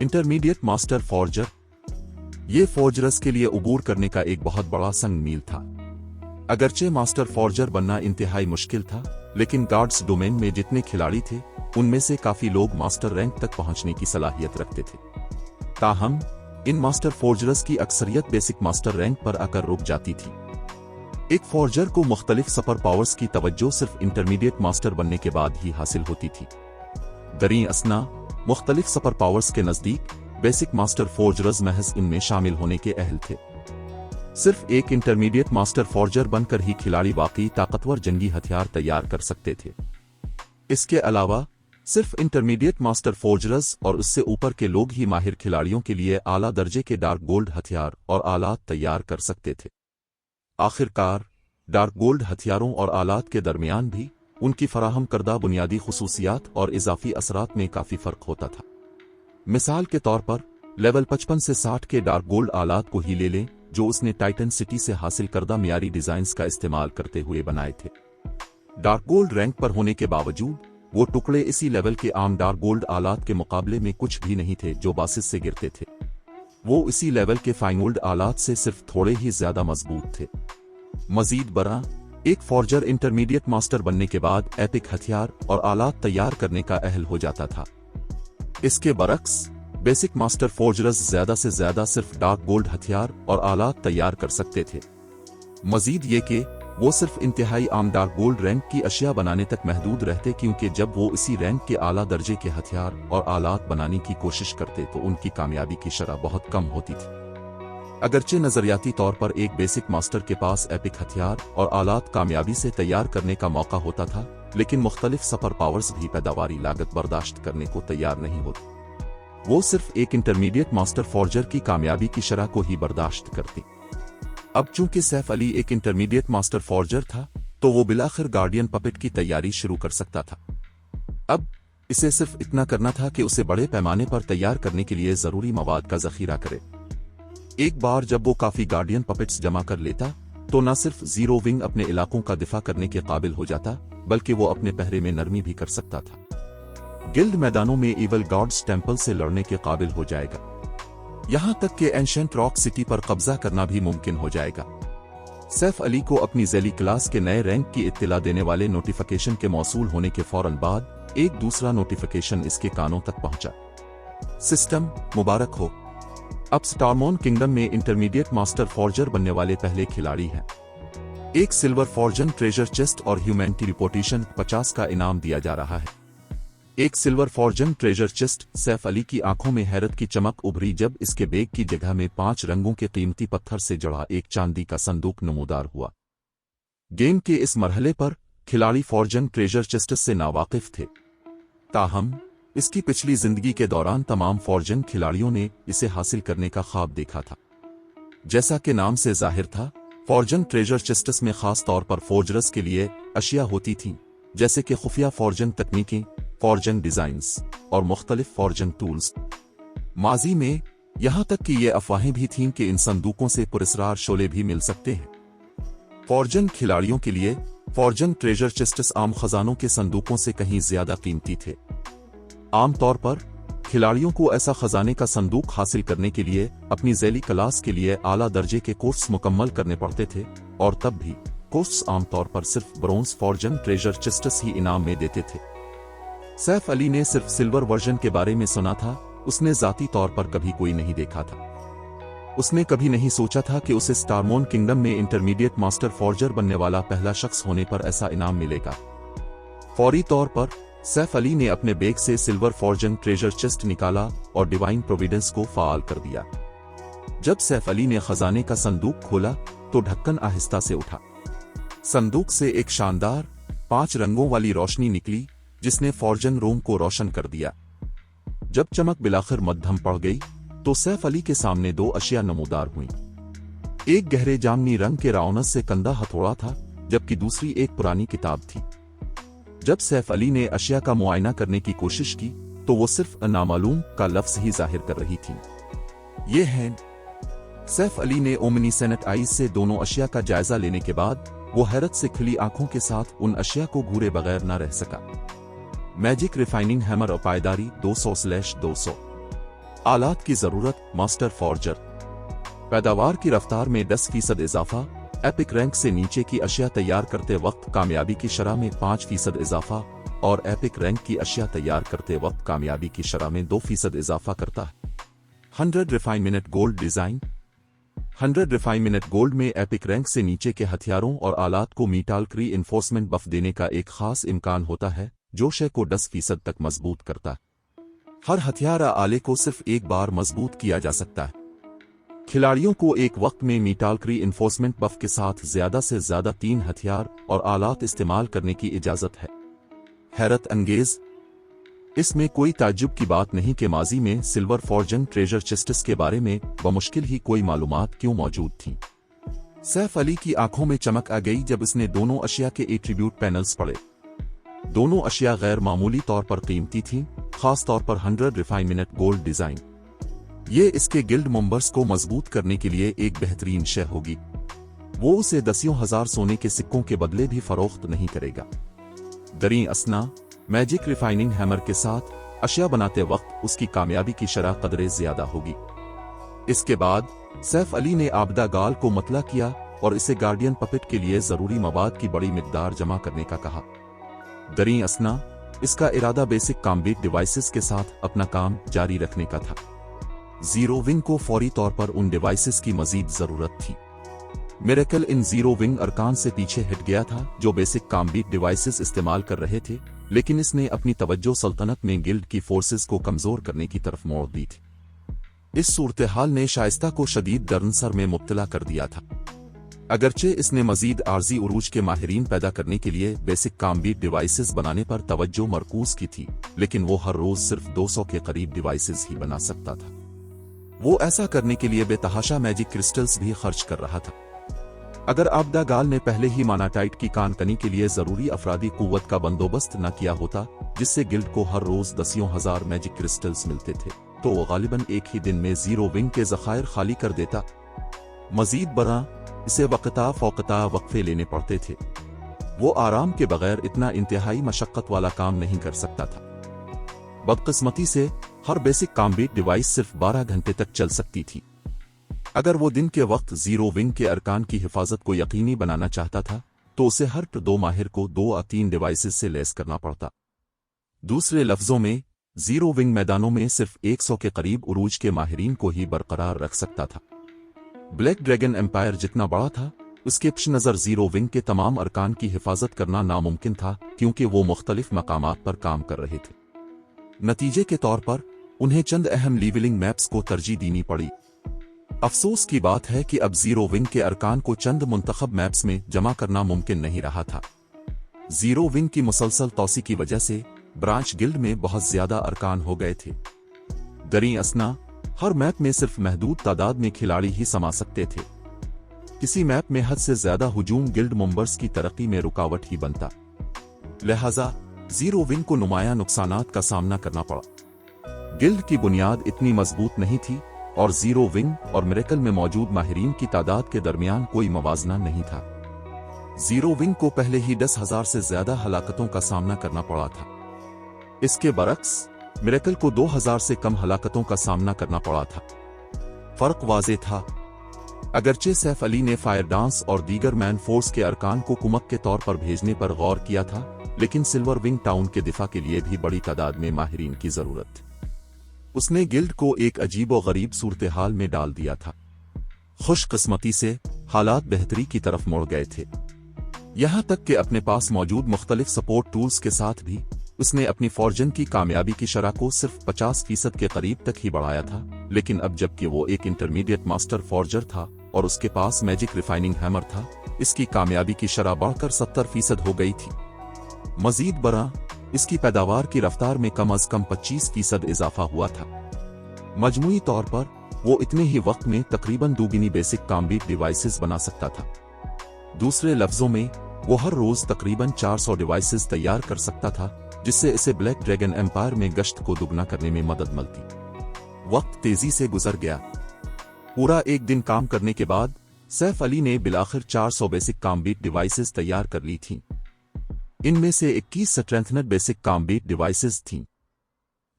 इंटरमीडिएट मास्टर फॉर्जर, ये फॉर्जरस के लिए उबूर करने का एक बहुत बड़ा संग मील था। अगरचे मास्टर फॉर्जर बनना इंतहाई मुश्किल था, लेकिन गार्ड्स डोमेन में जितने खिलाड़ी थे उनमें से काफी लोग मास्टर रैंक तक पहुंचने की सलाहियत रखते थे। ताहम इन मास्टर फॉर्जरस की अक्सरियत बेसिक मास्टर रैंक पर आकर रुक जाती थी। एक फॉर्जर को मुख्तलिफ सुपर पावर्स की तवज्जो सिर्फ इंटरमीडिएट मास्टर बनने के बाद ही हासिल होती थी। दरीं असना मुख्तलिफ सुपर पावर्स के नजदीक बेसिक मास्टर फॉर्जरस महज इनमें शामिल होने के अहल थे। सिर्फ एक इंटरमीडिएट मास्टर फॉर्जर बनकर ही खिलाड़ी वाकई ताकतवर जंगी हथियार तैयार कर सकते थे। इसके अलावा सिर्फ इंटरमीडिएट मास्टर फॉर्जरस और उससे ऊपर के लोग ही माहिर खिलाड़ियों के लिए आला दर्जे के डार्क गोल्ड हथियार और आलात तैयार कर सकते थे। आखिरकार डार्क गोल्ड हथियारों और आलात के दरमियान भी उनकी फराहम करदा बुनियादी खुसूसियात और इजाफी असरात में काफी फर्क होता था। मिसाल के तौर पर लेवल 55 से 60 के डार्क गोल्ड आलात को ही ले लें, जो उसने टाइटन सिटी से हासिल करदा मियारी डिजाइन्स का इस्तेमाल करते हुए बनाए थे। डार्क गोल्ड रैंक पर होने के बावजूद वो टुकड़े इसी लेवल के आम डार्क गोल्ड आलात के मुकाबले में कुछ भी नहीं थे जो बासिस से गिरते थे। वो इसी लेवल के फाइन गोल्ड आलात से सिर्फ थोड़े ही ज्यादा मजबूत थे। मजीद बरा, एक फॉर्जर इंटरमीडिएट मास्टर बनने के बाद एपिक हथियार और आलात तैयार करने का अहल हो जाता था। इसके बरक्स बेसिक मास्टर फॉर्जरस ज्यादा से ज्यादा सिर्फ डार्क गोल्ड हथियार और आलात तैयार कर सकते थे। मजीद ये कि वो सिर्फ इंतहाई आम डार्क गोल्ड रैंक की अशिया बनाने तक महदूद रहते, क्योंकि जब वो इसी रैंक के आला दर्जे के हथियार और आलात बनाने की कोशिश करते तो उनकी कामयाबी की शरह बहुत कम होती थी। अगरचे नजरियाती तौर पर एक बेसिक मास्टर के पास एपिक हथियार और आलात कामयाबी से तैयार करने का मौका होता था, लेकिन मुख्तलिफ सुपर पावर्स भी पैदावारी लागत बर्दाश्त करने को तैयार नहीं होती। वो सिर्फ एक इंटरमीडिएट मास्टर फॉर्जर की कामयाबी की शरह को ही बर्दाश्त करती। अब चूंकि सैफ अली एक इंटरमीडिएट मास्टर फॉर्जर था, तो वो बिलाखिर गार्डियन पपेट की तैयारी शुरू कर सकता था। अब इसे सिर्फ इतना करना था कि उसे बड़े पैमाने पर तैयार करने के लिए जरूरी मवाद का जखीरा करे। एक बार जब वो काफी गार्डियन पपेट्स जमा कर लेता, तो न सिर्फ जीरो विंग अपने इलाकों का दिफा करने के काबिल हो जाता, बल्कि वो अपने पहरे में नरमी भी कर सकता था। गिल्ड मैदानों में इवल गॉड्स टेम्पल से लड़ने के काबिल हो जाएगा। यहां तक कि एंशिएंट रॉक सिटी पर कब्जा करना भी मुमकिन हो जाएगा। सैफ अली को अपनी ज़ैली क्लास के नए रैंक की इत्तिला देने वाले नोटिफिकेशन के मौसूल होने के फौरन बाद एक दूसरा नोटिफिकेशन इसके कानों तक पहुंचा। सिस्टम मुबारक हो, अब स्टारमोन किंगडम में इंटरमीडिएट मास्टर फॉर्जर बनने वाले पहले खिलाड़ी हैं। एक सिल्वर फॉर्जन ट्रेजर चेस्ट और ह्यूमैनिटी रिपोर्टेशन 50 का इनाम दिया जा रहा है। एक silver forging treasure chest. Saif Ali की आंखों में हैरत की चमक उभरी जब इसके बैग की जगह में 5 रंगों के कीमती पत्थर से जड़ा एक चांदी का संदूक नमूदार हुआ। गेम के इस मरहले पर खिलाड़ी फॉर्जन ट्रेजर चेस्ट से नावाकिफ थे, ताहम इसकी पिछली जिंदगी के दौरान तमाम फॉर्जन खिलाड़ियों ने इसे हासिल करने का ख्वाब देखा था। जैसा कि नाम से जाहिर था, फॉर्जन ट्रेजर चेस्ट्स में खास तौर पर फॉर्जरस के लिए अशिया होती थीं, जैसे कि खुफिया फॉर्जन तकनीकें, फॉर्जन डिजाइन्स और मुख्तलिफ फॉर्जन टूल्स। माजी में यहां तक कि ये अफवाहें भी थीं कि इन संदूकों से पुरस्कार शोले भी मिल सकते हैं। फॉर्जन खिलाड़ियों के लिए फॉर्जन ट्रेजर चेस्ट्स आम खजानों के संदूकों से कहीं ज्यादा कीमती थे। आमतौर पर खिलाड़ियों को ऐसा खजाने का संदूक हासिल करने के लिए अपनी ज़ैली क्लास के लिए आला दर्जे के कोर्स मुकम्मल करने पड़ते थे, और तब भी कोर्स आमतौर पर सिर्फ ब्रोंज फॉर्जन ट्रेजर चेस्ट्स ही इनाम में देते थे। सैफ अली ने सिर्फ सिल्वर वर्जन के बारे में सुना था, उसने जाती तौर पर कभी कोई नहीं देखा था। उसने कभी नहीं सोचा था कि उसे स्टारमोन किंगडम में इंटरमीडिएट मास्टर फॉर्जर बनने वाला पहला शख्स होने पर ऐसा इनाम मिलेगा। फौरी तौर पर सैफ अली ने अपने बैग से सिल्वर फॉर्जन ट्रेजर चेस्ट निकाला और डिवाइन प्रोविडेंस को फाल कर दिया। जब सैफ अली ने खजाने का संदूक खोला तो ढक्कन आहिस्ता से उठा। संदूक से एक शानदार 5 रंगों वाली रोशनी निकली जिसने फॉर्जन रूम को रोशन कर दिया। जब चमक बिलाखिर मद्धम पड़ गई तो सैफ अली के सामने 2 अशिया नमूदार हुई। एक गहरे जामनी रंग के राउनस से कंधा हथौड़ा था, जबकि दूसरी एक पुरानी किताब थी। जब सैफ अली ने अशिया का मुआयना करने की कोशिश की तो वो सिर्फ नामालूम का लफ्ज ही जाहिर कर रही थी। ये है सैफ अली ने ओमनी सेनेट आइज से दोनों अशिया का जायजा लेने के बाद वो हैरत से खिली आंखों के साथ उन अशिया को घूरे बगैर न रह सका। मैजिक रिफाइनिंग हैमर और पायदारी 200/200 आलात की जरूरत मास्टर फॉर्जर पैदावार की रफ्तार में 10% इजाफा एपिक रैंक से नीचे की अशिया तैयार करते वक्त कामयाबी की शरह में 5% इजाफा और एपिक रैंक की अशिया तैयार करते वक्त कामयाबी की शरह में 2% इजाफा करता है। 100 refinement gold design 100 refinement gold में एपिक रैंक से नीचे के हथियारों और आलात को मीटाल री इन्फोर्समेंट बफ देने का एक खास इम्कान होता है जो शय को 10% तक मजबूत करता है। हर हथियार आले को सिर्फ एक बार मजबूत किया जा सकता है। खिलाड़ियों को एक वक्त में मीटाल री इन्फोर्समेंट बफ के साथ ज्यादा से ज्यादा 3 हथियार और आलात इस्तेमाल करने की इजाजत है। हैरत अंगेज इसमें कोई ताज्जुब की बात नहीं कि माजी में सिल्वर फॉर्जन ट्रेजर चेस्ट्स के बारे में बमुश्किल ही कोई मालूमात क्यों मौजूद थी। सैफ अली की आंखों में चमक आ गई जब उसने दोनों अशिया के एट्रीब्यूट पैनल्स पढ़े। दोनों अशिया गैर मामूली तौर पर कीमती थीं, खास तौर पर 100 रिफाइनमेंट गोल्ड डिजाइन। ये इसके गिल्ड मेंबर्स को मजबूत करने के लिए एक बेहतरीन शय होगी। वो उसे दसियों हजार सोने के सिक्कों के बदले भी फरोख्त नहीं करेगा। दरी असना मैजिक रिफाइनिंग हैमर के साथ अशिया बनाते वक्त उसकी कामयाबी की शरह कदरे ज्यादा होगी। इसके बाद सैफ अली ने आबदा गाल को मतला किया और इसे गार्डियन पपेट के लिए जरूरी मवाद की बड़ी मिकदार जमा करने का कहा। दरी असना इसका इरादा बेसिक कॉम्बैट डिवाइसेस के साथ अपना काम जारी रखने का था। जीरो विंग को फौरी तौर पर उन डिवाइसेस की मजीद जरूरत थी। मिरेकल इन जीरो विंग अरकान से पीछे हट गया था जो बेसिक कॉम्बैट डिवाइसेस इस्तेमाल कर रहे थे, लेकिन इसने अपनी तवज्जो सल्तनत में गिल्ड की फोर्सेस को कमजोर करने की तरफ मोड़ दी थी। इस सूरत-ए-हाल ने शाइस्ता को शदीद दर्दसर में मुब्तला कर दिया था। अगरचे इसने मजीद आर्जी उरूज के माहिरीन पैदा करने के लिए बेसिक कॉम्बैट डिवाइसेस बनाने पर तवज्जो मरकूज की थी, लेकिन वो हर रोज सिर्फ 200 के करीब डिवाइसेस ही बना सकता था। वो ऐसा करने के लिए बेतहाशा मैजिक क्रिस्टल्स भी खर्च कर रहा था। अगर आबदा गाल ने पहले ही मानाटाइट की कानकनी के लिए जरूरी अफरादी कुव्वत का बंदोबस्त न किया होता, जिससे गिल्ड को हर रोज दसियों हजार मैजिक क्रिस्टल्स मिलते थे, तो वो गालिबन एक ही दिन में जीरो विंग के जखायर खाली कर देता। मजीद बरा इसे वक्ता वक्फे लेने पड़ते थे। वो आराम के बगैर इतना इंतहाई मशक्कत वाला काम नहीं कर सकता था। बदकिस्मती से हर बेसिक कॉम्बैट डिवाइस सिर्फ 12 घंटे तक चल सकती थी। अगर वो दिन के वक्त जीरो विंग के अरकान की हिफाजत को यकीनी बनाना चाहता था तो उसे हर 2 माहिर को 2 या 3 डिवाइसेस से लैस करना पड़ता। दूसरे लफ्जों में जीरो विंग मैदानों में सिर्फ 100 के करीब उरूज के माहिरीन को ही बरकरार रख सकता था। ब्लैक ड्रैगन एम्पायर जितना बड़ा था, उसके पेश नज़र जीरो विंग के तमाम अरकान की हिफाजत करना नामुमकिन था, क्योंकि वो मुख्तलिफ मकामात पर काम कर रहे थे। नतीजे के तौर पर उन्हें चंद अहम लीवलिंग मैप्स को तरजीह देनी पड़ी। अफसोस की बात है कि अब जीरो विंग के अरकान को चंद मुंतखब मैप्स में जमा करना मुमकिन नहीं रहा था। जीरो विंग की मुसलसल तौसी की वजह से ब्रांच गिल्ड में बहुत ज्यादा अरकान हो गए थे। दरी असना हर मैप में सिर्फ महदूद तादाद में खिलाड़ी ही समा सकते थे। किसी मैप में हद से ज्यादा हुजूम गिल्ड मेंबर्स की तरक्की में रुकावट ही बनता। लिहाजा जीरो विंग को नुमायां नुकसानात का सामना करना पड़ा। गिल्ड की बुनियाद इतनी मजबूत नहीं थी और जीरो विंग और मिरेकल में मौजूद माहिरीन की तादाद के दरमियान कोई मवाजना नहीं था। जीरो विंग को पहले ही 10,000 से ज्यादा हलाकतों का सामना करना पड़ा था। इसके बरक्स मिरेकल को 2,000 से कम हलाकतों का सामना करना पड़ा था। फर्क वाज़े था। अगरचे सैफ अली ने फायर डांस और दीगर मैन फोर्स के अरकान को कुमक के तौर पर भेजने पर गौर किया था, लेकिन सिल्वर विंग टाउन के दिफा के लिए भी बड़ी तादाद में माहिरीन की जरूरत थी। उसने गिल्ड को एक अजीब व गरीब सूरत-ए-हाल में डाल दिया था। खुशकिस्मती से हालात बेहतरी की तरफ मुड़ गए थे। यहां तक कि अपने पास मौजूद मुख्तलिफ सपोर्ट टूल्स के साथ भी उसने अपनी फॉर्जन की कामयाबी की शरह को सिर्फ 50% के करीब तक ही बढ़ाया था। लेकिन अब जबकि वो एक इंटरमीडिएट मास्टर फॉर्जर था और उसके पास मैजिक रिफाइनिंग हैमर था, इसकी कामयाबी की शरह बढ़कर 70% हो गई थी। मजीद बरा इसकी पैदावार की रफ्तार में कम अज कम 25% इजाफा हुआ था। मजमूई तौर पर वो इतने ही वक्त में तकरीबन दुगनी बेसिक कॉम्बैट डिवाइसेस बना सकता था। दूसरे लफ्जों में वो हर रोज तकरीबन 400 डिवाइसेस तैयार कर सकता था, जिससे इसे ब्लैक ड्रैगन एम्पायर में गश्त को दुगना करने में मदद मिलती। वक्त तेजी से गुजर गया। पूरा एक दिन काम करने के बाद सैफ अली ने बिलाखिर 400 बेसिक कॉम्बैट डिवाइसेस तैयार कर ली थीं। इनमें से 21 स्ट्रेंथनर बेसिक कॉम्बैट डिवाइसेस थीं।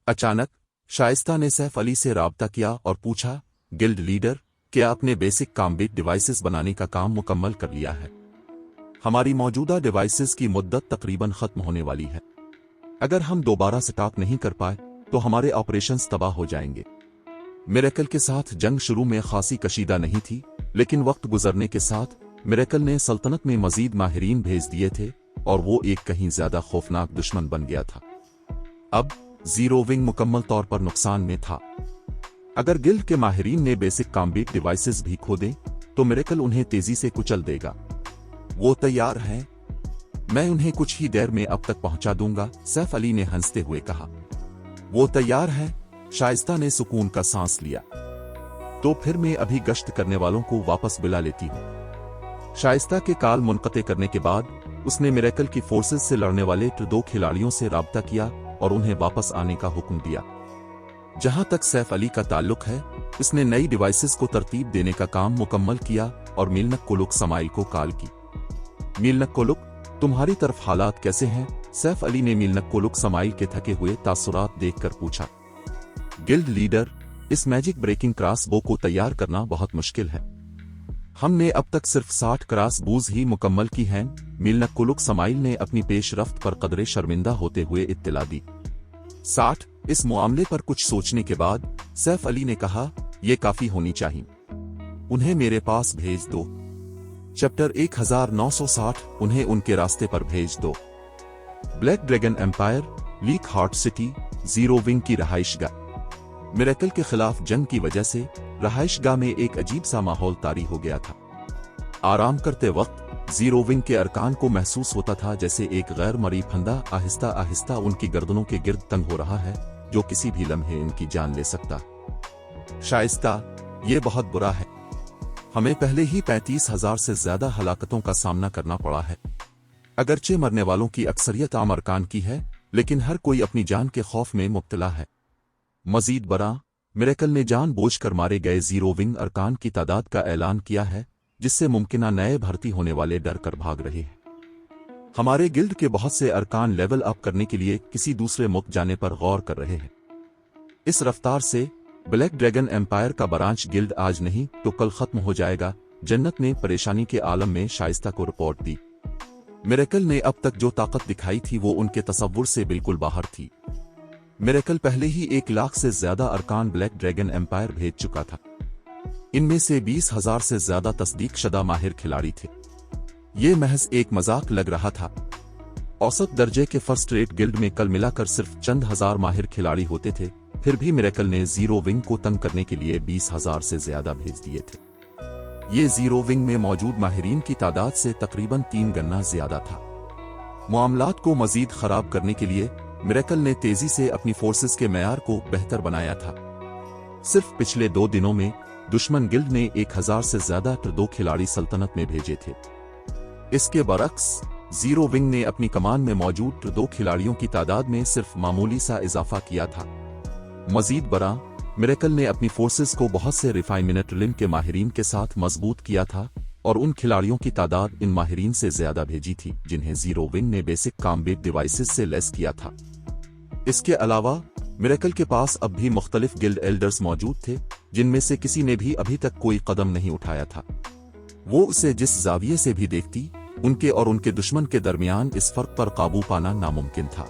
अचानक शाइस्ता ने सैफ अली से राब्ता किया और पूछा, गिल्ड लीडर, क्या आपने बेसिक कॉम्बैट डिवाइसेस बनाने का काम मुकम्मल कर लिया है? हमारी मौजूदा डिवाइसेस की मुद्दत तकरीबन खत्म होने वाली है। अगर हम दोबारा स्टॉक नहीं कर पाए तो हमारे ऑपरेशंस तबाह हो जाएंगे। मिरेकल के साथ जंग शुरू में खासी कशीदा नहीं थी, लेकिन वक्त गुजरने के साथ मिरेकल ने सल्तनत में मजीद माहिरीन भेज दिए थे और वो एक कहीं ज्यादा खौफनाक दुश्मन बन गया था। अब जीरो विंग मुकम्मल तौर पर नुकसान में था। अगर गिल्ड के माहिरीन ने बेसिक कॉम्बैट डिवाइसेस भी खो दें तो मिरेकल उन्हें तेजी से कुचल देगा। वो तैयार हैं। मैं उन्हें कुछ ही देर में अब तक पहुंचा दूंगा, सैफ अली ने हंसते हुए कहा। वो तैयार है? शाइस्ता ने सुकून का सांस लिया। तो फिर मैं अभी गश्त करने वालों को वापस बुला लेती हूं। शाइस्ता के कॉल मुनक़ते करने के बाद उसने मिरेकल की फोर्सेस से लड़ने वाले 2 खिलाड़ियों से राब्ता किया और उन्हें वापस आने का हुक्म दिया। जहां तक सैफ अली का ताल्लुक है, उसने नई डिवाइसेस को तरतीब देने का काम मुकम्मल किया और मिलनक कोलुक समाइल को कॉल की। मिलनक कोलुक, तुम्हारी तरफ हालात कैसे हैं? सैफ अली ने मिलनक कोलुक समाइल के थके हुए तासुरात देखकर पूछा। गिल्ड लीडर, इस मैजिक ब्रेकिंग क्रॉस बो को तैयार करना बहुत मुश्किल है। हमने अब तक सिर्फ 60 क्रॉस बोज ही मुकम्मल की हैं। मिलनक कोलुक समाइल ने अपनी पेशरफ्त पर कदरे शर्मिंदा होते हुए इत्तला दी। 60? इस मामले पर कुछ सोचने के बाद सैफ अली ने कहा, यह काफी होनी चाहिए। उन्हें मेरे पास भेज दो। चैप्टर 1960, उन्हें उनके रास्ते पर भेज दो। Black Dragon Empire, Leak Heart City, Zero Wing की रहाइशगाह। मिरेकल के खिलाफ जंग की वजह से रहाइशगाह में एक अजीब सा माहौल तारी हो गया था। आराम करते वक्त जीरो विंग के अरकान को महसूस होता था जैसे एक गैर मरी फंदा आहिस्ता आहिस्ता उनकी गर्दनों के गिर्द तंग हो रहा है, जो किसी भी लम्हे इनकी जान ले सकता। शाइस्ता, ये बहुत बुरा है। हमें पहले ही 35,000 से ज्यादा हलाकतों का सामना करना पड़ा है। अगरचे मरने वालों की अक्सरियत आम अरकान की है, लेकिन हर कोई अपनी जान के खौफ में मुब्तला है। मजीद बरा, मिरेकल ने जानबूझकर मारे गए जीरो विंग अरकान की तादाद का ऐलान किया है, जिससे मुमकिना नए भर्ती होने वाले डर कर भाग रहे हैं। हमारे गिल्ड के बहुत से अरकान लेवल अप करने के लिए किसी दूसरे मुल्क जाने पर गौर कर रहे हैं। इस रफ्तार से ब्लैक ड्रैगन एम्पायर का ब्रांच गिल्ड आज नहीं तो कल खत्म हो जाएगा। जन्नत ने परेशानी के आलम में शाइस्ता को रिपोर्ट दी। मिरेकल ने अब तक जो ताकत दिखाई थी वो उनके तसव्वुर से बिल्कुल बाहर थी। मिरेकल पहले ही 1 लाख से ज्यादा अरकान ब्लैक ड्रैगन एम्पायर भेज चुका था। इनमें से 20,000 से ज्यादा तस्दीक शुदा माहिर खिलाड़ी थे। ये महज एक मजाक लग रहा था। औसत दर्जे के फर्स्ट रेट गिल्ड में कल मिलाकर सिर्फ चंद हजार माहिर खिलाड़ी होते थे, फिर भी मिरेकल ने जीरो विंग को तंग करने के लिए 20,000 से ज्यादा भेज दिए थे। ये जीरो विंग में मौजूद माहिरीन की तादाद से तकरीबन 3 गुना ज्यादा था। मामलात को मजीद खराब करने के लिए मिरेकल ने तेजी से अपनी फोर्सेस के मेयार को बेहतर बनाया था। सिर्फ पिछले 2 दिनों में दुश्मन गिल्ड ने 1000 से ज्यादा 2 खिलाड़ी सल्तनत में भेजे थे। इसके बरक्स जीरो विंग ने अपनी कमान में मौजूद 2 खिलाड़ियों की तादाद में सिर्फ मामूली सा इजाफा किया था। मजीद बरा, मिरेकल ने अपनी फोर्सेस को बहुत से रिफाइनमेंट लिम के माहिरीन के साथ मजबूत किया था और उन खिलाड़ियों की तादाद इन माहिरीन से ज्यादा भेजी थी जिन्हें जीरो विंग ने बेसिक कॉम्बैट डिवाइसेस से लैस किया था। इसके अलावा मिरेकल के पास अब भी मुख्तलिफ गिल्ड एल्डर्स मौजूद थे, जिनमें से किसी ने भी अभी तक कोई कदम नहीं उठाया था। वो उसे जिस जाविये से भी देखती, उनके और उनके दुश्मन के दरमियान इस फर्क पर काबू पाना नामुमकिन था।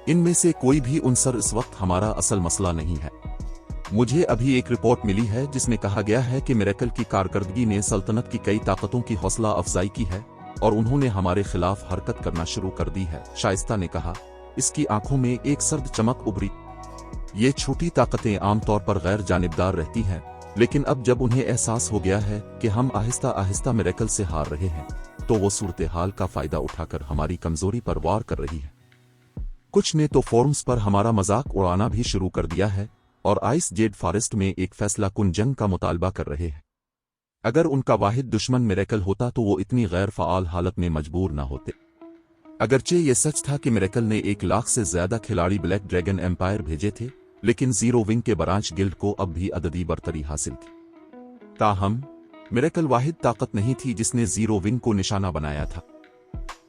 इनमें से कोई भी उनसर इस वक्त हमारा असल मसला नहीं है। मुझे अभी एक रिपोर्ट मिली है जिसमें कहा गया है कि मिरेकल की कारकर्दगी ने सल्तनत की कई ताकतों की हौसला अफजाई की है और उन्होंने हमारे खिलाफ हरकत करना शुरू कर दी है, शाइस्ता ने कहा। इसकी आंखों में एक सर्द चमक उभरी। ये छोटी ताकतें आमतौर पर गैर जानिबदार रहती हैं, लेकिन अब जब उन्हें एहसास हो गया है कि हम आहिस्ता आहिस्ता मिरेकल से हार रहे हैं, तो वो सूरत हाल का फायदा उठाकर हमारी कमजोरी पर वार कर रही है। कुछ ने तो फोरम्स पर हमारा मजाक उड़ाना भी शुरू कर दिया है और आइस जेड फॉरेस्ट में एक फैसला कुन जंग का मुतालबा कर रहे हैं। अगर उनका वाहिद दुश्मन मिरेकल होता तो वो इतनी गैर फ़आल हालत में मजबूर न होते। अगरचे ये सच था कि मिरेकल ने 1 लाख से ज्यादा खिलाड़ी ब्लैक ड्रैगन एम्पायर भेजे थे, लेकिन जीरो विंग के ब्रांच गिल्ड को अब भी अददी बरतरी हासिल थी। ताहम मिरेकल वाहिद ताकत नहीं थी जिसने जीरो विंग को निशाना बनाया था।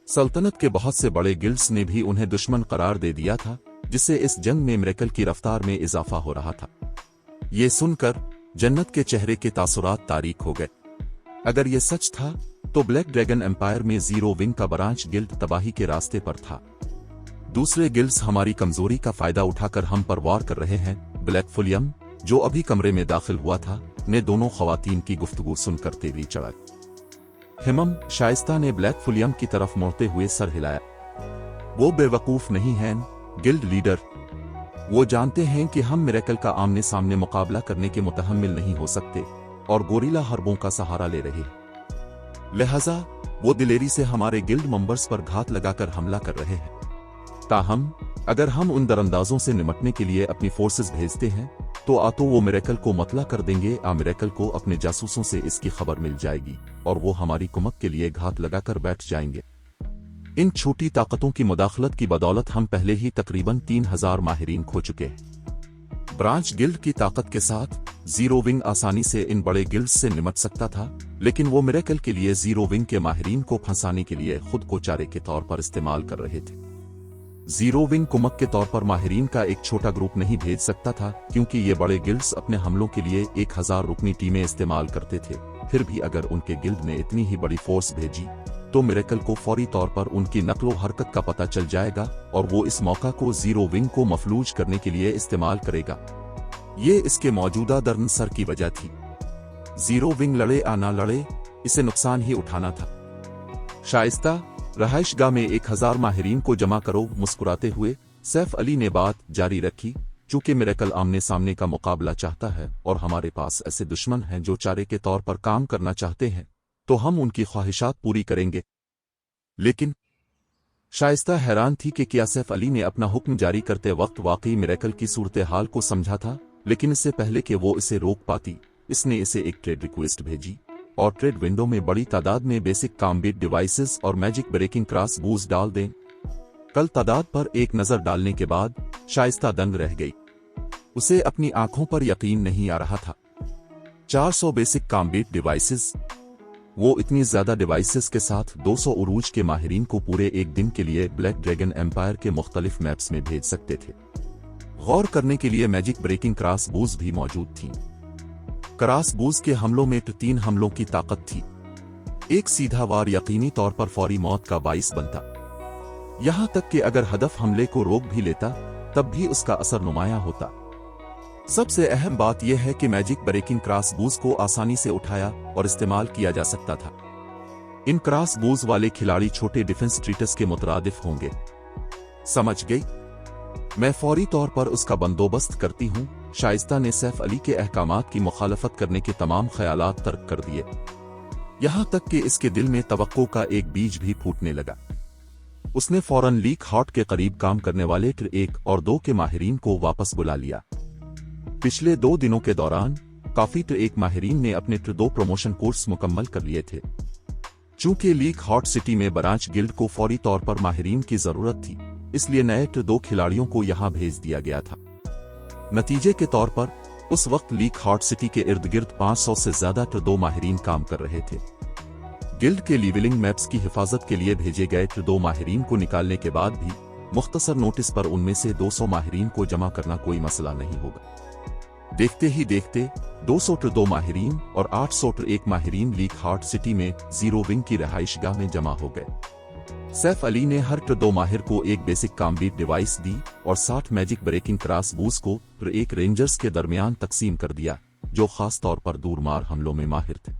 सल्तनत के बहुत से बड़े गिल्ड्स ने भी उन्हें दुश्मन करार दे दिया था, जिससे इस जंग में मिरेकल की रफ्तार में इजाफा हो रहा था। ये सुनकर जन्नत के चेहरे के तासुरात तारीक हो गए। अगर ये सच था तो ब्लैक ड्रैगन एम्पायर में जीरो विंग का ब्रांच गिल्ड तबाही के रास्ते पर था। दूसरे गिल्ड्स हमारी कमजोरी का फायदा उठाकर हम पर वार कर रहे हैं। ब्लैक फुलियम, जो अभी कमरे में दाखिल हुआ था, ने दोनों खवातीन की गुफ्तगू सुनकर तेजी चढ़ा। हिमम शाइस्ता ने ब्लैक फुलियम की तरफ मुड़ते हुए सर हिलाया। वो बेवकूफ नहीं हैं, गिल्ड लीडर। वो जानते हैं कि हम मिरेकल का आमने सामने मुकाबला करने के मुतहम्मिल नहीं हो सकते और गोरिल्ला हरबों का सहारा ले रहे हैं। लिहाजा वो दिलेरी से हमारे गिल्ड मेंबर्स पर घात लगाकर हमला कर रहे हैं। ताहम अगर हम उन दरअंदाजों से निपटने के लिए अपनी फोर्सेस भेजते हैं तो वो मिरेकल को मतला कर देंगे, मिरेकल को अपने जासूसों से इसकी खबर मिल जाएगी और वो हमारी कुमक के लिए घात लगाकर बैठ जाएंगे। इन छोटी ताकतों की मुदाखलत की बदौलत हम पहले ही तकरीबन 3000 माहिरीन खो चुके हैं। ब्रांच गिल्ड की ताकत के साथ जीरो विंग आसानी से इन बड़े गिल्ड्स से निपट सकता था, लेकिन वो मिरेकल के लिए जीरो विंग के माहिरीन को फंसाने के लिए खुद को चारे के तौर पर इस्तेमाल कर रहे थे। जीरो विंग कुमक के तौर पर माहिरीन का एक छोटा ग्रुप नहीं भेज सकता था, क्योंकि ये बड़े गिल्ड्स अपने हमलों के लिए 1000 रुकनी टीमें इस्तेमाल करते थे। फिर भी अगर उनके गिल्ड ने इतनी ही बड़ी फोर्स भेजी तो मिरेकल को फौरी तौर पर उनकी नकलो हरकत का पता चल जाएगा और वो इस मौका को जीरो विंग को मफलूज करने के लिए इस्तेमाल करेगा। ये इसके मौजूदा दर्नसर की वजह थी। जीरो विंग लड़े या ना लड़े, इसे नुकसान ही उठाना था। शाइस्ता, रहाइशगाह में 1000 माहिरीन को जमा करो। मुस्कुराते हुए सैफ अली ने बात जारी रखी। चूंकि मिरेकल आमने सामने का मुकाबला चाहता है और हमारे पास ऐसे दुश्मन हैं जो चारे के तौर पर काम करना चाहते हैं, तो हम उनकी ख्वाहिशात पूरी करेंगे। लेकिन शाइस्ता हैरान थी कि क्या सैफ अली ने अपना हुक्म जारी करते वक्त वाकई मिरेकल की सूरत हाल को समझा था। लेकिन इससे पहले कि वो इसे रोक पाती, इसने इसे एक ट्रेड रिक्वेस्ट भेजी और ट्रेड विंडो में बड़ी तादाद में बेसिक कॉम्बैट डिवाइसेस और मैजिक ब्रेकिंग क्रॉस बूज डाल दें। कल तादाद पर एक नजर डालने के बाद शाइस्ता दंग रह गई। उसे अपनी आंखों पर यकीन नहीं आ रहा था। 400 बेसिक कॉम्बैट डिवाइसेस। वो इतनी ज्यादा डिवाइसेस के साथ 200 उरूज के माहिरीन को पूरे एक दिन के लिए ब्लैक ड्रैगन एम्पायर के मुख्तलिफ मैप्स में भेज सकते थे। गौर करने के लिए मैजिक ब्रेकिंग क्रॉस बूज भी मौजूद थी। क्रॉस बूज के हमलों में 3 हमलों की ताकत थी। एक सीधा वार यकीनी तौर पर फौरी मौत का बाइस बनता। यहां तक कि अगर हदफ हमले को रोक भी लेता तब भी उसका असर नुमायां होता। सबसे अहम बात यह है कि मैजिक ब्रेकिंग क्रॉस बूज को आसानी से उठाया और इस्तेमाल किया जा सकता था। इन क्रॉस बूज वाले खिलाड़ी छोटे डिफेंस ट्रीटस के मुतरादिफ होंगे। समझ गई? मैं फौरी तौर पर उसका बंदोबस्त करती हूं। शाइस्ता ने सैफ अली के अहकामात की मुखालफत करने के तमाम ख्यालात तर्क कर दिए, यहां तक कि इसके दिल में तवक्को का एक बीज भी फूटने लगा। उसने फौरन लीक हॉट के करीब काम करने वाले ट्र 1 और 2 के माहिरीन को वापस बुला लिया। पिछले 2 दिनों के दौरान काफी ट्र 1 माहिरीन ने अपने ट्र 2 प्रमोशन कोर्स मुकम्मल कर लिए थे। चूंकि लीक हॉट सिटी में ब्रांच गिल्ड को फौरी तौर पर माहिरीन की जरूरत थी, इसलिए नए ट्र 2 खिलाड़ियों को यहां भेज दिया गया था। नतीजे के तौर पर उस वक्त लीक हॉट सिटी के इर्द गिर्द 500 से ज्यादा ट्र 2 माहिरीन काम कर रहे थे। गिल्ड के लीवलिंग मैप्स की हिफाजत के लिए भेजे गए ट्र 2 माहिरीन को निकालने के बाद भी मुख्तसर नोटिस पर उनमें से 200 माहिरीन को जमा करना कोई मसला नहीं होगा। देखते ही देखते 200 ट्र 2 माहिरीन और 800 ट्र 1 माहिरीन लीक हॉट सिटी में जीरो विंग की रहाइशगाह में जमा हो गए। सैफ अली ने हर ट्र 2 माहिर को एक बेसिक कॉम्बैट डिवाइस दी और 60 मैजिक ब्रेकिंग क्रॉस बूज को ट्र 1 रेंजर्स के दरमियान तकसीम कर दिया, जो खास तौर पर दूरमार हमलों में माहिर थे।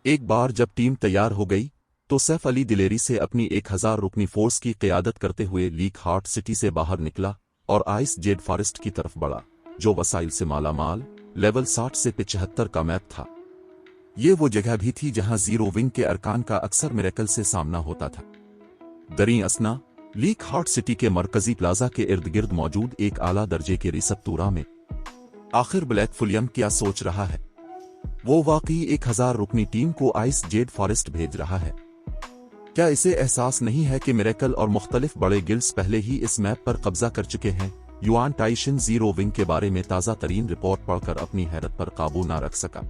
एक बार जब टीम तैयार हो गई तो सैफ अली दिलेरी से अपनी 1000 रुकनी फोर्स की क़यादत करते हुए लीक हॉट सिटी से बाहर निकला और आइस जेड फॉरेस्ट की तरफ बढ़ा, जो वसाइल से मालामाल लेवल 60 से 75 का मैप था। ये वो जगह भी थी जहां जीरो विंग के अरकान का अक्सर मिरेकल से सामना होता था। दरी असना लीक हॉट सिटी के मरकजी प्लाजा के इर्द गिर्द मौजूद एक आला दर्जे के रिसप्तूरा में। आखिर ब्लैक फुलियम क्या सोच रहा है? वो वाकई 1000 रुकनी टीम को आइस जेड फॉरेस्ट भेज रहा है। क्या इसे एहसास नहीं है कि मिरेकल और मुख्तलिफ बड़े गिल्ड्स पहले ही इस मैप पर कब्जा कर चुके हैं? युआन टाइशन जीरो विंग के बारे में ताज़ा तरीन रिपोर्ट पढ़कर अपनी हैरत पर काबू न रख सका।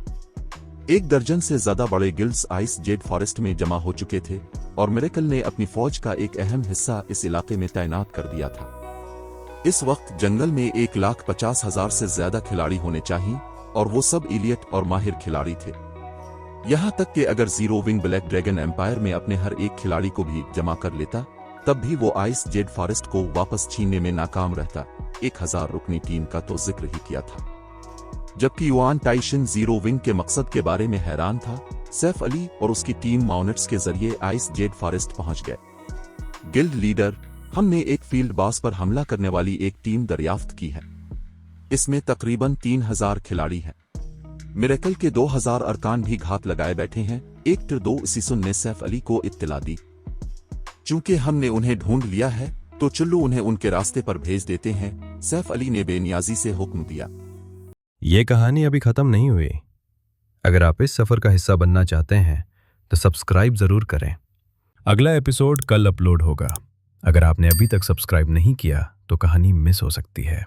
1 दर्जन से ज्यादा बड़े गिल्ड्स आइस जेड फॉरेस्ट में जमा हो चुके थे और मिरेकल ने अपनी फौज का एक अहम हिस्सा इस इलाके में तैनात कर दिया था। इस वक्त जंगल में 1,50,000 से ज्यादा खिलाड़ी होने चाहिए और वो सब इलियट और माहिर खिलाड़ी थे। यहाँ तक कि अगर Zero Wing Black Dragon Empire में अपने हर एक खिलाड़ी को भी जमा कर लेता तब भी वो आइस जेड फॉरेस्ट को वापस छीनने में नाकाम रहता। 1000 रुकनी टीम का तो जिक्र ही किया था। जबकि युआन टाइशन जीरो विंग के मकसद के बारे में हैरान था, सैफ अली और उसकी टीम माउनेट्स के जरिए आइस जेड फॉरेस्ट पहुंच गए। गिल्ड लीडर, हमने एक फील्ड बॉस पर हमला करने वाली एक टीम दरियाफ्त की है। इसमें तकरीबन 3000 खिलाड़ी हैं। मिरेकल के 2000 अरकान भी घात लगाए बैठे हैं। एक टिर 2 सीसुन ने सैफ अली को इत्तला दी। चूंकि हमने उन्हें ढूंढ लिया है तो चुल्लू उन्हें उनके रास्ते पर भेज देते हैं, सैफ अली ने बेनियाजी से हुक्म दिया। ये कहानी अभी खत्म नहीं हुई। अगर आप इस सफर का हिस्सा बनना चाहते हैं तो सब्सक्राइब जरूर करें। अगला एपिसोड कल अपलोड होगा। अगर आपने अभी तक सब्सक्राइब नहीं किया तो कहानी मिस हो सकती है।